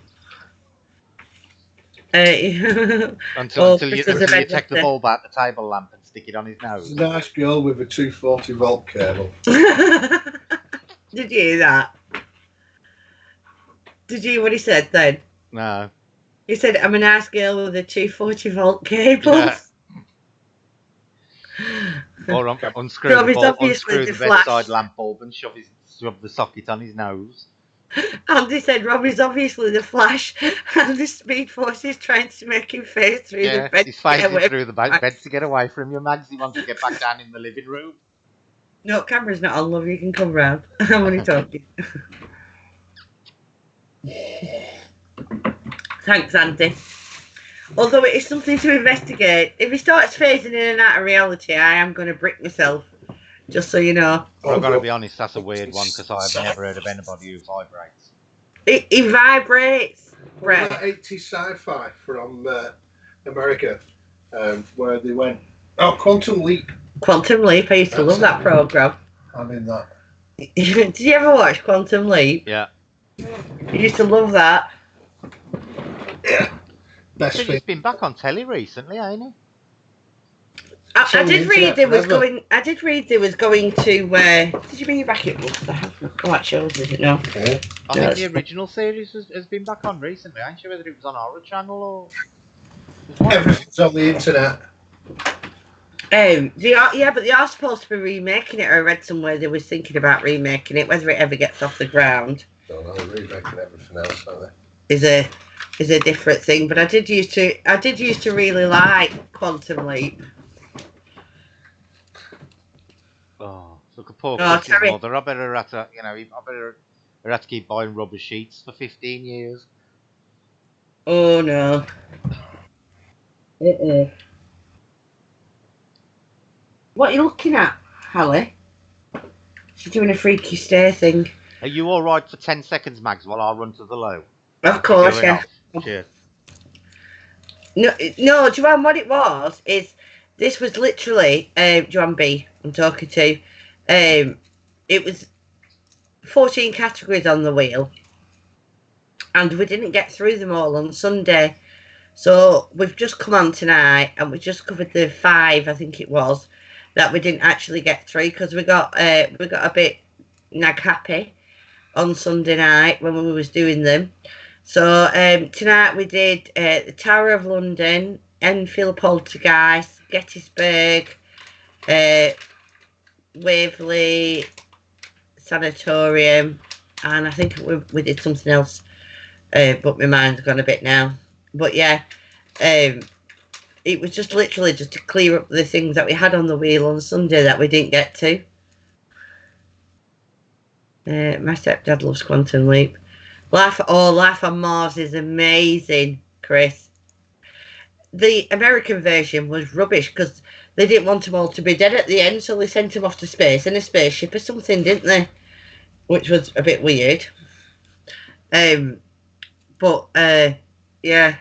Until you take the bulb out the table lamp and stick it on his nose. She's a nice girl with a 240 volt cable. Did you hear that? Did you hear what he said then? No. He said, I'm a nice girl with a 240 volt cable. Yeah. Or unscrew the bedside lamp bulb and shove the socket on his nose. Andy said Robbie's obviously the Flash and the Speed Force is trying to make him face through the bed. He's phasing through the bed to get away from you, Mags. He wants to get back down in the living room. No, camera's not on, love. You can come round. I'm only talking. Thanks, Andy. Although it is something to investigate. If he starts phasing in and out of reality, I am going to brick myself. Just so you know. I've got to be honest, that's a weird one because I've never heard of anybody who vibrates. He vibrates. What about 80 sci-fi from America, where they went, Quantum Leap. Quantum Leap, I used to love that programme. I'm in that. Did you ever watch Quantum Leap? Yeah. You used to love that. Yeah. Best thing. He's been back on telly recently, ain't he? I did read there was going. I did read there was going to. Did you bring your back? It was. I haven't quite sure. Is it no? Yeah. I think the original series has been back on recently. I ain't sure whether it was on our channel or. Everything's on the internet. Yeah, but they are supposed to be remaking it. I read somewhere they was thinking about remaking it. Whether it ever gets off the ground. Don't know. They're remaking everything else, aren't they? Is a different thing. But I did used to really like Quantum Leap. Oh, look at poor Chris's mother. I better have to keep buying rubber sheets for 15 years. Oh no. What are you looking at, Hallie? She's doing a freaky stare thing. Are you all right for 10 seconds, Mags, while I run to the low? Of course, yeah. Cheers. No, Joanne, what it was is this was literally Joanne B. I'm talking to. It was 14 categories on the wheel, and we didn't get through them all on Sunday. So we've just come on tonight, and we just covered the 5, I think it was, that we didn't actually get through because we got a bit nag happy on Sunday night when we was doing them. So tonight we did the Tower of London, Enfield Poltergeist, Gettysburg, Waverley Sanatorium, and I think we did something else, but my mind's gone a bit now. But yeah, it was just literally just to clear up the things that we had on the wheel on Sunday that we didn't get to. My stepdad loves Quantum Leap. Life on Mars is amazing, Chris. The American version was rubbish because they didn't want them all to be dead at the end, so they sent them off to space in a spaceship or something, didn't they? Which was a bit weird. But yeah.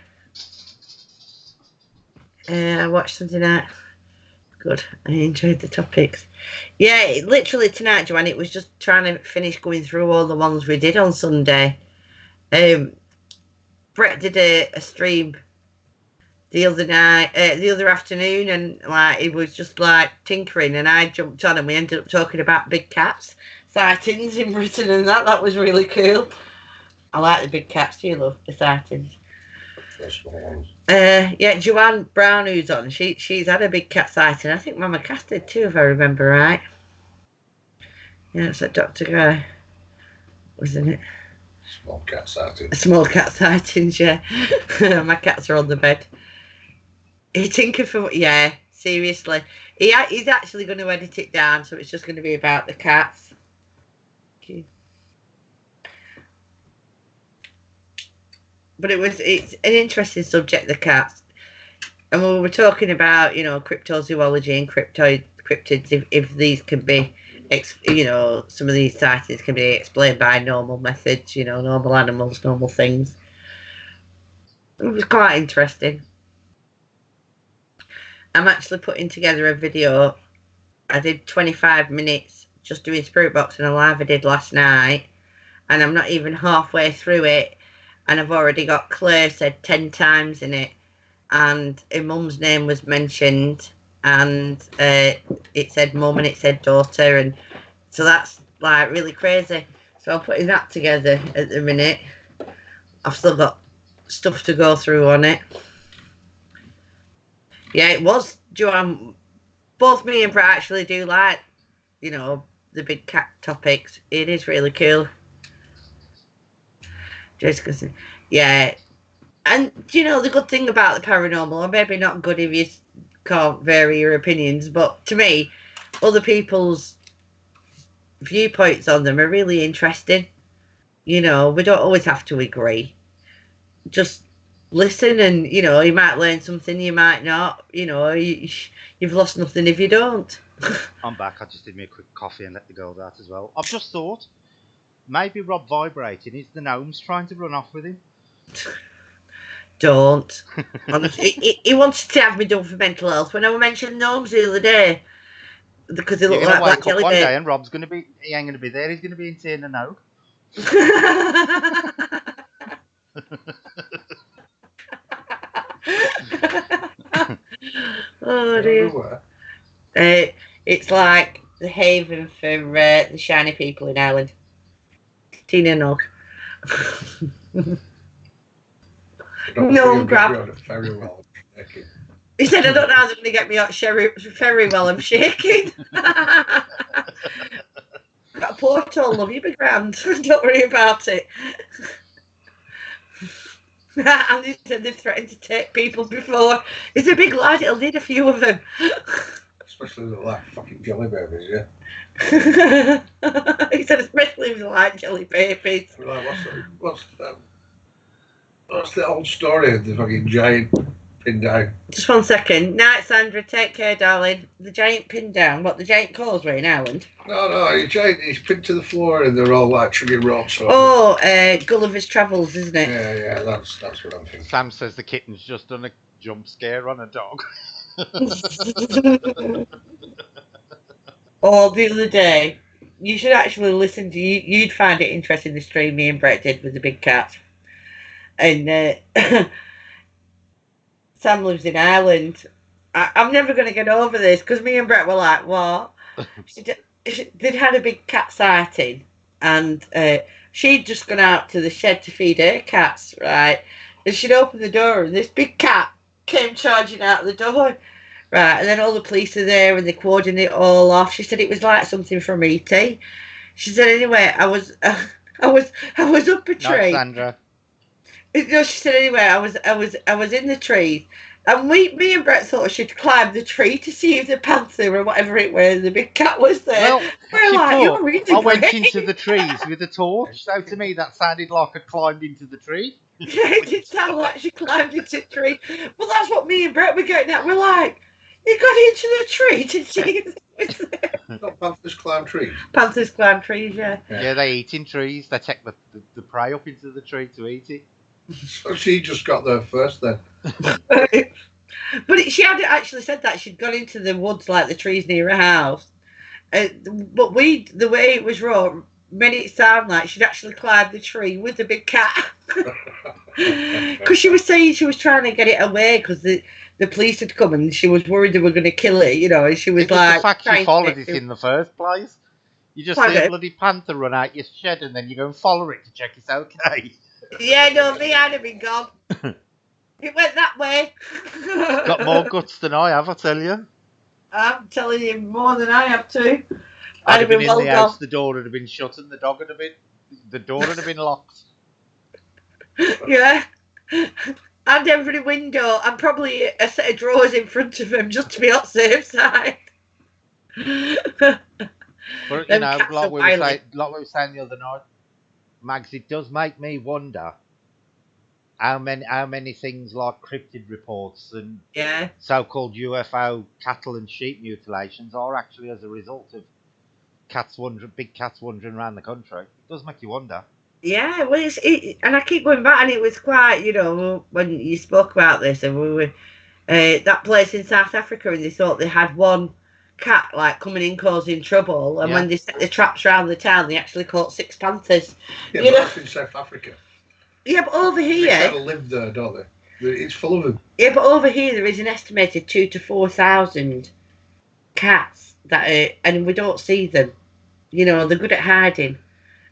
I watched something out. Good. I enjoyed the topics. Yeah, literally tonight, Joanne, it was just trying to finish going through all the ones we did on Sunday. Brett did a stream the other night, the other afternoon, and like he was just like tinkering, and I jumped on, and we ended up talking about big cats sightings in Britain, and that was really cool. I like the big cats. Do you love the sightings? Yeah, Joanne Brown, who's on, she's had a big cat sighting. I think Mama Cass did too, if I remember right. Yeah, it's like Dr. Gray. wasn't it? Small cat sighting. Small cat sightings, yeah. My cats are on the bed. He tinkered for, yeah, seriously. He's actually going to edit it down, so it's just going to be about the cats. Okay. But it's an interesting subject, the cats. And we were talking about, cryptozoology and cryptids, if these can be, some of these sightings can be explained by normal methods, normal animals, normal things. It was quite interesting. I'm actually putting together a video. I did 25 minutes just doing spirit box and a live I did last night. And I'm not even halfway through it. And I've already got Claire said 10 times in it. And her mum's name was mentioned. And it said mum and it said daughter. And so that's like really crazy. So I'm putting that together at the minute. I've still got stuff to go through on it. Yeah, it was, Joanne. Both me and Brett actually do like, the big cat topics. It is really cool. Jessica, yeah. And, the good thing about the paranormal, or maybe not good if you can't vary your opinions, but to me, other people's viewpoints on them are really interesting. We don't always have to agree. Just listen and, you might learn something, you might not. You've lost nothing if you don't. I'm back. I just did me a quick coffee and let the girls out as well. I've just thought, maybe Rob vibrating. Is the gnomes trying to run off with him? Don't. Honestly, he wanted to have me done for mental health. When I mentioned gnomes the other day, because they look like black jelly one beans. day and Rob's he ain't going to be there. He's going to be in Tina Nogue. Oh dear. It's like the haven for the shiny people in Ireland. Tina Nog. No, grab. He said, I don't know how they're going to get me out ferry while I'm shaking. Got a porthole, love, you be grand. Don't worry about it. And he said they've threatened to take people before. It's a big lad, it'll need a few of them. Especially the like fucking jelly babies, yeah. He said especially if they like jelly babies. Like, what's the old story of the fucking giant pinned down? Just 1 second. Night, Sandra, take care, darling. The giant pinned down. What, the giant causeway in Ireland? No, he's pinned to the floor and they're all like triggering ropes. Oh, Gulliver's Travels, isn't it? Yeah, that's what I'm thinking. Sam says the kitten's just done a jump scare on a dog. Oh, the other day, you should actually listen to you'd find it interesting, the stream me and Brett did with the big cat. And Sam lives in Ireland. I'm never going to get over this because me and Brett were like, what? They'd had a big cat sighting and she'd just gone out to the shed to feed her cats, right? And she'd opened the door and this big cat came charging out the door. Right, and then all the police are there and they cordoned it all off. She said it was like something from E.T. She said anyway, I was up a tree. No, Sandra. No, she said anyway, I was in the trees, and me and Brett thought she'd climb the tree to see if the panther or whatever it was, the big cat was there. Well, we're like, you're really I went great. into the trees with a torch, so to me that sounded like I climbed into the tree. Yeah, it did sound like she climbed into the tree. Well, that's what me and Brett were getting at. We're like, you got into the tree to see if it was there. Not panthers climb trees. Panthers climb trees, yeah. Yeah, they eat in trees. They take the prey up into the tree to eat it. So she just got there first then. But she hadn't actually said that. She'd gone into the woods, like the trees near her house. But the way it was wrote made it sound like she'd actually climbed the tree with the big cat. Because she was saying she was trying to get it away because the police had come and she was worried they were going to kill it, and she was like... the fact you followed it in the first place. You just see a bloody panther run out your shed and then you go and follow it to check it's okay. Yeah, no, me, I'd have been gone. It went that way. Got more guts than I have, I tell you. I'm telling you more than I have to. I'd have been in well the house, gone. the door would have been shut and the dog would have been the door would have been locked. Yeah. And every window, and probably a set of drawers in front of him just to be on the safe side. But Them cats are like we were wily. saying the other night, Mags, it does make me wonder how many things like cryptid reports and Yeah. so-called UFO cattle and sheep mutilations are actually as a result of big cats wandering around the country. It does make you wonder. Yeah, well, and I keep going back, and it was quite, when you spoke about this, and we were that place in South Africa, and they thought they had one cat like coming in causing trouble, and when they set the traps around the town, they actually caught 6 panthers. Yeah, but that's in South Africa. Yeah, but over They here, kind of live there, don't they? It's full of them. yeah, but over here there is an estimated 2,000 to 4,000 cats and we don't see them. They're good at hiding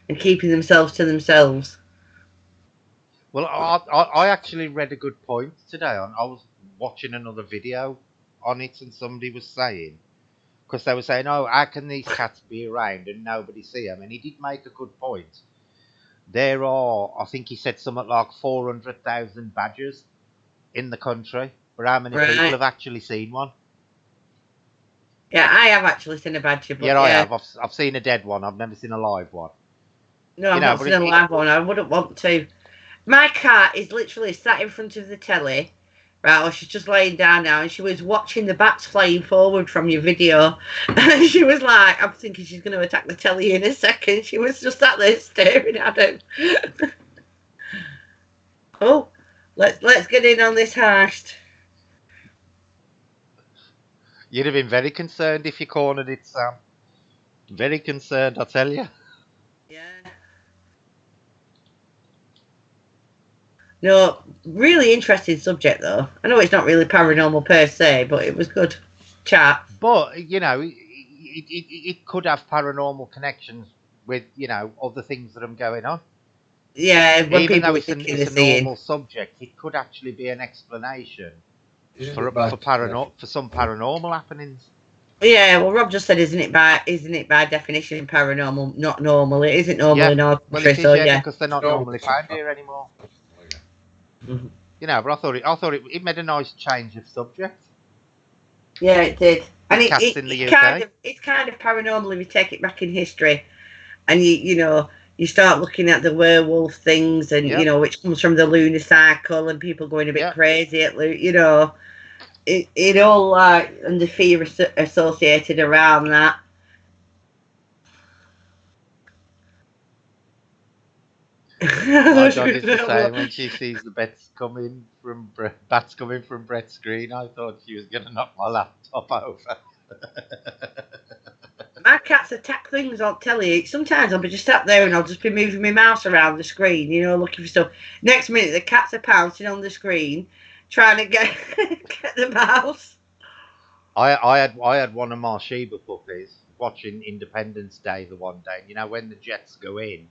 and keeping themselves to themselves. Well, I actually read a good point today. I was watching another video on it, and somebody was saying, because they were saying, "Oh, how can these cats be around and nobody see them?" And he did make a good point. There are, I think he said something like 400,000 badgers in the country, but how many people have actually seen one? Yeah, I have actually seen a badger. But yeah, I have. I've seen a dead one. I've never seen a live one. No, I've not seen a live one. I wouldn't want to. My cat is literally sat in front of the telly. Right, well, she's just laying down now, and she was watching the bats flying forward from your video. And she was like, I'm thinking she's going to attack the telly in a second. She was just sat there staring at him. Oh, let's get in on this heist. You'd have been very concerned if you cornered it, Sam. Very concerned, I tell you. Yeah. No, really interesting subject though. I know it's not really paranormal per se, but it was good chat. But it could have paranormal connections with other things that are going on. Yeah, when even though it's a normal subject, it could actually be an explanation for some paranormal happenings. Yeah, well, Rob just said, isn't it by definition paranormal, not normal? It isn't normal in our country, it is, because they're not normally found here anymore. Mm-hmm. But I thought it made a nice change of subject. Yeah, it did, and it's kind of paranormal if you take it back in history, and you start looking at the werewolf things, and which comes from the lunar cycle, and people going a bit crazy at it all like, and the fear associated around that. My dog is the same. When she sees the bats coming from Brett's screen, I thought she was going to knock my laptop over. My cats attack things on telly. Sometimes I'll be just sat there and I'll just be moving my mouse around the screen, looking for stuff. Next minute, the cats are pouncing on the screen, trying to get the mouse. I had one of my Shiba puppies watching Independence Day the one day. When the jets go in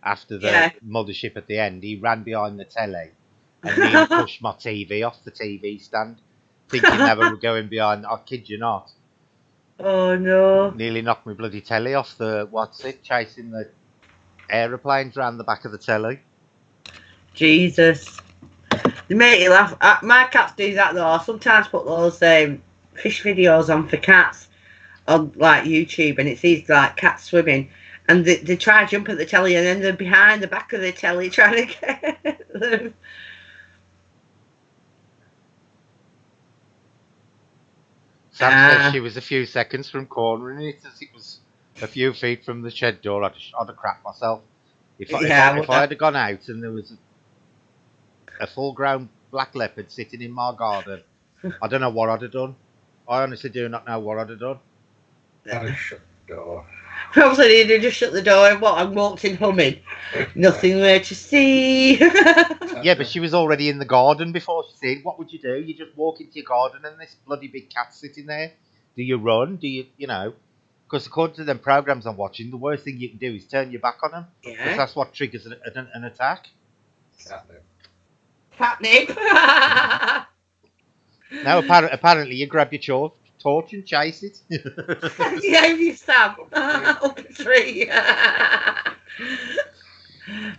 after the mothership at the end, he ran behind the telly and nearly pushed my TV off the TV stand, thinking they were going behind. I kid you not. Oh no! Nearly knocked my bloody telly off chasing the aeroplanes around the back of the telly. Jesus. They make you laugh. My cats do that though. I sometimes put those fish videos on for cats on like YouTube, and it's these like cats swimming, and they try to jump at the telly, and then they're behind the back of the telly trying to get them. Sam says she was a few seconds from cornering it, as it was a few feet from the shed door. I'd have crapped myself. If I had gone out and there was a full-grown black leopard sitting in my garden, I don't know what I'd have done. I honestly do not know what I'd have done. I'd have shut the door. Probably he'd have just shut the door and walked in humming. Nothing there to see. Yeah, but she was already in the garden before she said, what would you do? You just walk into your garden and this bloody big cat's sitting there. Do you run? Do you, Because according to them programs I'm watching, the worst thing you can do is turn your back on them. Yeah. Because that's what triggers an attack. Catnip. Now, apparently you grab your torch and chase it. Yeah, you stab up a tree.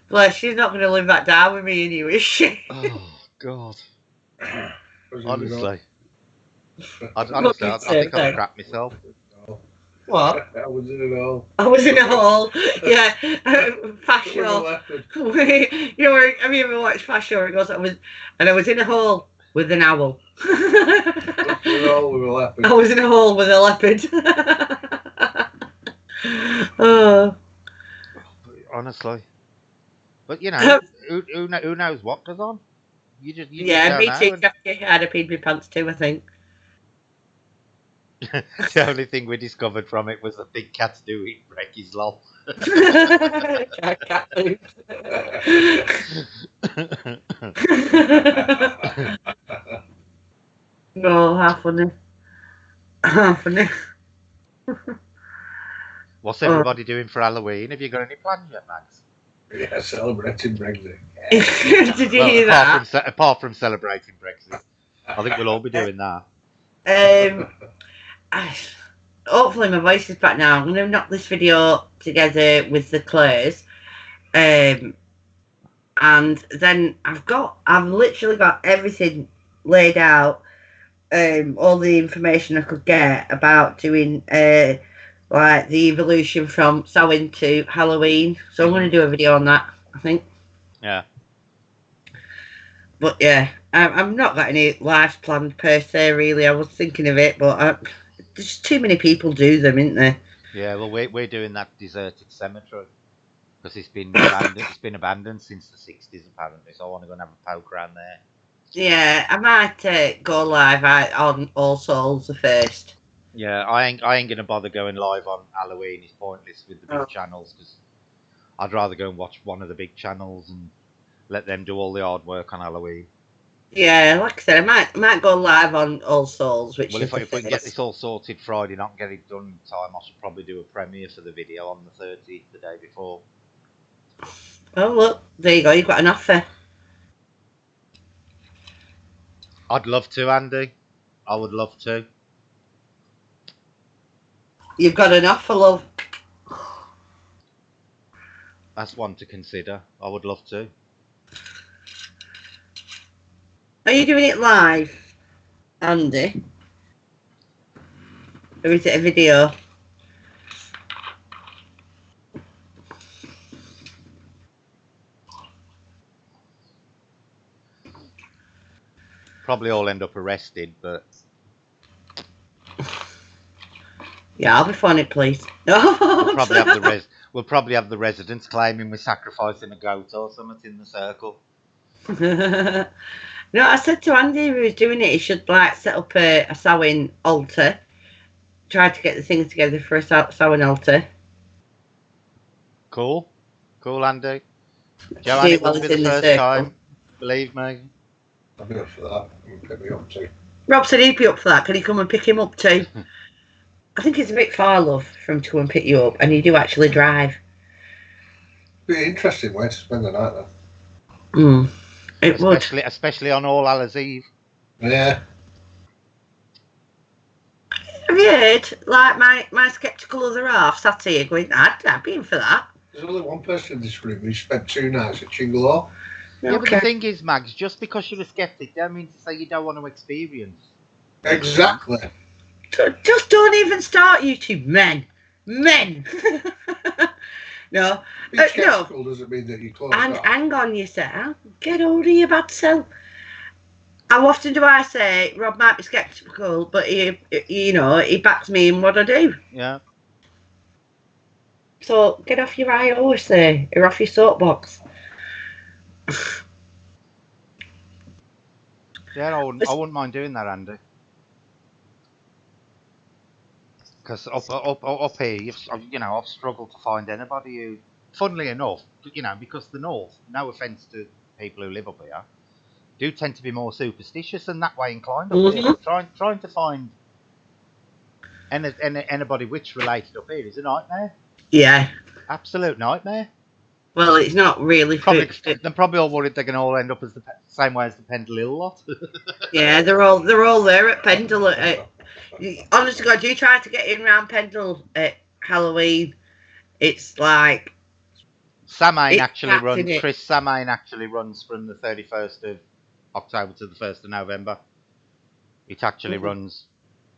Bless, she's not going to live that down with me anyway, is she? Oh God. Was it Honestly. What Honestly, did I you say think I'd then? crap myself. No. What? I was in it all. I was in a hole. Yeah, Fast With a Show. leopard. You know, have you ever watched Fast Show? It goes, I was in a hole with an owl. With a leopard. I was in a hole with a leopard. Oh. Honestly. But you know, who knows what goes on? You just Yeah, don't me know. too, And Jackie. I'd have peed my pants too, I think. the only thing we discovered from it was the big cats do eat Brecky's lol. Cat food. No, how funny. How funny. What's everybody doing for Halloween? Have you got any plans yet, Max? Yeah, celebrating Brexit. Did you hear that? Apart from celebrating Brexit, I think we'll all be doing that. Hopefully my voice is back now. I'm going to knock this video together with the Clays. And then I've literally got everything laid out. All the information I could get about doing like the evolution from Samhain to Halloween. So I'm going to do a video on that, I think. Yeah. But yeah, I've not got any lives planned per se, really. I was thinking of it, but there's too many people do them, isn't there? Yeah, well, we're doing that deserted cemetery because it's been abandoned. It's been abandoned since the 60s, apparently. So I want to go and have a poke around there. Yeah, I might go live on All Souls the first. Yeah, I ain't gonna bother going live on Halloween. It's pointless with the big channels because I'd rather go and watch one of the big channels and let them do all the hard work on Halloween. Yeah, like I said, I might go live on All Souls, which Well, is if we can get this all sorted Friday, not get it done in time, I should probably do a premiere for the video on the 30th, the day before. Oh look, there you go. You've got an offer. I'd love to, Andy. I would love to. You've got an offer, love. That's one to consider. I would love to. Are you doing it live, Andy? Or is it a video? Probably all end up arrested, but Yeah, I'll be funny, please. we'll probably have the residents claiming we're sacrificing a goat or something in the circle. No, I said to Andy who was doing it, he should like set up a Samhain altar. Try to get the things together for a Samhain altar. Cool, Andy. Joanne, it won't be the first time. Believe me. I'll be up for that. You can pick me up too. Rob said he'd be up for that. Can he come and pick him up too? I think it's a bit far, love, for him to come and pick you up, and you do actually drive. Be an interesting way to spend the night, though. It would. Especially on All Hallows Eve. Yeah. Have you heard, like, my sceptical other half sat here going, I'd be in for that. There's only one person in this room who spent 2 nights at Chingalaw. Yeah, but the thing is, Mags, just because you're a skeptic, don't mean to say you don't want to experience. Exactly. Just don't even start, you two men. Men. No. Being skeptical doesn't mean that you close And hang on, you say, get hold of your bad self. How often do I say Rob might be skeptical, but he backs me in what I do? Yeah. So get off your high horse there. You're off your soapbox. Yeah, I wouldn't mind doing that, Andy. Because up here, I've struggled to find anybody who, funnily enough, because the North, no offence to people who live up here, do tend to be more superstitious and that way inclined up here. Trying to find anybody witch related up here is a nightmare. Yeah. Absolute nightmare. Well, it's not really. They're probably all worried they're going to all end up as the same way as the Pendle Hill lot. Yeah, they're all there at Pendle. Honest to God, you try to get in around Pendle at Halloween, it's like Samhain It's actually packed in runs. it. Chris, Samhain actually runs from the 31st of October to the 1st of November. It actually runs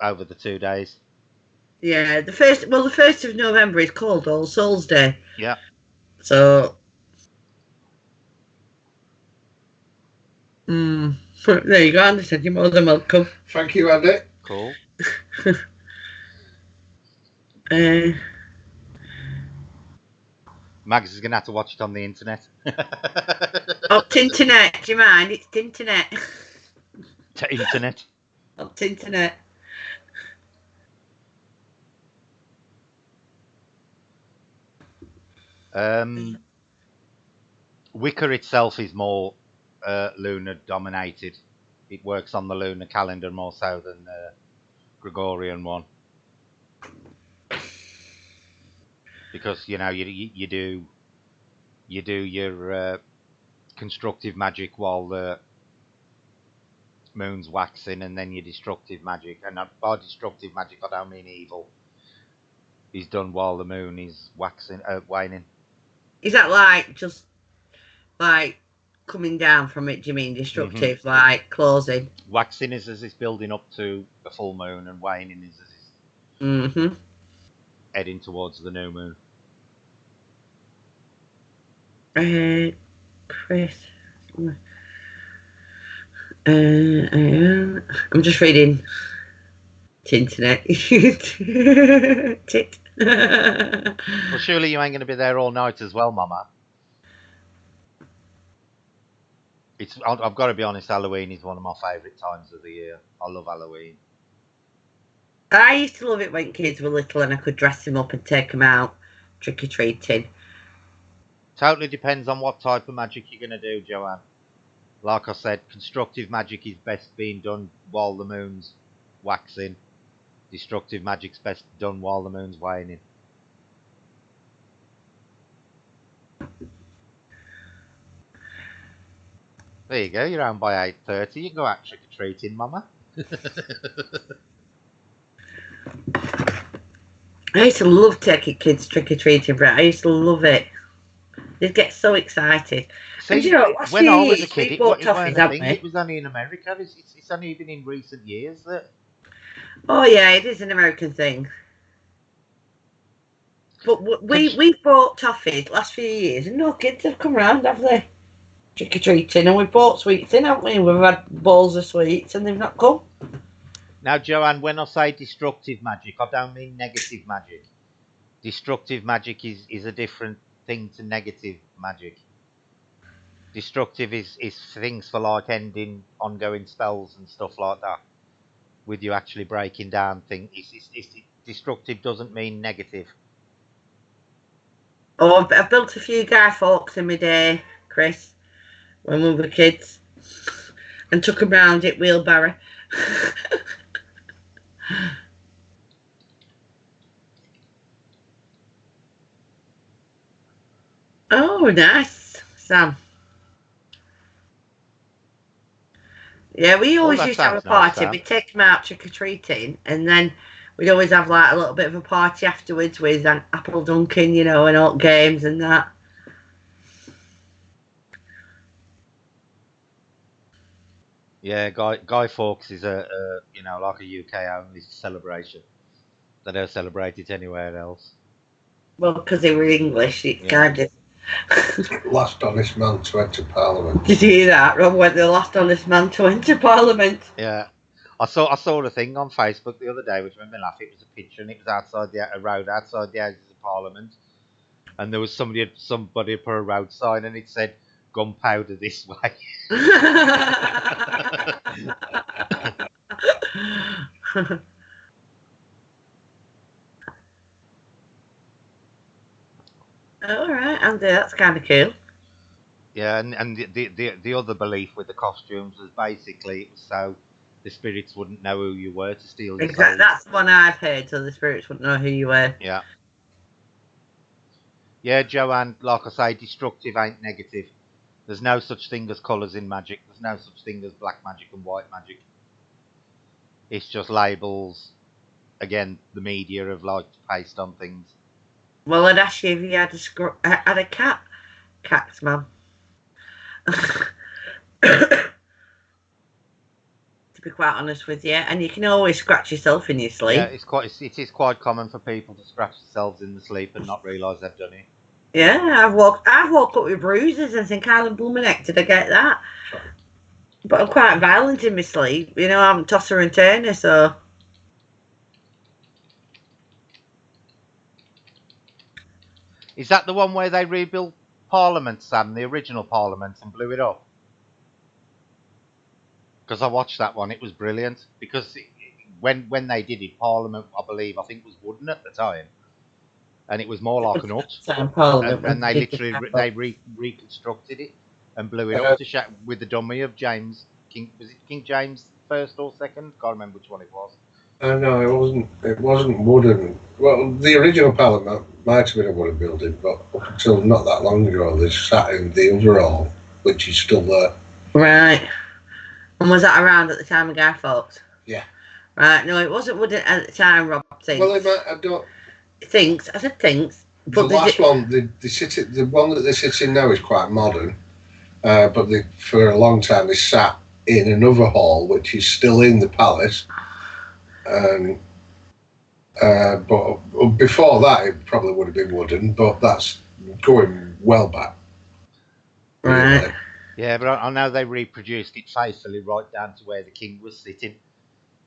over the 2 days. Yeah, the first of November is called All Souls Day. Yeah. So, there you go, Andy said you're more than welcome. Thank you, Andy. Cool. Mags is going to have to watch it on the internet. Tinternet, do you mind? It's Tinternet. Internet. Tinternet. Wicca itself is more lunar dominated. It works on the lunar calendar more so than the Gregorian one. Because, you know, you do your constructive magic while the moon's waxing, and then your destructive magic. And by destructive magic, I don't mean evil. Is done while the moon is waning. Is that like just like coming down from it? Do you mean destructive, like closing? Waxing is as it's building up to the full moon, and waning is as it's heading towards the new moon. Chris. I'm just reading Tinternet. Tit. Well, surely you ain't going to be there all night as well, Mama. I've got to be honest, Halloween is one of my favourite times of the year. I love Halloween. I used to love it when kids were little and I could dress them up and take them out trick-or-treating. Totally depends on what type of magic you're going to do, Joanne. Like I said, constructive magic is best being done while the moon's waxing. Destructive magic's best done while the moon's waning. There you go, you're home by 8:30. You can go out trick-or-treating, Mama. I used to love taking kids trick-or-treating, but I used to love it. They'd get so excited. See, and you know, when I was a kid, it wasn't wasn't a thing. It was only in America. It's only been in recent years that... Oh yeah, it is an American thing. But we bought toffees last few years, and no kids have come round, have they? Trick-or-treating, and we bought sweets in, haven't we? We've had bowls of sweets, and they've not come. Now, Joanne, when I say destructive magic, I don't mean negative magic. Destructive magic is a different thing to negative magic. Destructive is things for like ending ongoing spells and stuff like that. With you actually breaking down things. Destructive doesn't mean negative. Oh, I've built a few Guy Fawkes in my day, Chris, when we were kids, and took them round it wheelbarrow. Oh, nice, Sam. Yeah, we always used to have a party. Nice, we'd take them out trick-or-treating, and then we'd always have like a little bit of a party afterwards with an apple dunking, you know, and all games and that. Yeah, Guy Fawkes is a like a UK only celebration. They don't celebrate it anywhere else. Well, because they were English, it's kind of... Last honest man to enter Parliament. Did you hear that? Rob went the last honest man to enter Parliament. Yeah. I saw a thing on Facebook the other day which made me laugh. It was a picture and it was outside a road outside the Houses of Parliament. And there was somebody put a road sign and it said, "Gunpowder this way." All right, Andy, that's kind of cool. Yeah, and the other belief with the costumes was basically it was so the spirits wouldn't know who you were to steal your Exactly, souls. that's the one I've heard, so the spirits wouldn't know who you were. Yeah. Yeah, Joanne, like I say, destructive ain't negative. There's no such thing as colours in magic. There's no such thing as black magic and white magic. It's just labels. Again, the media have liked to paste on things. Well, I'd ask you if you had a cat. Cats, man. To be quite honest with you, and you can always scratch yourself in your sleep. Yeah, it is quite common for people to scratch themselves in the sleep and not realise they've done it. Yeah, I've woke up with bruises and think, how the blooming heck did I get that? But I'm quite violent in my sleep. You know, I'm tosser and turner, so. Is that the one where they rebuilt Parliament, Sam, the original Parliament, and blew it up? Because I watched that one, it was brilliant. Because when they did it, Parliament, I think was wooden at the time, and it was more like an hut. Parliament And they literally reconstructed it and blew it up to with the dummy of James King. Was it King James first or second? Can't remember which one it was. No, it wasn't. It wasn't wooden. Well, the original Parliament might have been a wooden building, but up until not that long ago, they sat in the overall, which is still there. Right. And was that around at the time of Guy Fawkes? Yeah. Right. No, it wasn't wooden at the time. Rob thinks. Well, I don't. Thinks. I said thinks. The last one, the one that they sit in now is quite modern, but for a long time they sat in another hall, which is still in the palace. But before that, it probably would have been wooden, but that's going well back. Right. Really. Yeah, but I know they reproduced it faithfully right down to where the king was sitting.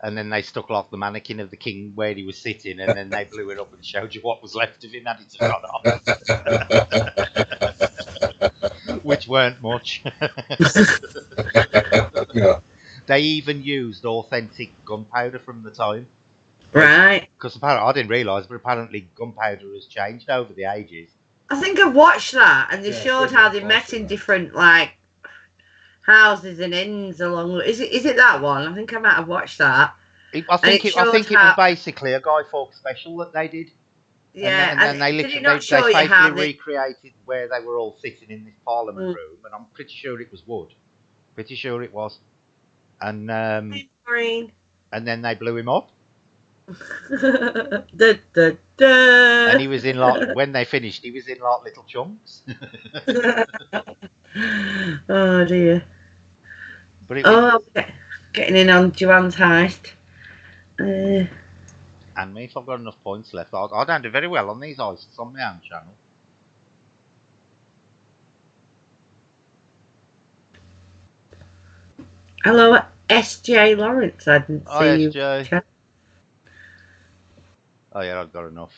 And then they stuck like the mannequin of the king where he was sitting, and then they blew it up and showed you what was left of him, and it's gone off. Which weren't much. Yeah. They even used authentic gunpowder from the time. Right. Because apparently, I didn't realise, but apparently gunpowder has changed over the ages. I think I've watched that, and they showed how they met in different like houses and inns along. Is it that one? I think I might have watched that. I think it was basically a Guy Fawkes special that they did. Yeah, and then they literally faithfully recreated where they were all sitting in this Parliament room, and I'm pretty sure it was wood. Pretty sure it was. And green. And then they blew him up. Da, da, da. And he was in like when they finished, he was in like little chunks. Oh dear. But getting in on Joanne's heist. And me, if I've got enough points left, I don't do very well on these heists on my own channel. Hello, SJ Lawrence. I didn't see you. SJ. Oh yeah, I've got enough.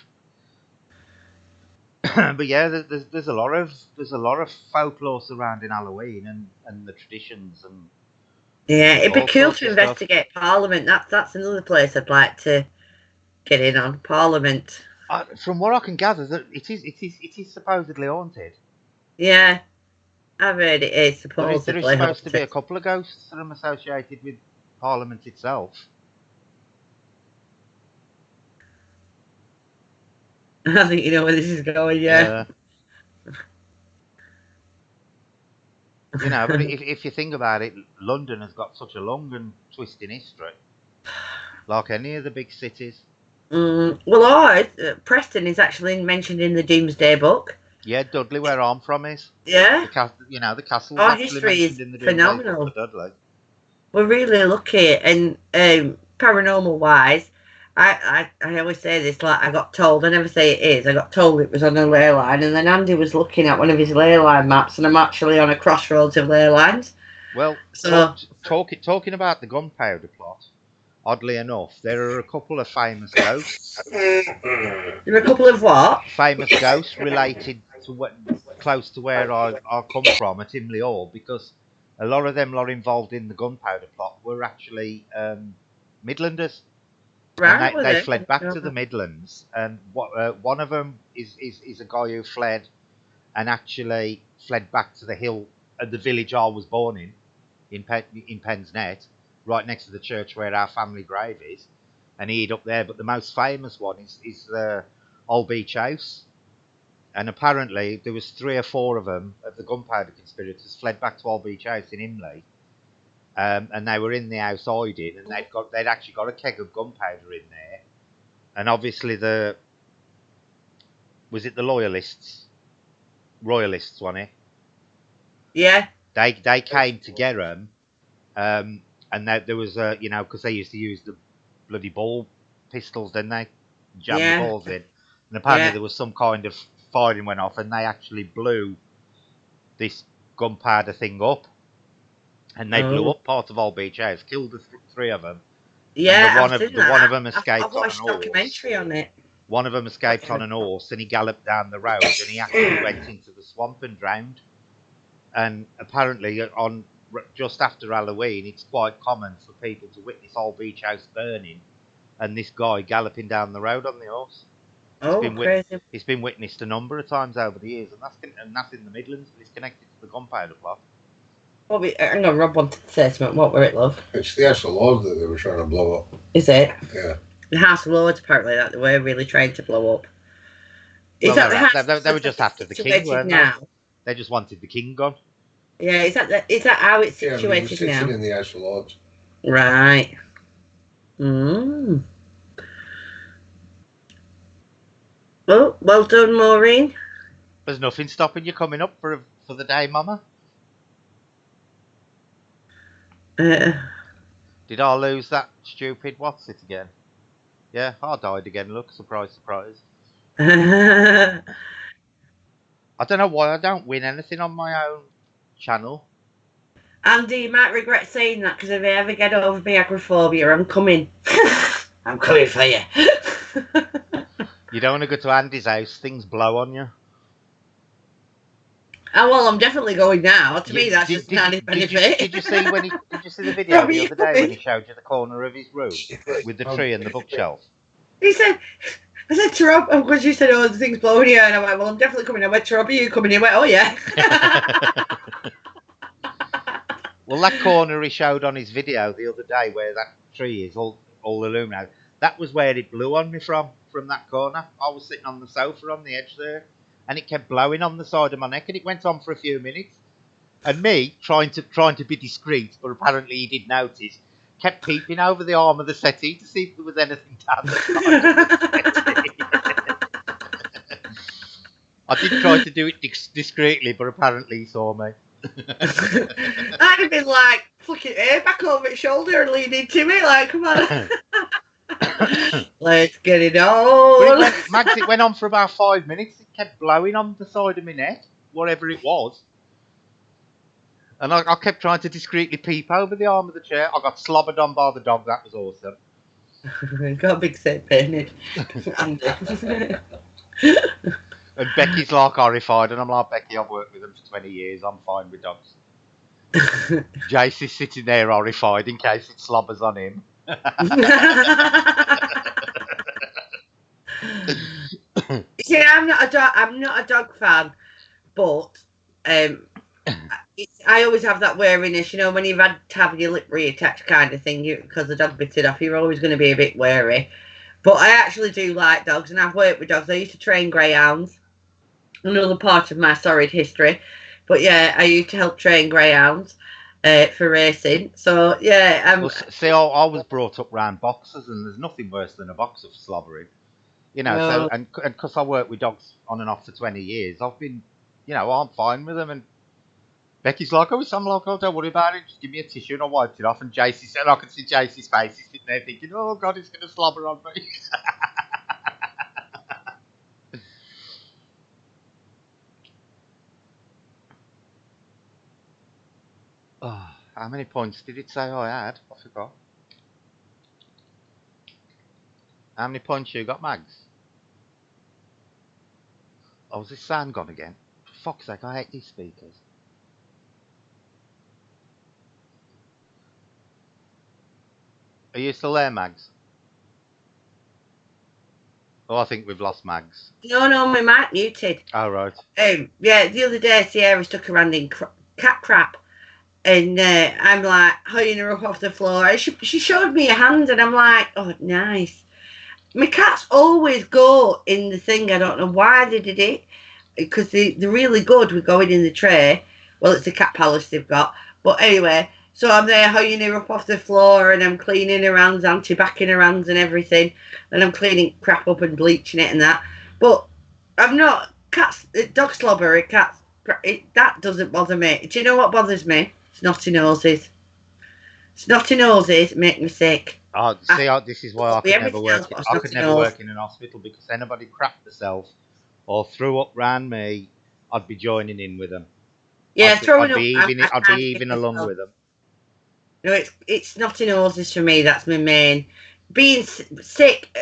But yeah, there's a lot of folklore surrounding Halloween and the traditions and. Yeah, it'd be cool to investigate Parliament. That's another place I'd like to get in on. Parliament. From what I can gather, that it is supposedly haunted. Yeah, I've heard it is supposedly. There is supposed to be a couple of ghosts that are associated with Parliament itself. I think you know where this is going. Yeah. You know, but if you think about it, London has got such a long and twisting history, like any of the big cities. Well, Preston is actually mentioned in the Doomsday Book. Yeah, Dudley, where I'm from, is. Yeah. The castle. Our history is phenomenal. Dudley. We're really lucky, and paranormal wise, I always say this, like I got told, I never say it is, I got told it was on a ley line, and then Andy was looking at one of his ley line maps, and I'm actually on a crossroads of ley lines. Well, so talking about the gunpowder plot, oddly enough, there are a couple of famous ghosts. There are a couple of what? Famous ghosts related to close to where I come from at Imley Hall, because a lot of them are involved in the gunpowder plot were actually Midlanders. Right, and they fled back to the Midlands, and one of them is a guy who fled and actually fled back to the hill at the village I was born in Penn's Net, right next to the church where our family grave is, and he hid up there. But the most famous one is Old Beach House, and apparently there was 3 or 4 of them of the gunpowder conspirators fled back to Old Beach House in Imley. And they were in the house hiding, and they'd actually got a keg of gunpowder in there, and obviously was it the royalists, wasn't it? Yeah. They came to get them, and there was because they used to use the bloody ball pistols, didn't they? Jam the Yeah. balls in, and apparently Yeah. there was some kind of firing went off, and they actually blew this gunpowder thing up, and they blew Oh. up part of Old Beach House, killed the three of them, and Yeah, I've seen that. one of them I've escaped on an watched a horse. documentary on it. One of them escaped on an horse, and he galloped down the road, and he actually went into the swamp and drowned. And apparently, on just after Halloween, it's quite common for people to witness Old Beach House burning, and this guy galloping down the road on the horse. Oh, crazy. It's been witnessed a number of times over the years, and that's in the Midlands, but it's connected to the gunpowder plot. Hang on, Rob wanted to say something. What were it, love? It's the House of Lords that they were trying to blow up. Is it? Yeah. The House of Lords, apparently, that they were really trying to blow up. Well, they were just after the king, weren't they? Now? They just wanted the king gone. Yeah, is that how it's situated now? now? In the House of Lords. Right. Oh, well done, Maureen. There's nothing stopping you coming up for the day, Mama. Did I lose that stupid what's it again? Yeah, I died again. Look, surprise, surprise. I don't know why I don't win anything on my own channel. Andy, you might regret saying that, because if I ever get over my agoraphobia, I'm coming. I'm coming for you. You don't want to go to Andy's house, things blow on you. Oh, well, I'm definitely going now. To me, that's just an added benefit. Did you see the video the other day when he showed you the corner of his room with the tree and the bookshelf? I said to Rob, because you said, oh, the thing's blowing here, and I went, well, I'm definitely coming. I went to Rob, are you coming? He went, oh, yeah. Well, that corner he showed on his video the other day where that tree is all illuminated, that was where it blew on me from that corner. I was sitting on the sofa on the edge there, and it kept blowing on the side of my neck, and it went on for a few minutes. And me, trying to be discreet, but apparently he did notice, kept peeping over the arm of the settee to see if there was anything down the side of the settee. I did try to do it discreetly, but apparently he saw me. I'd have been like, flicking hair back over his shoulder and leaning to me, like, come on. Let's get it on. It went on for about 5 minutes. It kept blowing on the side of my neck, whatever it was. And I kept trying to discreetly peep over the arm of the chair. I got slobbered on by the dog. That was awesome. Got a big set painted. And Becky's like horrified, and I'm like, Becky, I've worked with them for 20 years. I'm fine with dogs. Jace is sitting there horrified in case it slobbers on him. See, I'm not a dog fan, but I always have that wariness, when you've had to have your lip reattached kind of thing, because the dog bit it off, you're always going to be a bit wary. But I actually do like dogs, and I've worked with dogs. I used to train greyhounds, another part of my storied history. But yeah, I used to help train greyhounds for racing. So yeah. Well, see, I was brought up round boxers, and there's nothing worse than a boxer for slobbering. No. So and because I worked with dogs on and off for 20 years, I've been, I'm fine with them. And Becky's like, oh, don't worry about it. Just give me a tissue, and I wiped it off. And JC said, I can see JC's face. He's sitting there thinking, oh God, he's going to slobber on me. Oh, how many points did it say I had? I forgot. How many points you got, Mags? Oh, is this sound gone again? For fuck's sake, I hate these speakers. Are you still there, Mags? Oh, I think we've lost Mags. No, my mic muted. Oh, right. Yeah, the other day Sierra stuck around in cat crap, and I'm like holding her up off the floor. She showed me a hand, and I'm like, oh, nice. My cats always go in the thing. I don't know why they did it, because they're really good with going in the tray. Well, it's a cat palace they've got. But anyway, so I'm there holding her up off the floor, and I'm cleaning her hands, anti-backing her hands and everything. And I'm cleaning crap up and bleaching it and that. But I'm not dog slobber. Cats That doesn't bother me. Do you know what bothers me? Snotty noses. Snotty noses make me sick. This is why I could never Everything work. else but a I could snotty never nose. work in an hospital because anybody crapped themselves or threw up round me, I'd be joining in with them. Yeah, throwing I'd up. be I I'd be can't do even it as along well. with them. No, it's snotty noses for me. That's my main. Being sick,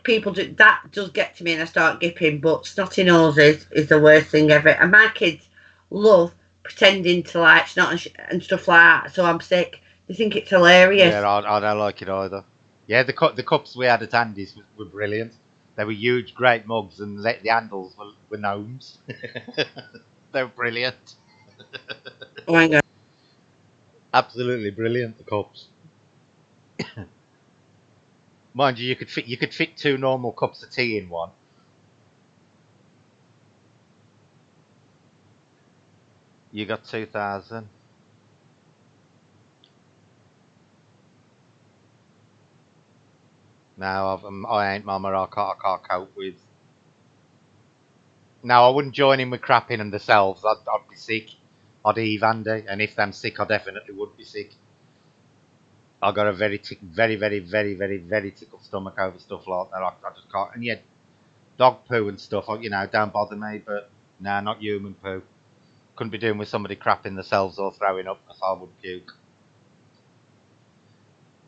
people do that does get to me, and I start gipping. But snotty noses is the worst thing ever. And my kids love pretending to like snot and stuff like that. So I'm sick. They think it's hilarious. Yeah, I don't like it either. Yeah, the cups we had at Andy's were brilliant. They were huge, great mugs, and the handles were gnomes. They were brilliant. Oh my god. Absolutely brilliant. The cups. Mind you, you could fit 2 normal cups of tea in one. You got 2,000. No, I ain't, Mama. I can't cope with. No, I wouldn't join in with crapping them themselves. I'd be sick. I'd heave Andy, and if I'm sick, I definitely would be sick. I got a very tickle stomach over stuff like that. I just can't. And yeah, dog poo and stuff, don't bother me. But no, not human poo. Couldn't be doing with somebody crapping themselves or throwing up, because I would puke.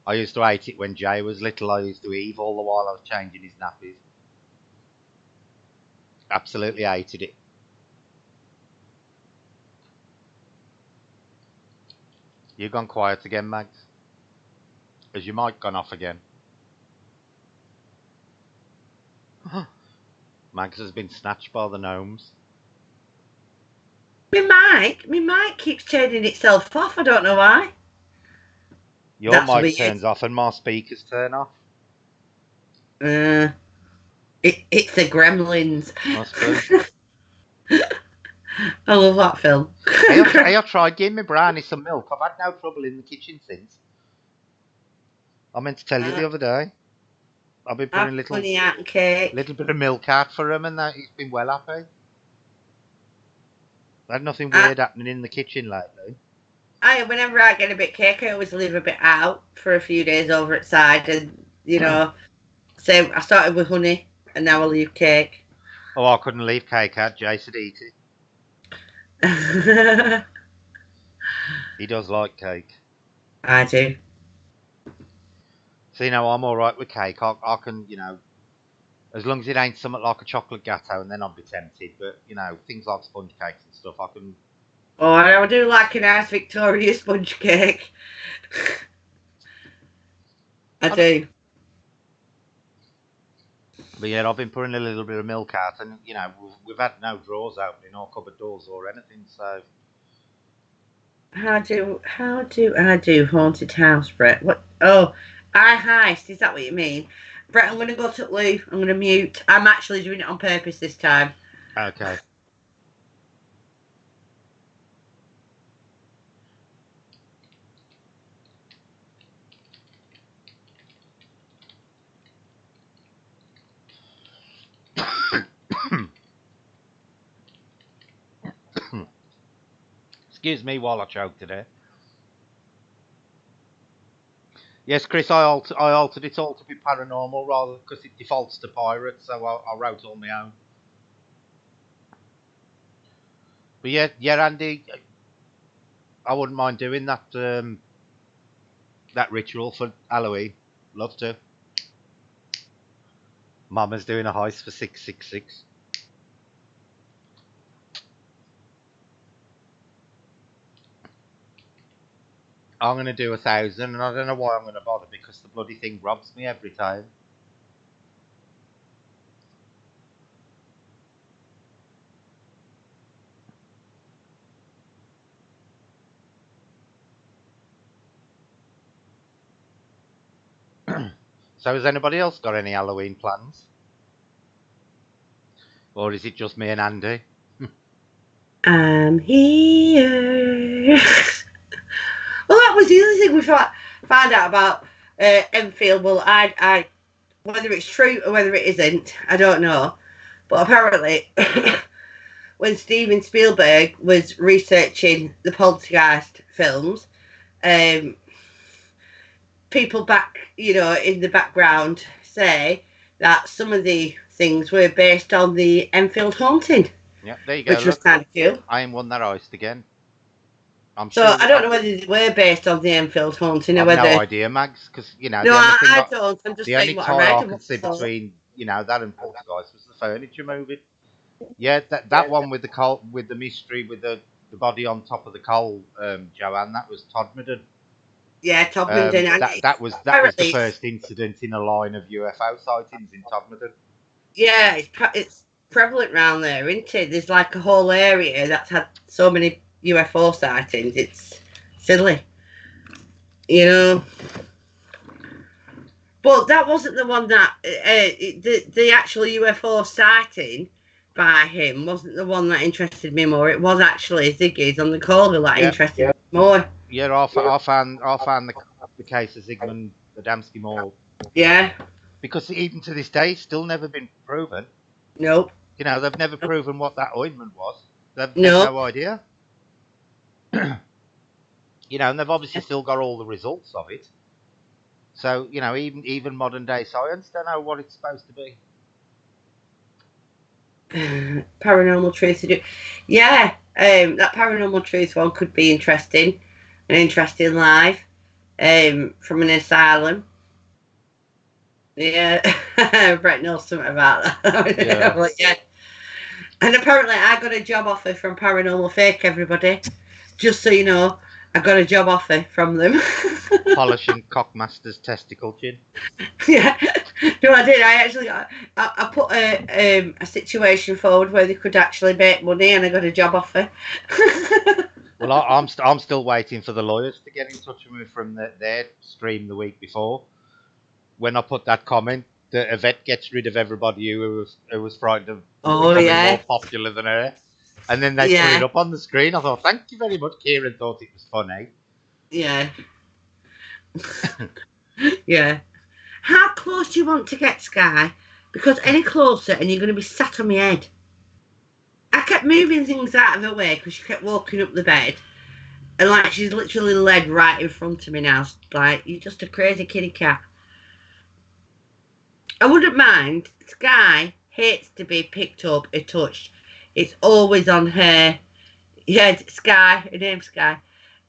I used to hate it when Jay was little. I used to heave all the while I was changing his nappies. Absolutely hated it. You gone quiet again, Mags? Has your mic gone off again? Mags has been snatched by the gnomes. My mic keeps turning itself off. I don't know why. Your mic turns off and my speakers turn off. It's the Gremlins. Must be. I love that film. I tried giving me Brownie some milk. I've had no trouble in the kitchen since. I meant to tell you the other day. I've been putting little bit of milk out for him, and he's been well happy. I had nothing weird happening in the kitchen lately. Whenever I get a bit cake, I always leave a bit out for a few days over at side, and so I started with honey, and now I leave cake. Oh, I couldn't leave cake out. Jason eat it. He does like cake. I do. See, now I'm all right with cake. I can, as long as it ain't something like a chocolate gatto, and then I'd be tempted. But things like sponge cakes and stuff, I can. Oh, I do like a nice Victoria sponge cake. I do. But yeah, I've been putting a little bit of milk out, and we've had no drawers opening or cupboard doors or anything. So how do I do haunted house, Brett? What? Oh, I heist. Is that what you mean, Brett? I'm gonna go to Lou. I'm gonna mute. I'm actually doing it on purpose this time. Okay. Excuse me while I choke today. Yes, Chris, I altered it all to be paranormal rather because it defaults to pirate, so I wrote all my own. But yeah, Andy, I wouldn't mind doing that that ritual for Halloween. Love to. Mama's doing a heist for 666. I'm going to do 1,000, and I don't know why I'm going to bother because the bloody thing robs me every time. So has anybody else got any Halloween plans? Or is it just me and Andy? I'm here. Well, that was the other thing we found out about Enfield. Well, I whether it's true or whether it isn't, I don't know. But apparently, when Steven Spielberg was researching the Poltergeist films, people back, in the background say that some of the things were based on the Enfield haunting. Yeah, there you go. Which was kind of cool. I am one that iced again. I'm so sure. I don't know whether they were based on the Enfield haunting or I've whether. no idea, Mags, because No, I don't. I'm just the only saying what tie I read. I can see between that and Poltergeist was the furniture moving. Yeah, that one with the mystery with the body on top of the coal, Joanne. That was Todmorden. Yeah, Todmorden. That was the first incident in a line of UFO sightings in Todmorden. Yeah, it's prevalent around there, isn't it? There's like a whole area that's had so many UFO sightings. It's silly, But that wasn't the one that the actual UFO sighting by him wasn't the one that interested me more. It was actually Ziggy's on the caller that interested me more. Yeah, I found the case of Zygmunt Adamski more. Yeah. Because even to this day, it's still never been proven. Nope. They've never proven what that ointment was. They've no idea. And they've obviously still got all the results of it. So, even modern day science don't know what it's supposed to be. Paranormal Truth. Yeah, that Paranormal Truth one could be interesting. An interesting live from an asylum. Yeah, Brett knows something about that. Yeah. Like, yeah. And apparently I got a job offer from Paranormal Fake, everybody. Just so you know, I got a job offer from them. Polishing Cockmaster's testicle chin. Yeah. No, I did. I actually I put a situation forward where they could actually make money, and I got a job offer. Well, I'm still waiting for the lawyers to get in touch with me from their stream the week before. When I put that comment that Yvette gets rid of everybody who was frightened of becoming more popular than her, and then they put it up on the screen. I thought, thank you very much. Kieran thought it was funny. Yeah. Yeah. How close do you want to get, Sky? Because any closer and you're going to be sat on my head. I kept moving things out of her way because she kept walking up the bed. And like she's literally led right in front of me now. Like, you're just a crazy kitty cat. I wouldn't mind. Sky hates to be picked up or touched. It's always on her. Yeah, Sky. Her name's Sky.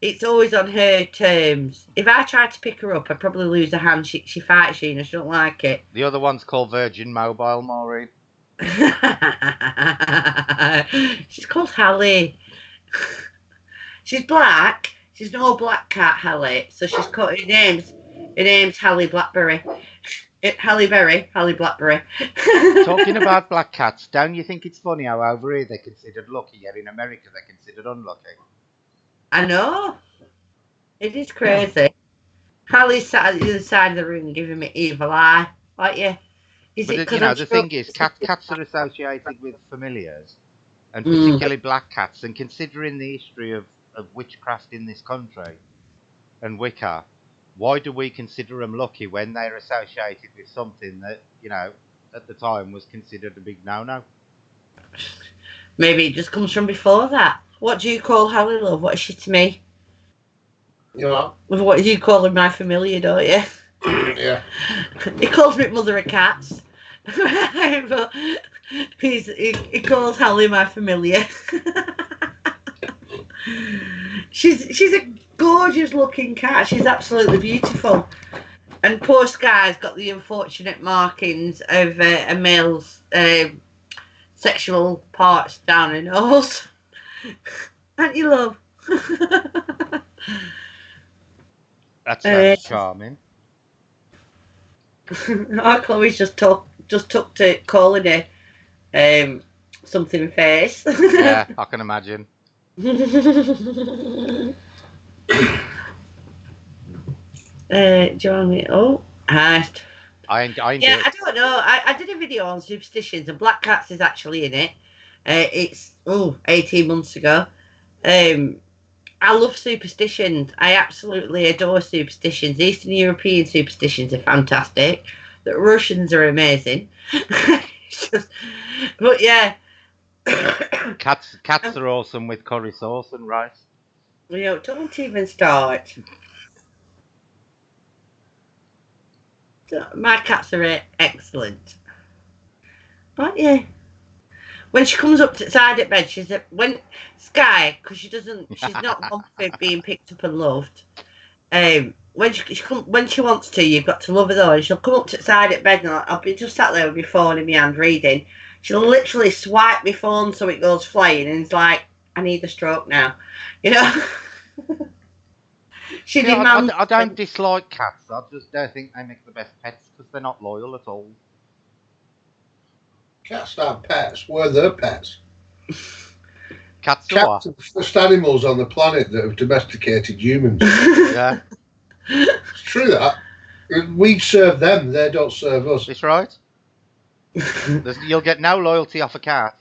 It's always on her terms. If I tried to pick her up, I'd probably lose a hand. She fights you, and she don't like it. The other one's called Virgin Mobile, Maureen. She's called Hallie. She's black. She's an all black cat, Hallie. So she's called her name's Hallie Blackberry. Halle Blackberry. Talking about black cats, don't you think it's funny how over here they're considered lucky, yet in America they're considered unlucky? I know. It is crazy. Hallie's sat at the other side of the room giving me evil eye. Like, yeah. The thing is, cats are associated with familiars, and particularly black cats, and considering the history of witchcraft in this country and Wicca, why do we consider them lucky when they're associated with something that, at the time was considered a big no-no? Maybe it just comes from before that. What do you call Hallie, love? What is she to me? Yeah. What do you call her, my familiar, don't you? Yeah. He calls me mother of cats. But he calls Hallie my familiar. She's a gorgeous looking cat. She's absolutely beautiful. And poor Sky's got the unfortunate markings of a male's sexual parts down her nose. Aren't you, love? That's charming. Chloe's just took to calling her something face. Yeah, I can imagine. Do you want me? Oh, I yeah, I don't know. I did a video on superstitions, and Black Cats is actually in it. It's 18 months ago. I love superstitions. I absolutely adore superstitions. Eastern European superstitions are fantastic. The Russians are amazing. But yeah, Cats are awesome with curry sauce and rice. Don't even start. My cats are excellent. But yeah. When she comes up to the side at bed, she's when Sky, because she's not one for being picked up and loved. When she wants to, you've got to love her though, and she'll come up to the side at bed and I'll be just sat there with my phone in my hand reading. She'll literally swipe my phone so it goes flying, and it's like, I need a stroke now, She demands. I don't dislike cats. I just don't think they make the best pets because they're not loyal at all. Cats aren't pets. We're their pets. Cats are the first animals on the planet that have domesticated humans. Yeah. It's true that. We serve them, they don't serve us. That's right. You'll get no loyalty off a cat.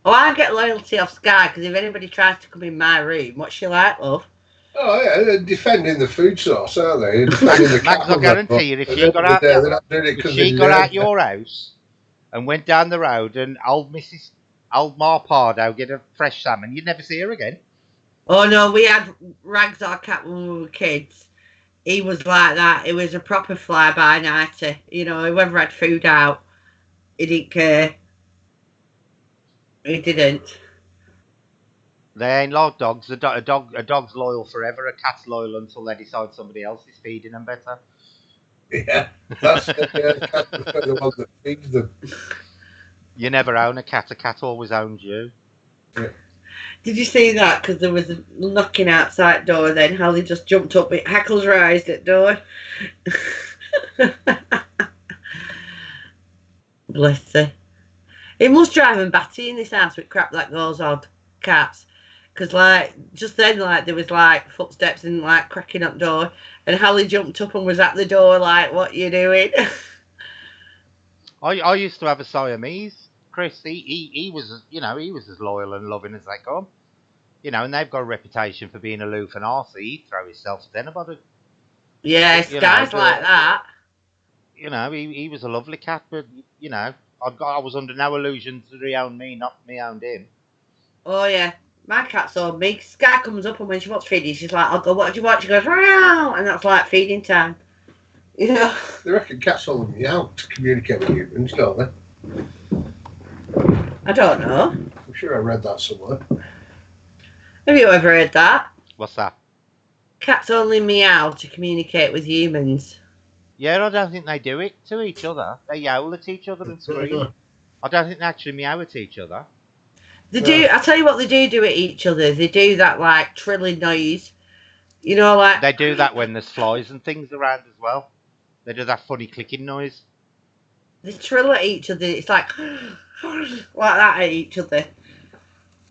Oh, I get loyalty off Sky because if anybody tries to come in my room, what's she like, love? Oh yeah, they're defending the food source, aren't they? Defending Max, I guarantee you, if she got out your house and went down the road and old Ma Pardo get a fresh salmon, you'd never see her again. Oh no, we had Rags, our cat, when we were kids. He was like that. He was a proper fly-by-nighter. Whoever had food out, he didn't care. He didn't. They ain't like dogs. A dog's loyal forever. A cat's loyal until they decide somebody else is feeding them better. Yeah, that's it. Yeah, cats prefer the one that feeds them. You never own a cat. A cat always owns you. Yeah. Did you see that? Because there was a knocking outside door. Then Holly just jumped up. It hackles raised at door. Bless her. It must drive him batty in this house with crap that goes on. Cats. Because just then there was footsteps and cracking up door, and Holly jumped up and was at the door what you doing? I used to have a Siamese, Chris. He was he was as loyal and loving as they come. And they've got a reputation for being aloof and arsey. He'd throw himself to anybody. Yeah, Sky's like that. He was a lovely cat, but I was under no illusion that he owned me, not me owned him. Oh yeah. My cat's on me. Sky comes up and when she wants feeding, she's like, I'll go, what do you want? She goes, meow, and that's like feeding time. They reckon cats all meow to communicate with humans, don't they? I don't know. I'm sure I read that somewhere. Have you ever heard that? What's that? Cats only meow to communicate with humans. Yeah, I don't think they do it to each other. They yowl at each other and scream. I don't think they actually meow at each other. They do. I'll tell you what they do at each other. They do that trilling noise. They do that when there's flies and things around as well. They do that funny clicking noise. They trill at each other. It's like that at each other.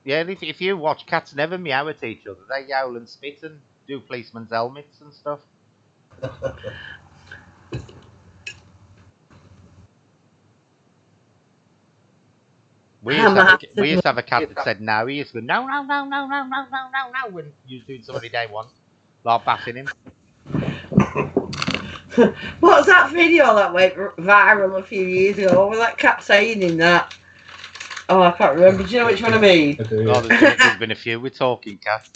Yeah, if you watch, cats never meow at each other. They yowl and spit and do policemen's helmets and stuff. We used to have a cat that said no. He used to go no when you was doing somebody day one, like baffing him. What's that video that went viral a few years ago? What was that cat saying in that? Oh, I can't remember. Do you know which one I mean? I do, yeah. Oh, there's been a few. We're talking cats.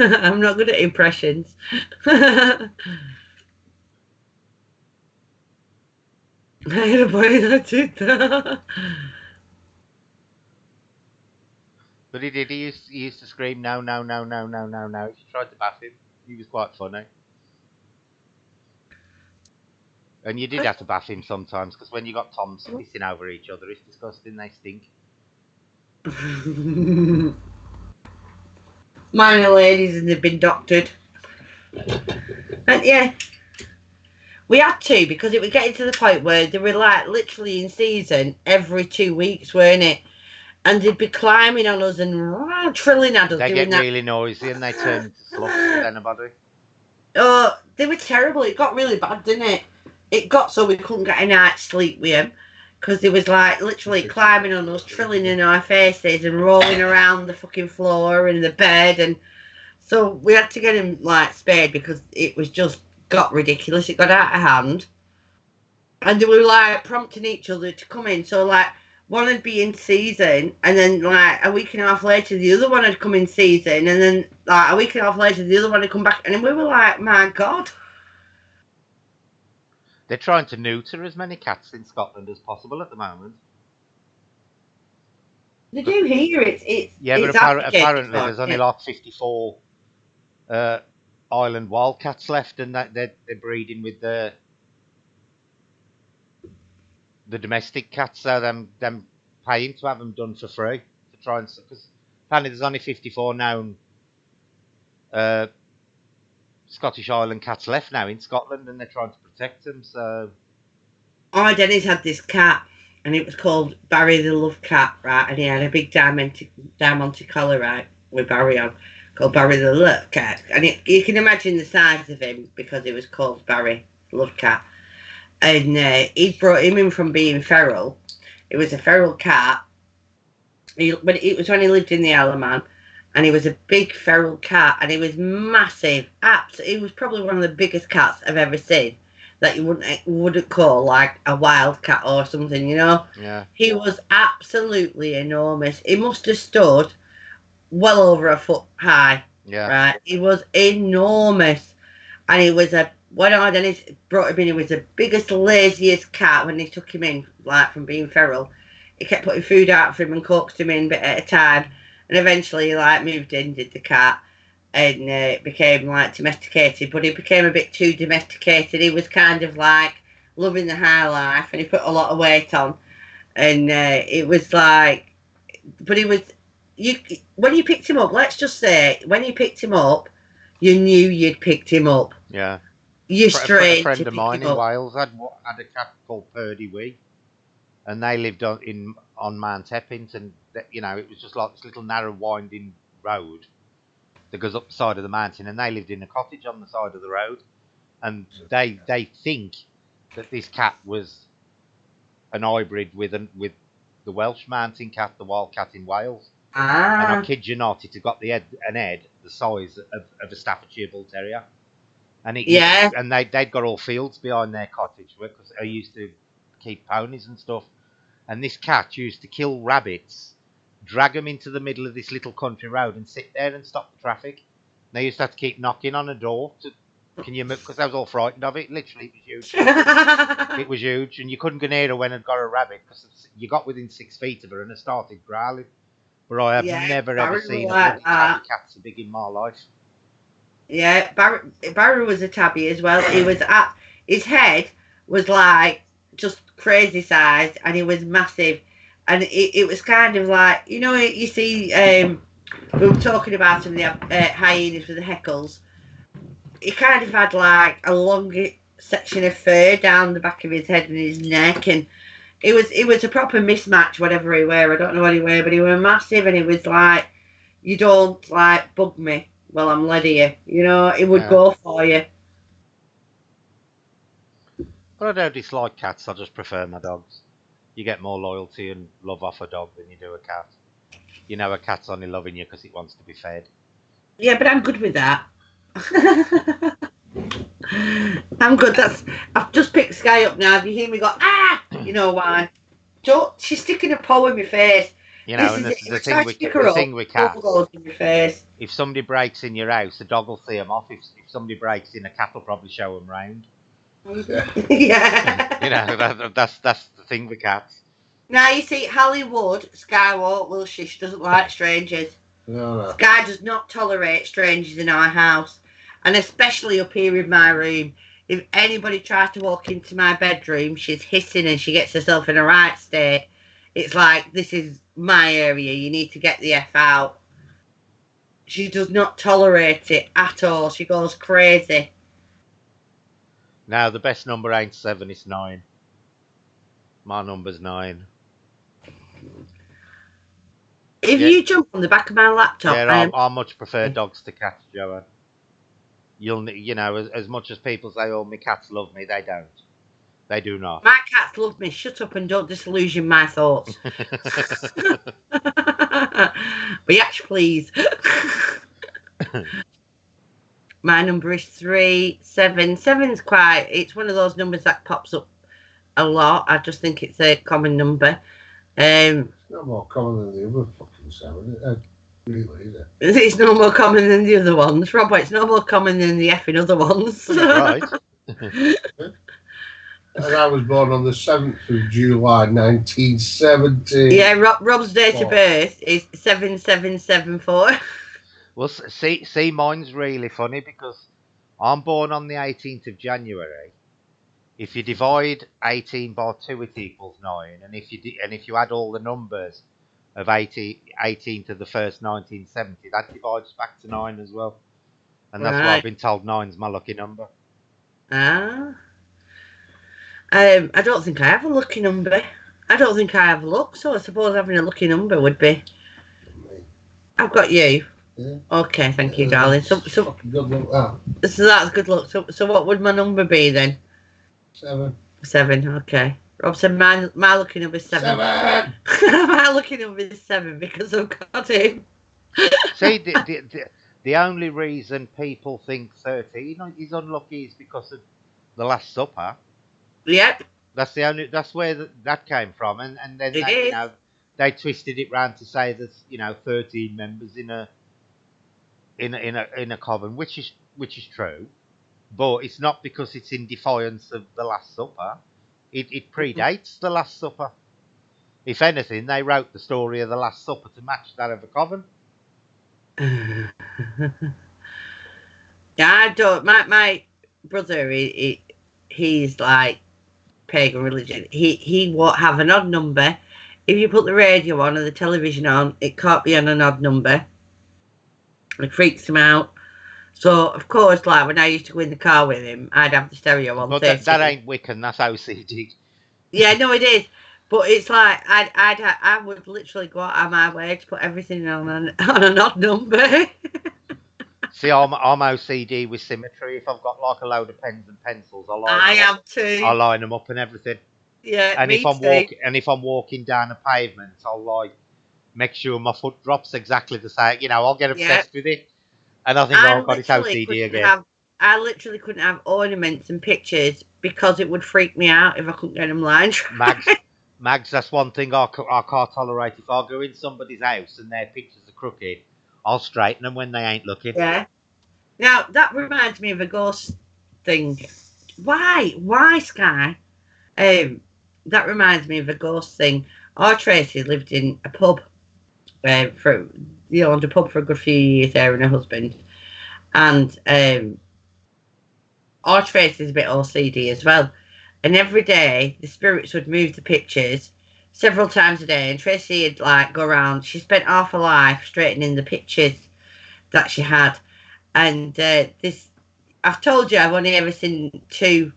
I'm not good at impressions. I had a boy that did that. But he did. He used to scream no. She tried to baff him. He was quite funny. And you did have to baff him sometimes because when you got Toms pissing over each other, it's disgusting. They stink. Mine are ladies and they've been doctored. And yeah. We had to because it was getting to the point where they were literally in season every 2 weeks, weren't it? And they'd be climbing on us and trilling at us. They get really noisy and they turn into slugs with anybody. Oh, they were terrible. It got really bad, didn't it? It got so we couldn't get a night's sleep with them because they was literally climbing on us, trilling in our faces and rolling around the fucking floor and the bed. And so we had to get him spayed because it was just got ridiculous. It got out of hand. and they were like prompting each other to come in. So like one would be in season, and then like a week and a half later, the other one had come in season, and then like a week and a half later, the other one had come back, and then we were like, my God. They're trying to neuter as many cats in Scotland as possible at the moment. They do here. It's Yeah, but it's advocated apparently for, there's only yeah. like 54 island wildcats left, and that they're breeding with the domestic cats. So them paying to have them done for free to try and, because apparently there's only 54 known uh, Scottish Island cats left now in Scotland, and they're trying to protect them. So Oh, Dennis had this cat, and it was called Barry the Love Cat, right? And he had a big diamond collar, right, with Barry on, called Barry the Love Cat. And you can imagine the size of him because it was called Barry the Love Cat. And he brought him in from being feral. It was a feral cat. But it was when he lived in the Isle of Man, and he was a big feral cat, and he was massive. He was probably one of the biggest cats I've ever seen. That you wouldn't call like a wild cat or something, you know. yeah, He was absolutely enormous. He must have stood well over a foot high, yeah, right? He was enormous, and he was when I Dennis brought him in, he was the biggest, laziest cat when they took him in, like from being feral. He kept putting food out for him and coaxed him in a bit at a time, and eventually he like moved in, did the cat, and it became like domesticated. But he became a bit too domesticated. He was kind of like loving the high life, and he put a lot of weight on, and it was like, but he was when you picked him up. Let's just say when you picked him up, you knew you'd picked him up. yeah. You're A straight friend to of pick mine him in up. Wales had a cat called Purdy Wee, and they lived on Mount Epping, and it was just like this little narrow winding road that goes up the side of the mountain, and they lived in a cottage on the side of the road, and they think that this cat was an hybrid with the Welsh mountain cat, the wild cat in Wales, and I Ah, kid you not, it had got an head the size of a Staffordshire Bull Terrier. And yeah, they'd got all fields behind their cottage because I used to keep ponies and stuff. And this cat used to kill rabbits, drag them into the middle of this little country road, and sit there and stop the traffic. And they used to have to keep knocking on a door can you move? Because I was all frightened of it. Literally, it was huge. It was huge, and you couldn't go near her when it got a rabbit because you got within 6 feet of her and it started growling. But I have yeah. never ever Barry was seen a like bloody tabby that. cat so big in my life. Yeah, Barry was a tabby as well. He was his head was like just crazy size, and he was massive, and it was kind of like you see we were talking about him, the hyenas with the heckles. He kind of had like a long section of fur down the back of his head and his neck, and it was a proper mismatch. Whatever he were, I don't know what he were, but he was massive, and he was like, you don't like bug me while I'm led here. It would Yeah. go for you. But I don't dislike cats. I just prefer my dogs. You get more loyalty and love off a dog than you do a cat. A cat's only loving you because it wants to be fed. Yeah, but I'm good with that. I'm good. I've just picked Sky up now. If you hear me go, ah, you know why? She's sticking a paw in my face. And this is the thing with cats. Goes in my face. If somebody breaks in your house, the dog will see them off. If somebody breaks in, a cat will probably show them round. Yeah. That's the thing with cats. Now you see, Hollywood, Sky Will Shish doesn't like strangers. No. Sky does not tolerate strangers in our house, and especially up here in my room. If anybody tries to walk into my bedroom, she's hissing and she gets herself in a right state. It's like, this is my area. You need to get the F out. She does not tolerate it at all. She goes crazy. Now, the best number ain't 7, it's 9. My number's 9. If you jump on the back of my laptop, I much prefer dogs to cats, Joanne. As much as people say, "Oh, my cats love me," they don't. They do not. My cats love me. Shut up and don't disillusion my thoughts. Biatch, please. My number is 3, 7. 7's it's one of those numbers that pops up a lot. I just think it's a common number. It's not more common than the other fucking 7. Really, is it? It's no more common than the other ones. Robert, it's no more common than the effing other ones. Well, you're right. And I was born on the 7th of July, 1970. Yeah, Rob's date of birth is 7774. Well, see, mine's really funny because I'm born on the 18th of January. If you divide 18 by 2, it equals 9, and if you add all the numbers of 18 to the 1st, 1970, that divides back to 9 as well. And that's why I've been told 9's my lucky number. Ah. I don't think I have a lucky number. I don't think I have luck, so I suppose having a lucky number would be. I've got you. Yeah. Okay, thank you, darling. So good luck. So that's good luck. So what would my number be then? 7. 7. Okay. Rob said my lucky number is 7. 7. My lucky number is 7 because I've got him. See, the only reason people think 13 is unlucky is because of the Last Supper. Yep. That's where that came from, and then they twisted it round to say there's 13 members in a coven, which is true, but it's not because it's in defiance of the Last Supper. It predates the Last Supper. If anything, they wrote the story of the Last Supper to match that of a coven. Yeah, I don't. My brother, he's like pagan religion. He won't have an odd number. If you put the radio on or the television on, it can't be on an odd number. It freaks him out. So of course, like when I used to go in the car with him, I'd have the stereo on. But that ain't Wiccan. That's OCD. Yeah, no, it is. But it's like I would literally go out of my way to put everything on an odd number. See, I'm OCD with symmetry. If I've got like a load of pens and pencils, I am too. I line them up and everything. Yeah, and me too. If I'm walking down a pavement, I'll like make sure my foot drops exactly the same. I'll get obsessed with it, and I think, oh god, it's OCD again. I literally couldn't have ornaments and pictures because it would freak me out if I couldn't get them lined. Mags, that's one thing I can't tolerate. If I go in somebody's house and their pictures are crooked, I'll straighten them when they ain't looking. Yeah. Now, that reminds me of a ghost thing. Why, Sky? That reminds me of a ghost thing. Our Tracy lived in a pub owned a pub for a good few years there and her husband. And our Tracy's a bit OCD as well. And every day, the spirits would move the pictures several times a day. And Tracy would like go around. She spent half her life straightening the pictures that she had. And I've told you, I've only ever seen 2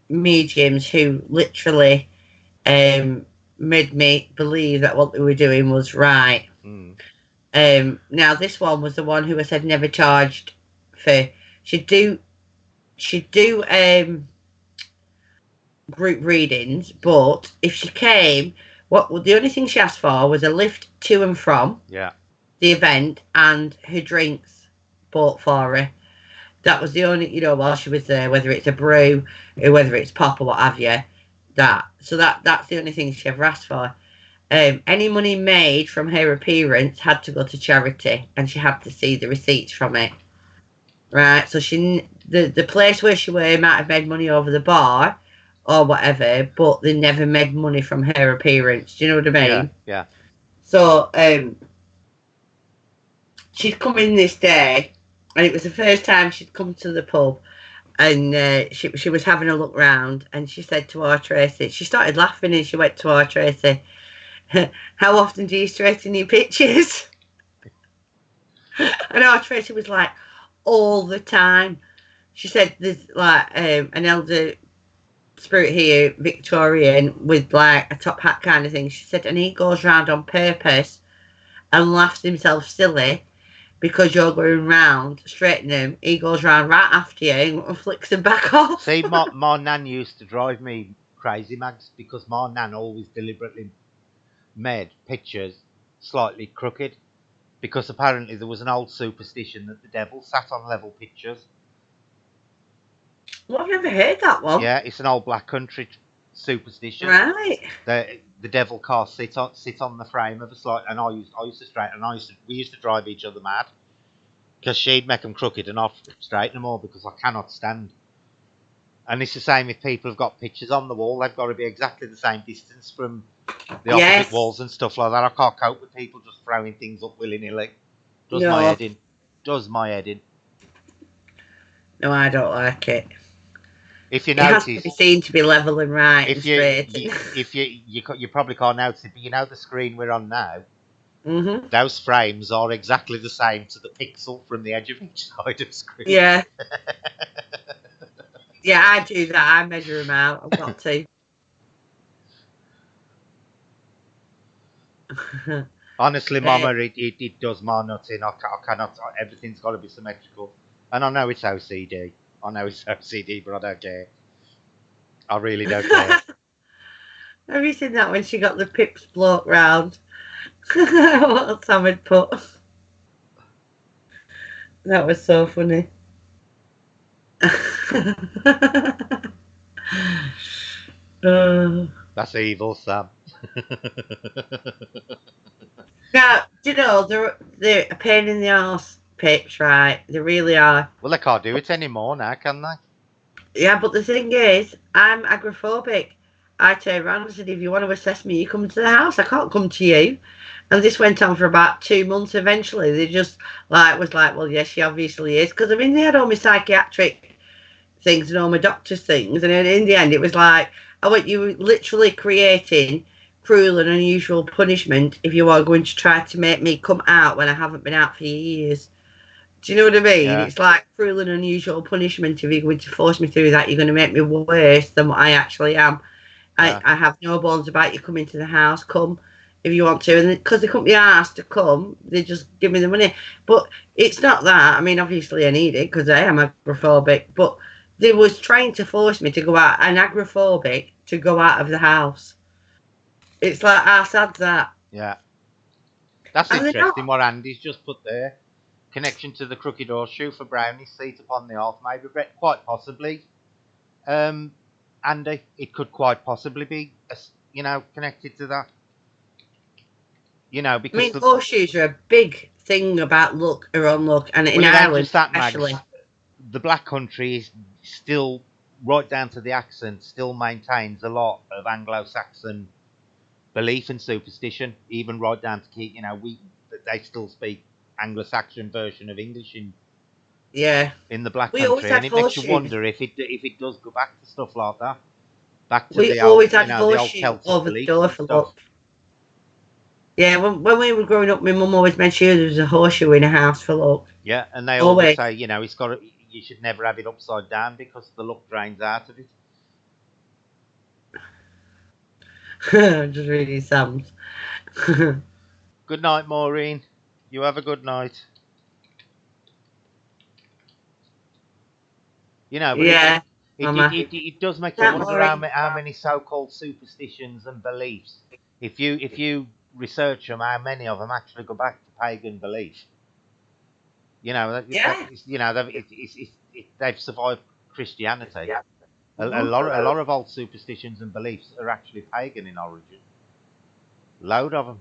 mediums who literally made me believe that what they were doing was right. Now, this one was the one who I said never charged for. She'd do group readings, but if she came, the only thing she asked for was a lift to and from the event and her drinks bought for her. That was the only, while she was there, whether it's a brew or whether it's pop or what have you. That's the only thing she ever asked for. Any money made from her appearance had to go to charity, and she had to see the receipts from it. Right, so the place where she were might have made money over the bar or whatever, but they never made money from her appearance. Do you know what I mean? Yeah. So she'd come in this day, and it was the first time she'd come to the pub, and she was having a look round, and she said to our Tracy, she started laughing, and she went to our Tracy, "How often do you straighten your pictures?" And our Tracy was like, "All the time." She said there's like an elder spirit here, Victorian, with like a top hat kind of thing. She said, and he goes round on purpose and laughs himself silly because you're going round straightening him. He goes round right after you and flicks him back off. See, my nan used to drive me crazy, Mags, because my nan always deliberately made pictures slightly crooked, because apparently there was an old superstition that the devil sat on level pictures. Well, I've never heard that one. Yeah, it's an old black country superstition. Right. The devil car sit on the frame of a slide, and I used to straighten, and we used to drive each other mad because she'd make them crooked and I'd straighten them all because I cannot stand. And it's the same if people have got pictures on the wall; they've got to be exactly the same distance from the opposite walls and stuff like that. I can't cope with people just throwing things up willy nilly. Does my head in. Does my head in. No, I don't like it. If you It notice, has to be seen to be level and right and straight. If you probably can't notice it, but you know the screen we're on now. Mm-hmm. Those frames are exactly the same to the pixel from the edge of each side of the screen. Yeah. Yeah, I do that. I measure them out. I've got to. Honestly, Mama, it does my nuts in. I cannot. Everything's got to be symmetrical. And I know it's OCD. But I don't care. I really don't care. Have you seen that when she got the pips bloke round? What Sam had put. That was so funny. That's evil, Sam. Now, do you know, they're a pain in the arse, pips, right? They really are. Well, they can't do it anymore now, can they? Yeah, but the thing is, I'm agoraphobic. I turned around and said, if you want to assess me, you come to the house. I can't come to you. And this went on for about 2 months eventually. They just was like, well, yes, she obviously is. Because, I mean, they had all my psychiatric things and all my doctor's things. And in the end, it was like, I went, you were literally creating cruel and unusual punishment if you are going to try to make me come out when I haven't been out for years. Do you know what I mean? Yeah. It's like cruel and unusual punishment. If you're going to force me through that, you're going to make me worse than what I actually am. Yeah. I have no bones about you coming to the house. Come if you want to. And because they couldn't be asked to come, they just give me the money. But it's not that. I mean, obviously I need it because I am agoraphobic. But they was trying to force me to go out, an agoraphobic, to go out of the house. It's like, how sad's that? Yeah. That's interesting what Andy's just put there. Connection to the crooked horseshoe for Brownie's seat upon the hearth, maybe quite possibly. Andy, it could quite possibly be, connected to that. Because I mean, horseshoes are a big thing about luck or unluck, and in Ireland especially. The Black Country is still, right down to the accent, still maintains a lot of Anglo-Saxon belief and superstition, even right down to they still speak Anglo-Saxon version of English in the Black Country, and it makes you wonder if it does go back to stuff like that, back to the old Celtic over the beliefs door and for stuff. luck. Yeah, when we were growing up, my mum always made sure there was a horseshoe in a house for luck. Yeah, and they always say, you should never have it upside down because the luck drains out of it. Just reading Sam's. Good night, Maureen. You have a good night. But yeah, it does make you wonder how many so-called superstitions and beliefs, if you research them, how many of them actually go back to pagan belief. They've survived Christianity. Yeah. A lot of old superstitions and beliefs are actually pagan in origin. Load of them.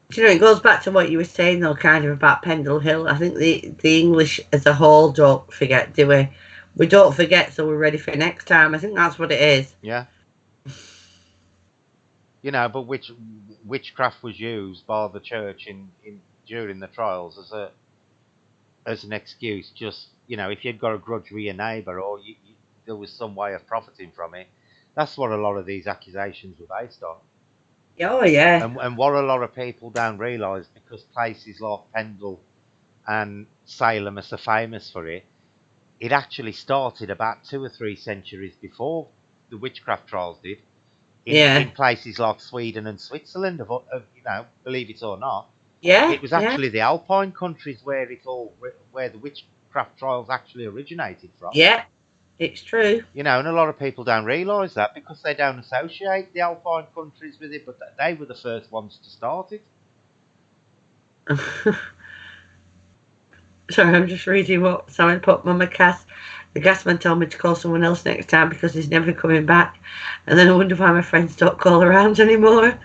Do you know, it goes back to what you were saying though, kind of about Pendle Hill. I think the English as a whole don't forget, do we? We don't forget, so we're ready for next time. I think that's what it is. Yeah. But witchcraft was used by the church during the trials as an excuse. Just if you'd got a grudge with your neighbour or there was some way of profiting from it, that's what a lot of these accusations were based on. Oh yeah. And what a lot of people don't realise, because places like Pendle and Salem are so famous for it, it actually started about 2 or 3 centuries before the witchcraft trials did. In places like Sweden and Switzerland, believe it or not. Yeah. It was actually the Alpine countries where the witchcraft trials actually originated from. Yeah, it's true. And a lot of people don't realise that because they don't associate the Alpine countries with it, but they were the first ones to start it. Sorry, I'm just reading what someone put. Mama Cass The gas man told me to call someone else next time because he's never coming back. And then I wonder why my friends don't call around anymore.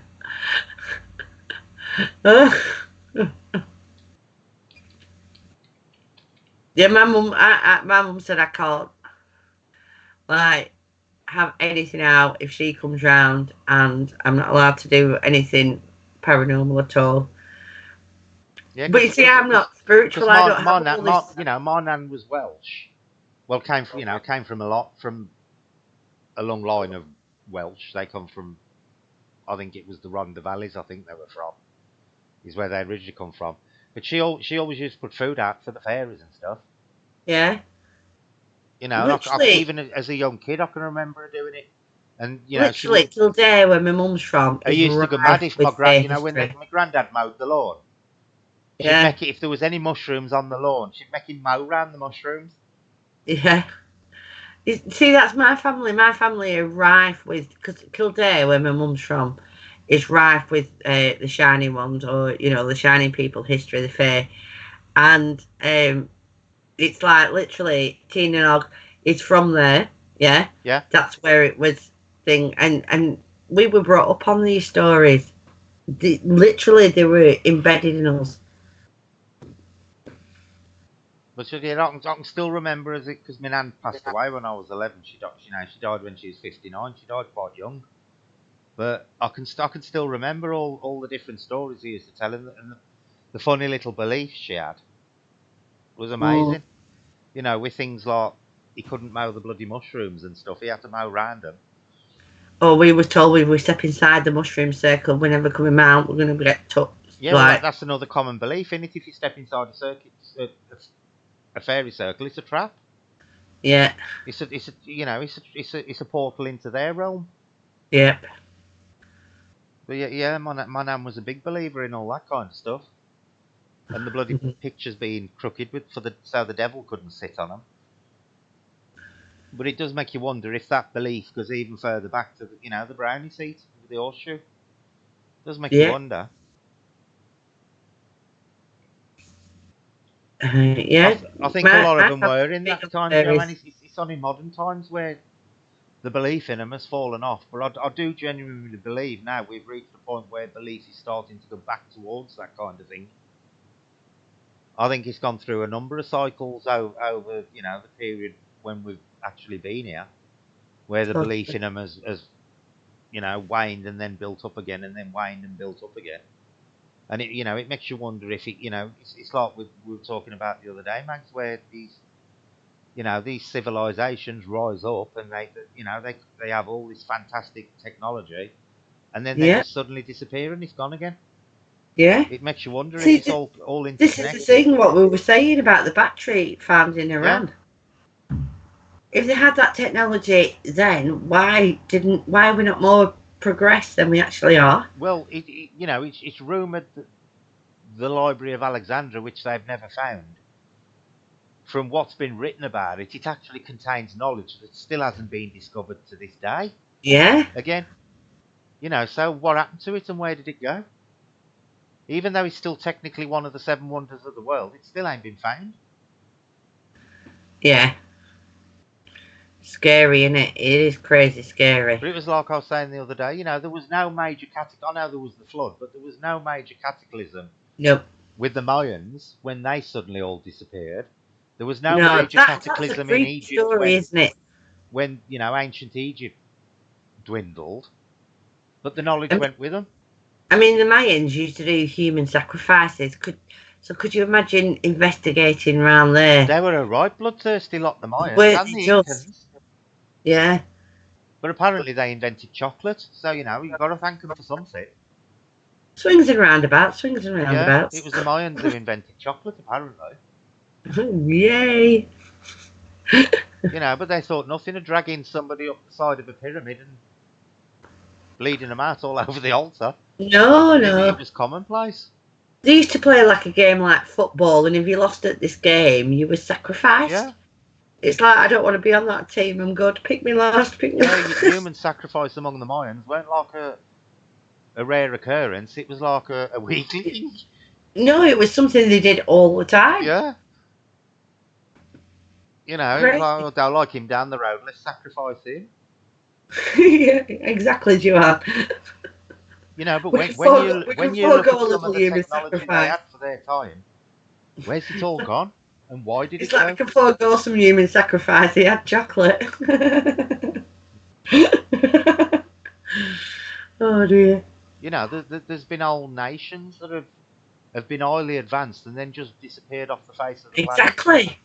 Yeah, my mum said I can't like have anything out if she comes round, and I'm not allowed to do anything paranormal at all. Yeah, But you see, I'm not spiritual. I don't have all this. my nan was Welsh. Well, came from a long line of Welsh. They come from, I think it was the Rhondda Valleys. I think they were from. Is where they originally come from. But she always used to put food out for the fairies and stuff. Yeah. And even as a young kid, I can remember her doing it. And literally till there where my mum's from. I used to go mad if my my granddad mowed the lawn. She'd make it if there was any mushrooms on the lawn. She'd make him mow around the mushrooms. Yeah. See, that's my family. My family are rife with, because Kildare, where my mum's from, is rife with the shiny ones, or the shiny people history, the fair, and it's like literally Teenanog is from there. Yeah. That's where it was thing, and we were brought up on these stories. Literally, they were embedded in us. But I can still remember because my nan passed away when I was 11. She died when she was 59. She died quite young. But I can still remember all the different stories he used to tell, and the funny little beliefs she had was amazing. With things like he couldn't mow the bloody mushrooms and stuff. He had to mow round them. Oh, we were told if we step inside the mushroom circle, we're never coming out. We're going to get touched. Yeah, well, that's another common belief. In it, if you step inside a fairy circle, it's a trap. Yeah. It's a portal into their realm. Yep. But yeah, my nan was a big believer in all that kind of stuff, and the bloody pictures being crooked so the devil couldn't sit on them. But it does make you wonder if that belief goes even further back to the brownie seat with the horseshoe. It does make you wonder. Yeah, I think a lot of them were in that time, and it's only modern times where the belief in them has fallen off. But I do genuinely believe now we've reached a point where belief is starting to go back towards that kind of thing. I think it's gone through a number of cycles over the period when we've actually been here, where the belief in them has waned and then built up again, and then waned and built up again. And it makes you wonder if it's like we were talking about the other day, Max, where these civilizations rise up and they have all this fantastic technology, and then they just suddenly disappear and it's gone again. Yeah. It makes you wonder if it's all interconnected. This is the thing, what we were saying about the battery found in Iran. Yeah. If they had that technology then, why are we not more progressed than we actually are? Well, it's rumoured that the Library of Alexandria, which they've never found, from what's been written about it, it actually contains knowledge that still hasn't been discovered to this day. Yeah. Again, so what happened to it and where did it go? Even though it's still technically one of the 7 wonders of the world, it still ain't been found. Yeah. Scary, isn't it? It is crazy scary. But it was like I was saying the other day, there was no major cataclysm. I know there was the flood, but there was no major cataclysm. Nope. With the Mayans, when they suddenly all disappeared, there was no major cataclysm in Egypt. Story, isn't it? When ancient Egypt dwindled, but the knowledge went with them. I mean, the Mayans used to do human sacrifices. Could you imagine investigating around there? They were a right bloodthirsty lot, the Mayans and the Incans. Yeah. But apparently they invented chocolate, so you've got to thank them for something. Swings and roundabouts. Yeah, it was the Mayans who invented chocolate, apparently. Yay! But they thought nothing of dragging somebody up the side of a pyramid and bleeding them out all over the altar. No. It was commonplace. They used to play like a game like football, and if you lost at this game, you were sacrificed. Yeah. It's like, I don't want to be on that team. I'm good. Pick me last. Human sacrifice among the Mayans weren't like a rare occurrence. It was like a weekly thing. No, it was something they did all the time. Yeah. You know, it's Crazy. like, oh, don't like him down the road. Let's sacrifice him. Yeah, exactly, Joanne. You know, but We when, can when forego, you we when can you look forego at a some of little the human technology they sacrifice. had for their time, where's it all gone? And why did It's it like go? we can forego some human sacrifice. He had chocolate. Oh dear. You know, there's been whole nations that have been highly advanced and then just disappeared off the face of the planet. Exactly.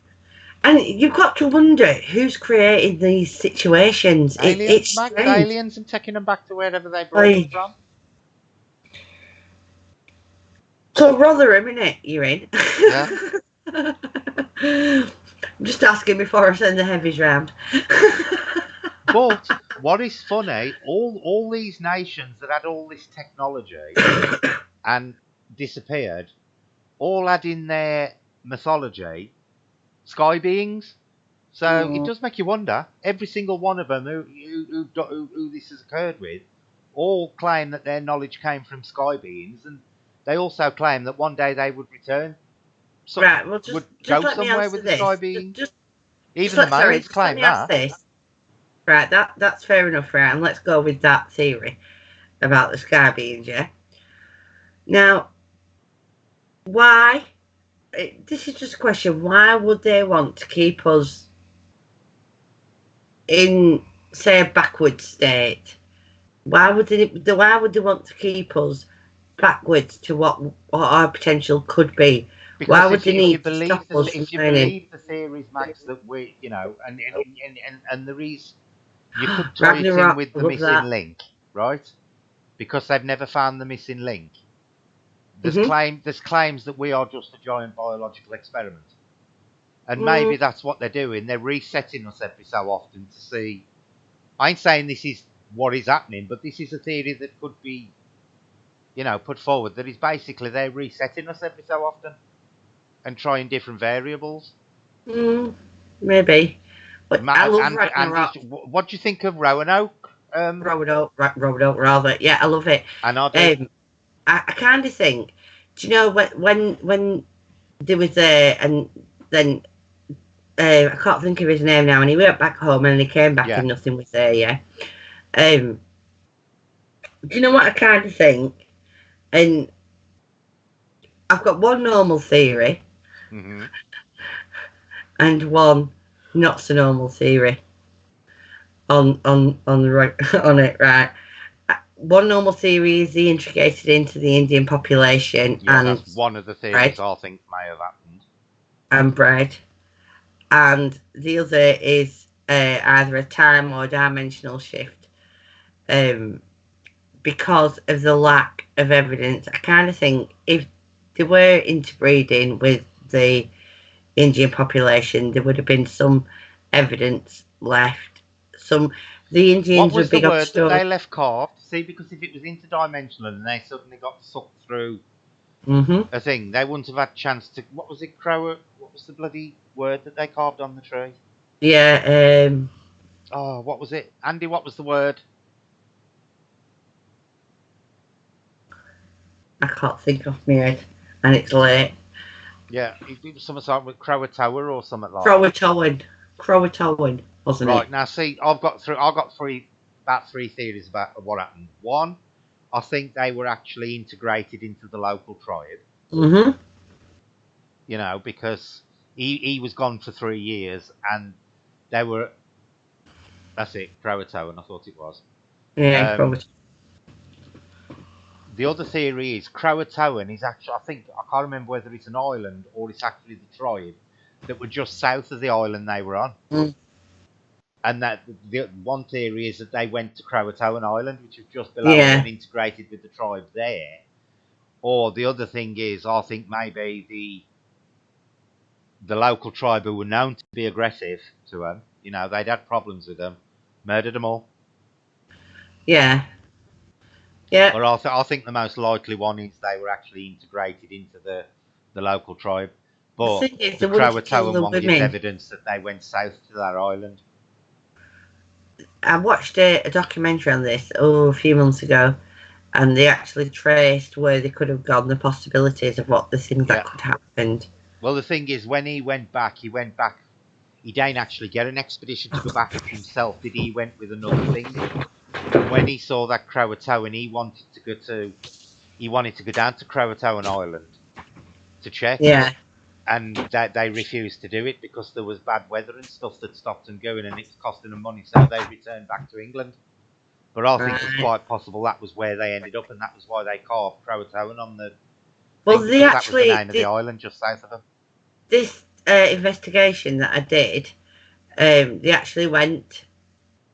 And you've got to wonder who's creating these situations. Aliens, It's Max, strange. aliens, and taking them back to wherever they brought them from. So Rotherham, innit? You're in. Yeah. I'm just asking before I send the heavies round. But what is funny, all these nations that had all this technology and disappeared, all had in their mythology sky beings. So it does make you wonder. Every single one of them who this has occurred with, all claim that their knowledge came from sky beings, and they also claim that one day they would return. So, Right, well, would just go let me somewhere answer with the sky this. being. Just Even the sorry, Mayans just let claim me ask that. this. Right, that's fair enough, right? And let's go with that theory about the sky beings, yeah? Now, why? This is just a question. Why would they want to keep us in, say, a backward state? Why would they want to keep us backwards to what our potential could be? Because Why would they need to stop us from if you learning? believe the theories, Max, that we, you know, and there is, you could tie it in Ragnarok, with I the love missing that. link, right? Because they've never found the missing link. Mm-hmm. There's claims that we are just a giant biological experiment, and maybe that's what they're doing. They're resetting us every so often to see. I ain't saying this is what is happening, but this is a theory that could be, you know, put forward. That is basically they're resetting us every so often and trying different variables. Maybe. But I love Andy, Ragnarok. what do you think of Roanoke? Roanoke, rather. Yeah, I love it. And I do. I kind of think, do you know when they was there and then I can't think of his name now, and he went back home and he came back Yeah. and nothing was there. Yeah. Do you know what I kind of think? And I've got one normal theory and one not so normal theory on it, right? One normal theory is he integrated into the Indian population Yeah, and that's one of the theories I think may have happened. And bred. And the other is either a time or dimensional shift. Because of the lack of evidence, I kind of think if they were interbreeding with the Indian population, there would have been some evidence left. The Indians What were was the big on word that story. they left carved? See, because if it was interdimensional and they suddenly got sucked through a thing, they wouldn't have had a chance to. What was it, Crower? What was the bloody word that they carved on the tree? Yeah. Oh, what was it, Andy? What was the word? I can't think off my head, and it's late. Yeah, it was something like with Crower Tower or something like. Croatoan, wasn't it? Right, now see, I've got about three theories about what happened. One, I think they were actually integrated into the local tribe. You know, because he was gone for 3 years and they were. That's it, Croatoan, I thought it was. Yeah, Croatoan. The other theory is Croatoan is actually, I can't remember whether it's an island or it's actually the tribe that were just south of the island they were on. And that the one theory is that they went to Croatoan Island, which was just below them, and integrated with the tribe there. Or the other thing is, I think maybe the local tribe who were known to be aggressive to them, you know, they'd had problems with them, murdered them all. Yeah. Yeah. Or I think the most likely one is they were actually integrated into the local tribe. But the Croatoan one gives evidence that they went south to that island. I watched a documentary on this a few months ago, and they actually traced where they could have gone, the possibilities of what the things that could have happened. Well, the thing is, when he went back he didn't actually get an expedition to go back himself, did he? He went with another thing. And when he saw that Croatoan, he wanted to go down to Croatoan Island to check. Yeah. And they refused to do it because there was bad weather and stuff that stopped them going, and it was costing them money, so they returned back to England. But I think it's quite possible that was where they ended up, and that was why they carved Croatoan on the Well, thing, they because actually that was the name of the island just south of them. This investigation that I did, they actually went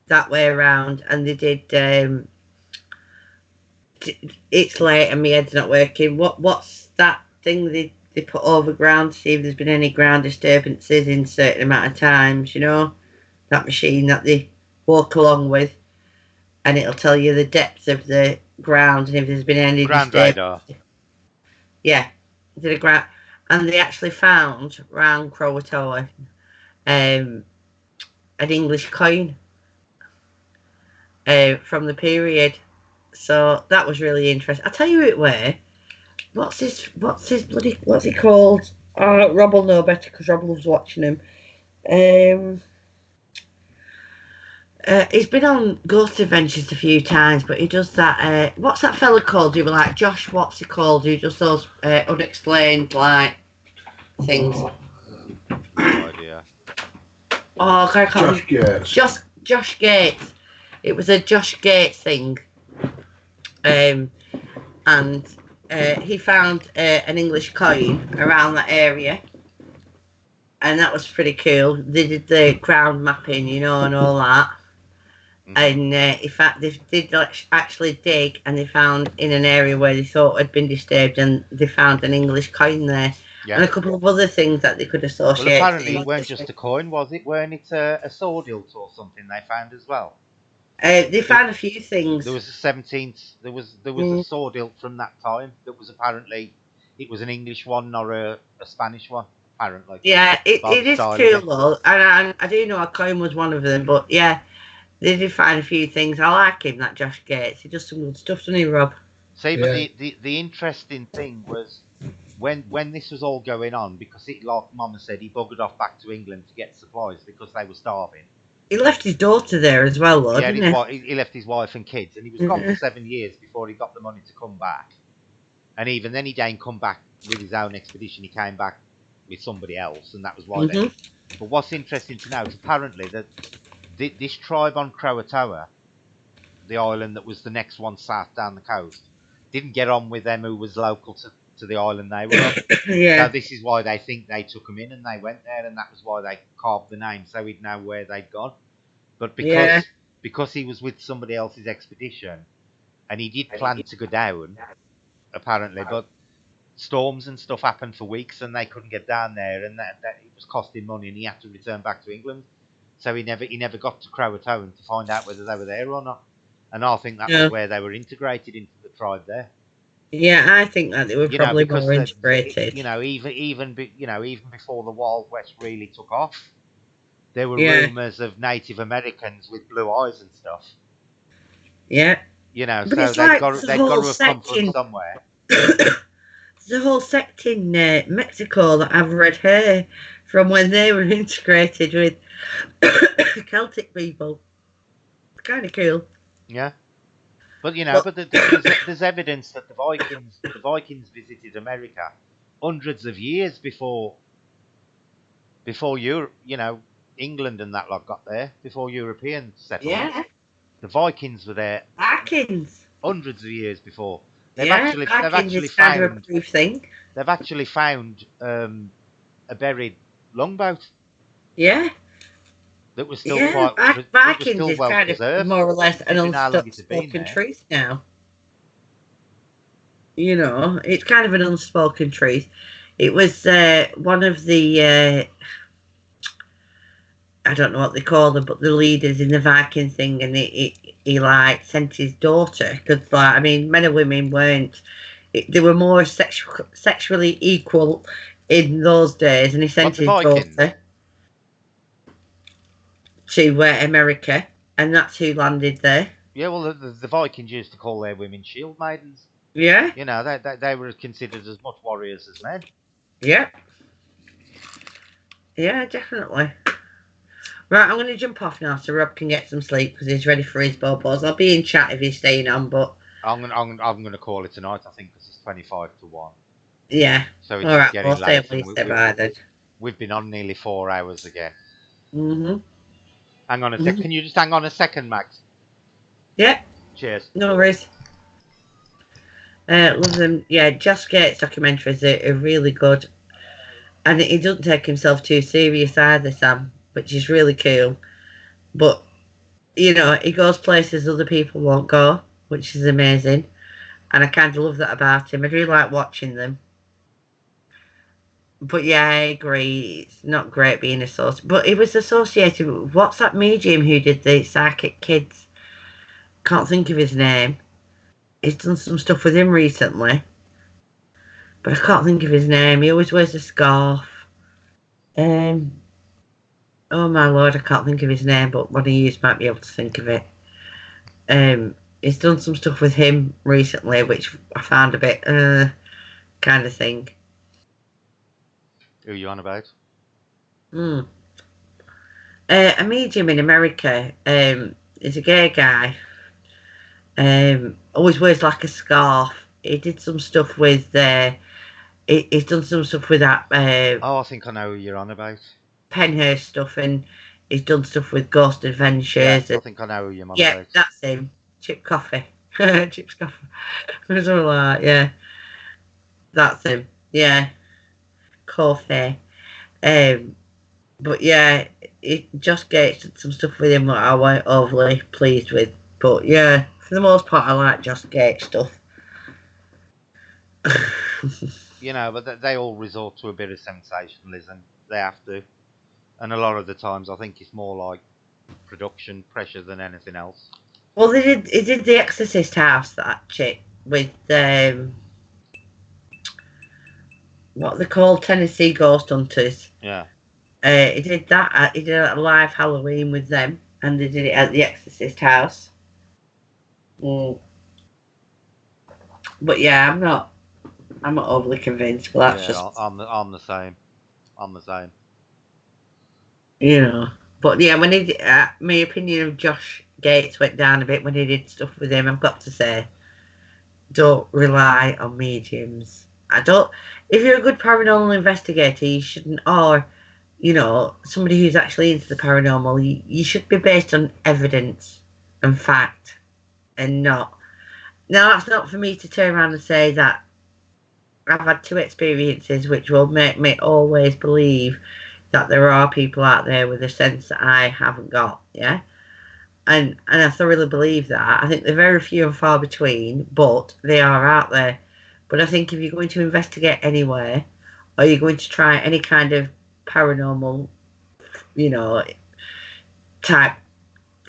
that way around, and they did. It's late and my head's not working. What's that thing they put over ground to see if there's been any ground disturbances in a certain amount of times? You know, that machine that they walk along with, and it'll tell you the depth of the ground and if there's been any Ground disturbance. radar. Yeah, did a ground, and they actually found round Croatoa an English coin from the period. So that was really interesting. I'll tell you it where. What's he called? Rob will know better because Rob loves watching him. He's been on Ghost Adventures a few times, but he does that. What's that fella called? Who were like Josh? What's he called? Who does those unexplained like things? No idea. Oh, I can't. Josh Gates. Josh Gates. It was a Josh Gates thing. And he found an English coin around that area, and that was pretty cool. They did the ground mapping, you know, and all that. And in fact, they did actually dig, and they found in an area where they thought had been disturbed, and they found an English coin there, and a couple of other things that they could associate. Well, apparently it weren't just a coin, was it? Weren't it a sword hilt or something they found as well? They found a few things. There was a 17th. There was a sword hilt from that time that was apparently it was an English one or a Spanish one. Apparently. Yeah, it is cool though, and I do know a coin was one of them. But yeah, they did find a few things. I like him, that Josh Gates. He does some good stuff, doesn't he, Rob? See, but the interesting thing was when this was all going on, because like Mama said, he buggered off back to England to get supplies because they were starving. He left his daughter there as well, though, didn't he? He left his wife and kids, and he was gone for 7 years before he got the money to come back. And even then, he didn't come back with his own expedition. He came back with somebody else, and that was why. But what's interesting to know is apparently that this tribe on Croatoa, the island that was the next one south down the coast, didn't get on with them who was local to the island they were on. Yeah. So this is why they think they took him in and they went there, and that was why they carved the name so he'd know where they'd gone. But because he was with somebody else's expedition, and he did plan to go down, apparently, but storms and stuff happened for weeks and they couldn't get down there, and that it was costing money, and he had to return back to England. So he never got to Croatoan to find out whether they were there or not. And I think that was where they were integrated into the tribe there. Yeah, I think that they were probably more integrated. Even before the Wild West really took off, there were rumours of Native Americans with blue eyes and stuff. Yeah. So they've got to have come from somewhere. There's a whole sect in Mexico that I've read here from when they were integrated with Celtic people. It's kind of cool. Yeah. But there's evidence that the Vikings visited America hundreds of years before England and that lot got there, before Europeans settled. Yeah. The Vikings were there. Vikings. Hundreds of years before. They've actually found a proof thing. They've actually found a buried longboat. Yeah. That was still quite. Vikings still is well kind preserved. of more or less an unspoken truth now. It's kind of an unspoken truth. It was one of the I don't know what they call them, but the leaders in the Viking thing, and he like sent his daughter, because men and women weren't. They were more sexually equal in those days, and he sent his daughter to America, and that's who landed there. Yeah, well, the Vikings used to call their women shield maidens. Yeah. They were considered as much warriors as men. Yeah. Yeah, definitely. Right, I'm going to jump off now so Rob can get some sleep because he's ready for his bobos. I'll be in chat if he's staying on, but I'm gonna call it tonight. I think because it's 25 to 1. yeah. So All it's right, getting we'll stay late, on when and you say bye then. we've been on nearly 4 hours again. Mm-hmm. Hang on a sec. Can you just hang on a second, Max? Yeah, Cheers. no worries. Love them. Yeah, Josh Gates documentaries are really good. And he doesn't take himself too serious either, Sam, which is really cool. But, you know, he goes places other people won't go, which is amazing. And I kind of love that about him. I do like watching them. But yeah, I agree. It's not great being associated. But it was associated with, what's that medium who did the Psychic Kids? Can't think of his name. He's done some stuff with him recently. But I can't think of his name. He always wears a scarf. Oh my lord, I can't think of his name, but one of you might be able to think of it. He's done some stuff with him recently, which I found a bit kind of thing. Who are you on about? A medium in America is a gay guy. Always wears like a scarf. He did some stuff with. He's done some stuff with that. Oh, I think I know who you're on about. Penhurst stuff, and he's done stuff with Ghost Adventures. Yeah, I think I know who you're on yeah, about. that's him. Chip Coffee. Chips Coffee. Something like that, yeah. That's him. Yeah. Coffee. But yeah, Josh Gates did some stuff with him that I weren't overly pleased with. But yeah, for the most part, I like Josh Gates stuff. You know, but they all resort to a bit of sensationalism. They have to. And a lot of the times, I think it's more like production pressure than anything else. Well, he did the Exorcist house, that chick, with what they call Tennessee Ghost Hunters. Yeah. He did that. He did a live Halloween with them, and they did it at the Exorcist house. But yeah, I'm not overly convinced. But that's just I'm the same. I'm the same. You know. But yeah, when he my opinion of Josh Gates went down a bit when he did stuff with him. I've got to say, don't rely on mediums. If you're a good paranormal investigator, you shouldn't, or you know, somebody who's actually into the paranormal, you should be based on evidence and fact, and not. Now, that's not for me to turn around and say that I've had 2 experiences which will make me always believe that there are people out there with a sense that I haven't got, yeah? And I thoroughly believe that. I think they're very few and far between, but they are out there. But I think if you're going to investigate anywhere, or you're going to try any kind of paranormal, you know, type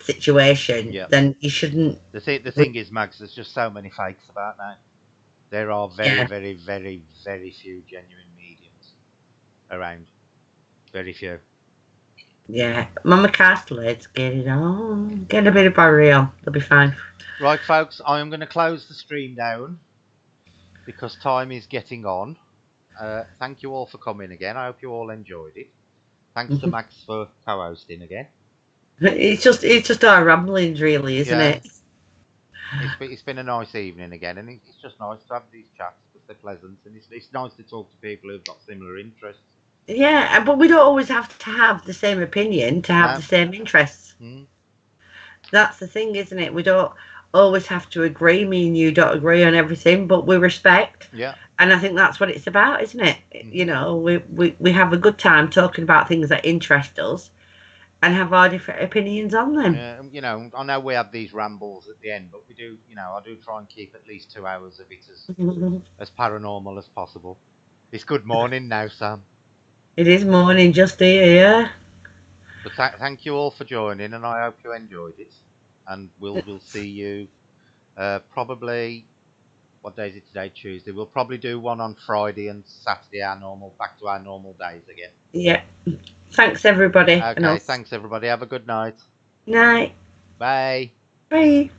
situation, then you shouldn't. The thing is, Max, there's just so many fakes about now. There are very, very, very, very few genuine mediums around. Very few. Yeah, Mama Castell's get it on. Get a bit of battery on. They'll be fine. Right, folks, I am going to close the stream down because time is getting on. Thank you all for coming again. I hope you all enjoyed it. Thanks to Max for co-hosting again. It's just our ramblings, really, isn't it? It's been a nice evening again, and it's just nice to have these chats because they're pleasant, and it's nice to talk to people who've got similar interests. Yeah, but we don't always have to have the same opinion to have the same interests. That's the thing, isn't it? We don't always have to agree. Me and you don't agree on everything, but we respect. Yeah. And I think that's what it's about, isn't it? You know, we have a good time talking about things that interest us and have our different opinions on them. Yeah, you know, I know we have these rambles at the end, but we do, you know, I do try and keep at least 2 hours of it as paranormal as possible. It's good morning now, Sam. It is morning just here, yeah. But thank you all for joining, and I hope you enjoyed it. And we'll see you probably. What day is it today? Tuesday. We'll probably do one on Friday and Saturday, back to our normal days again. Yeah. Thanks, everybody. Okay, thanks, everybody. Have a good night. Night. Bye. Bye.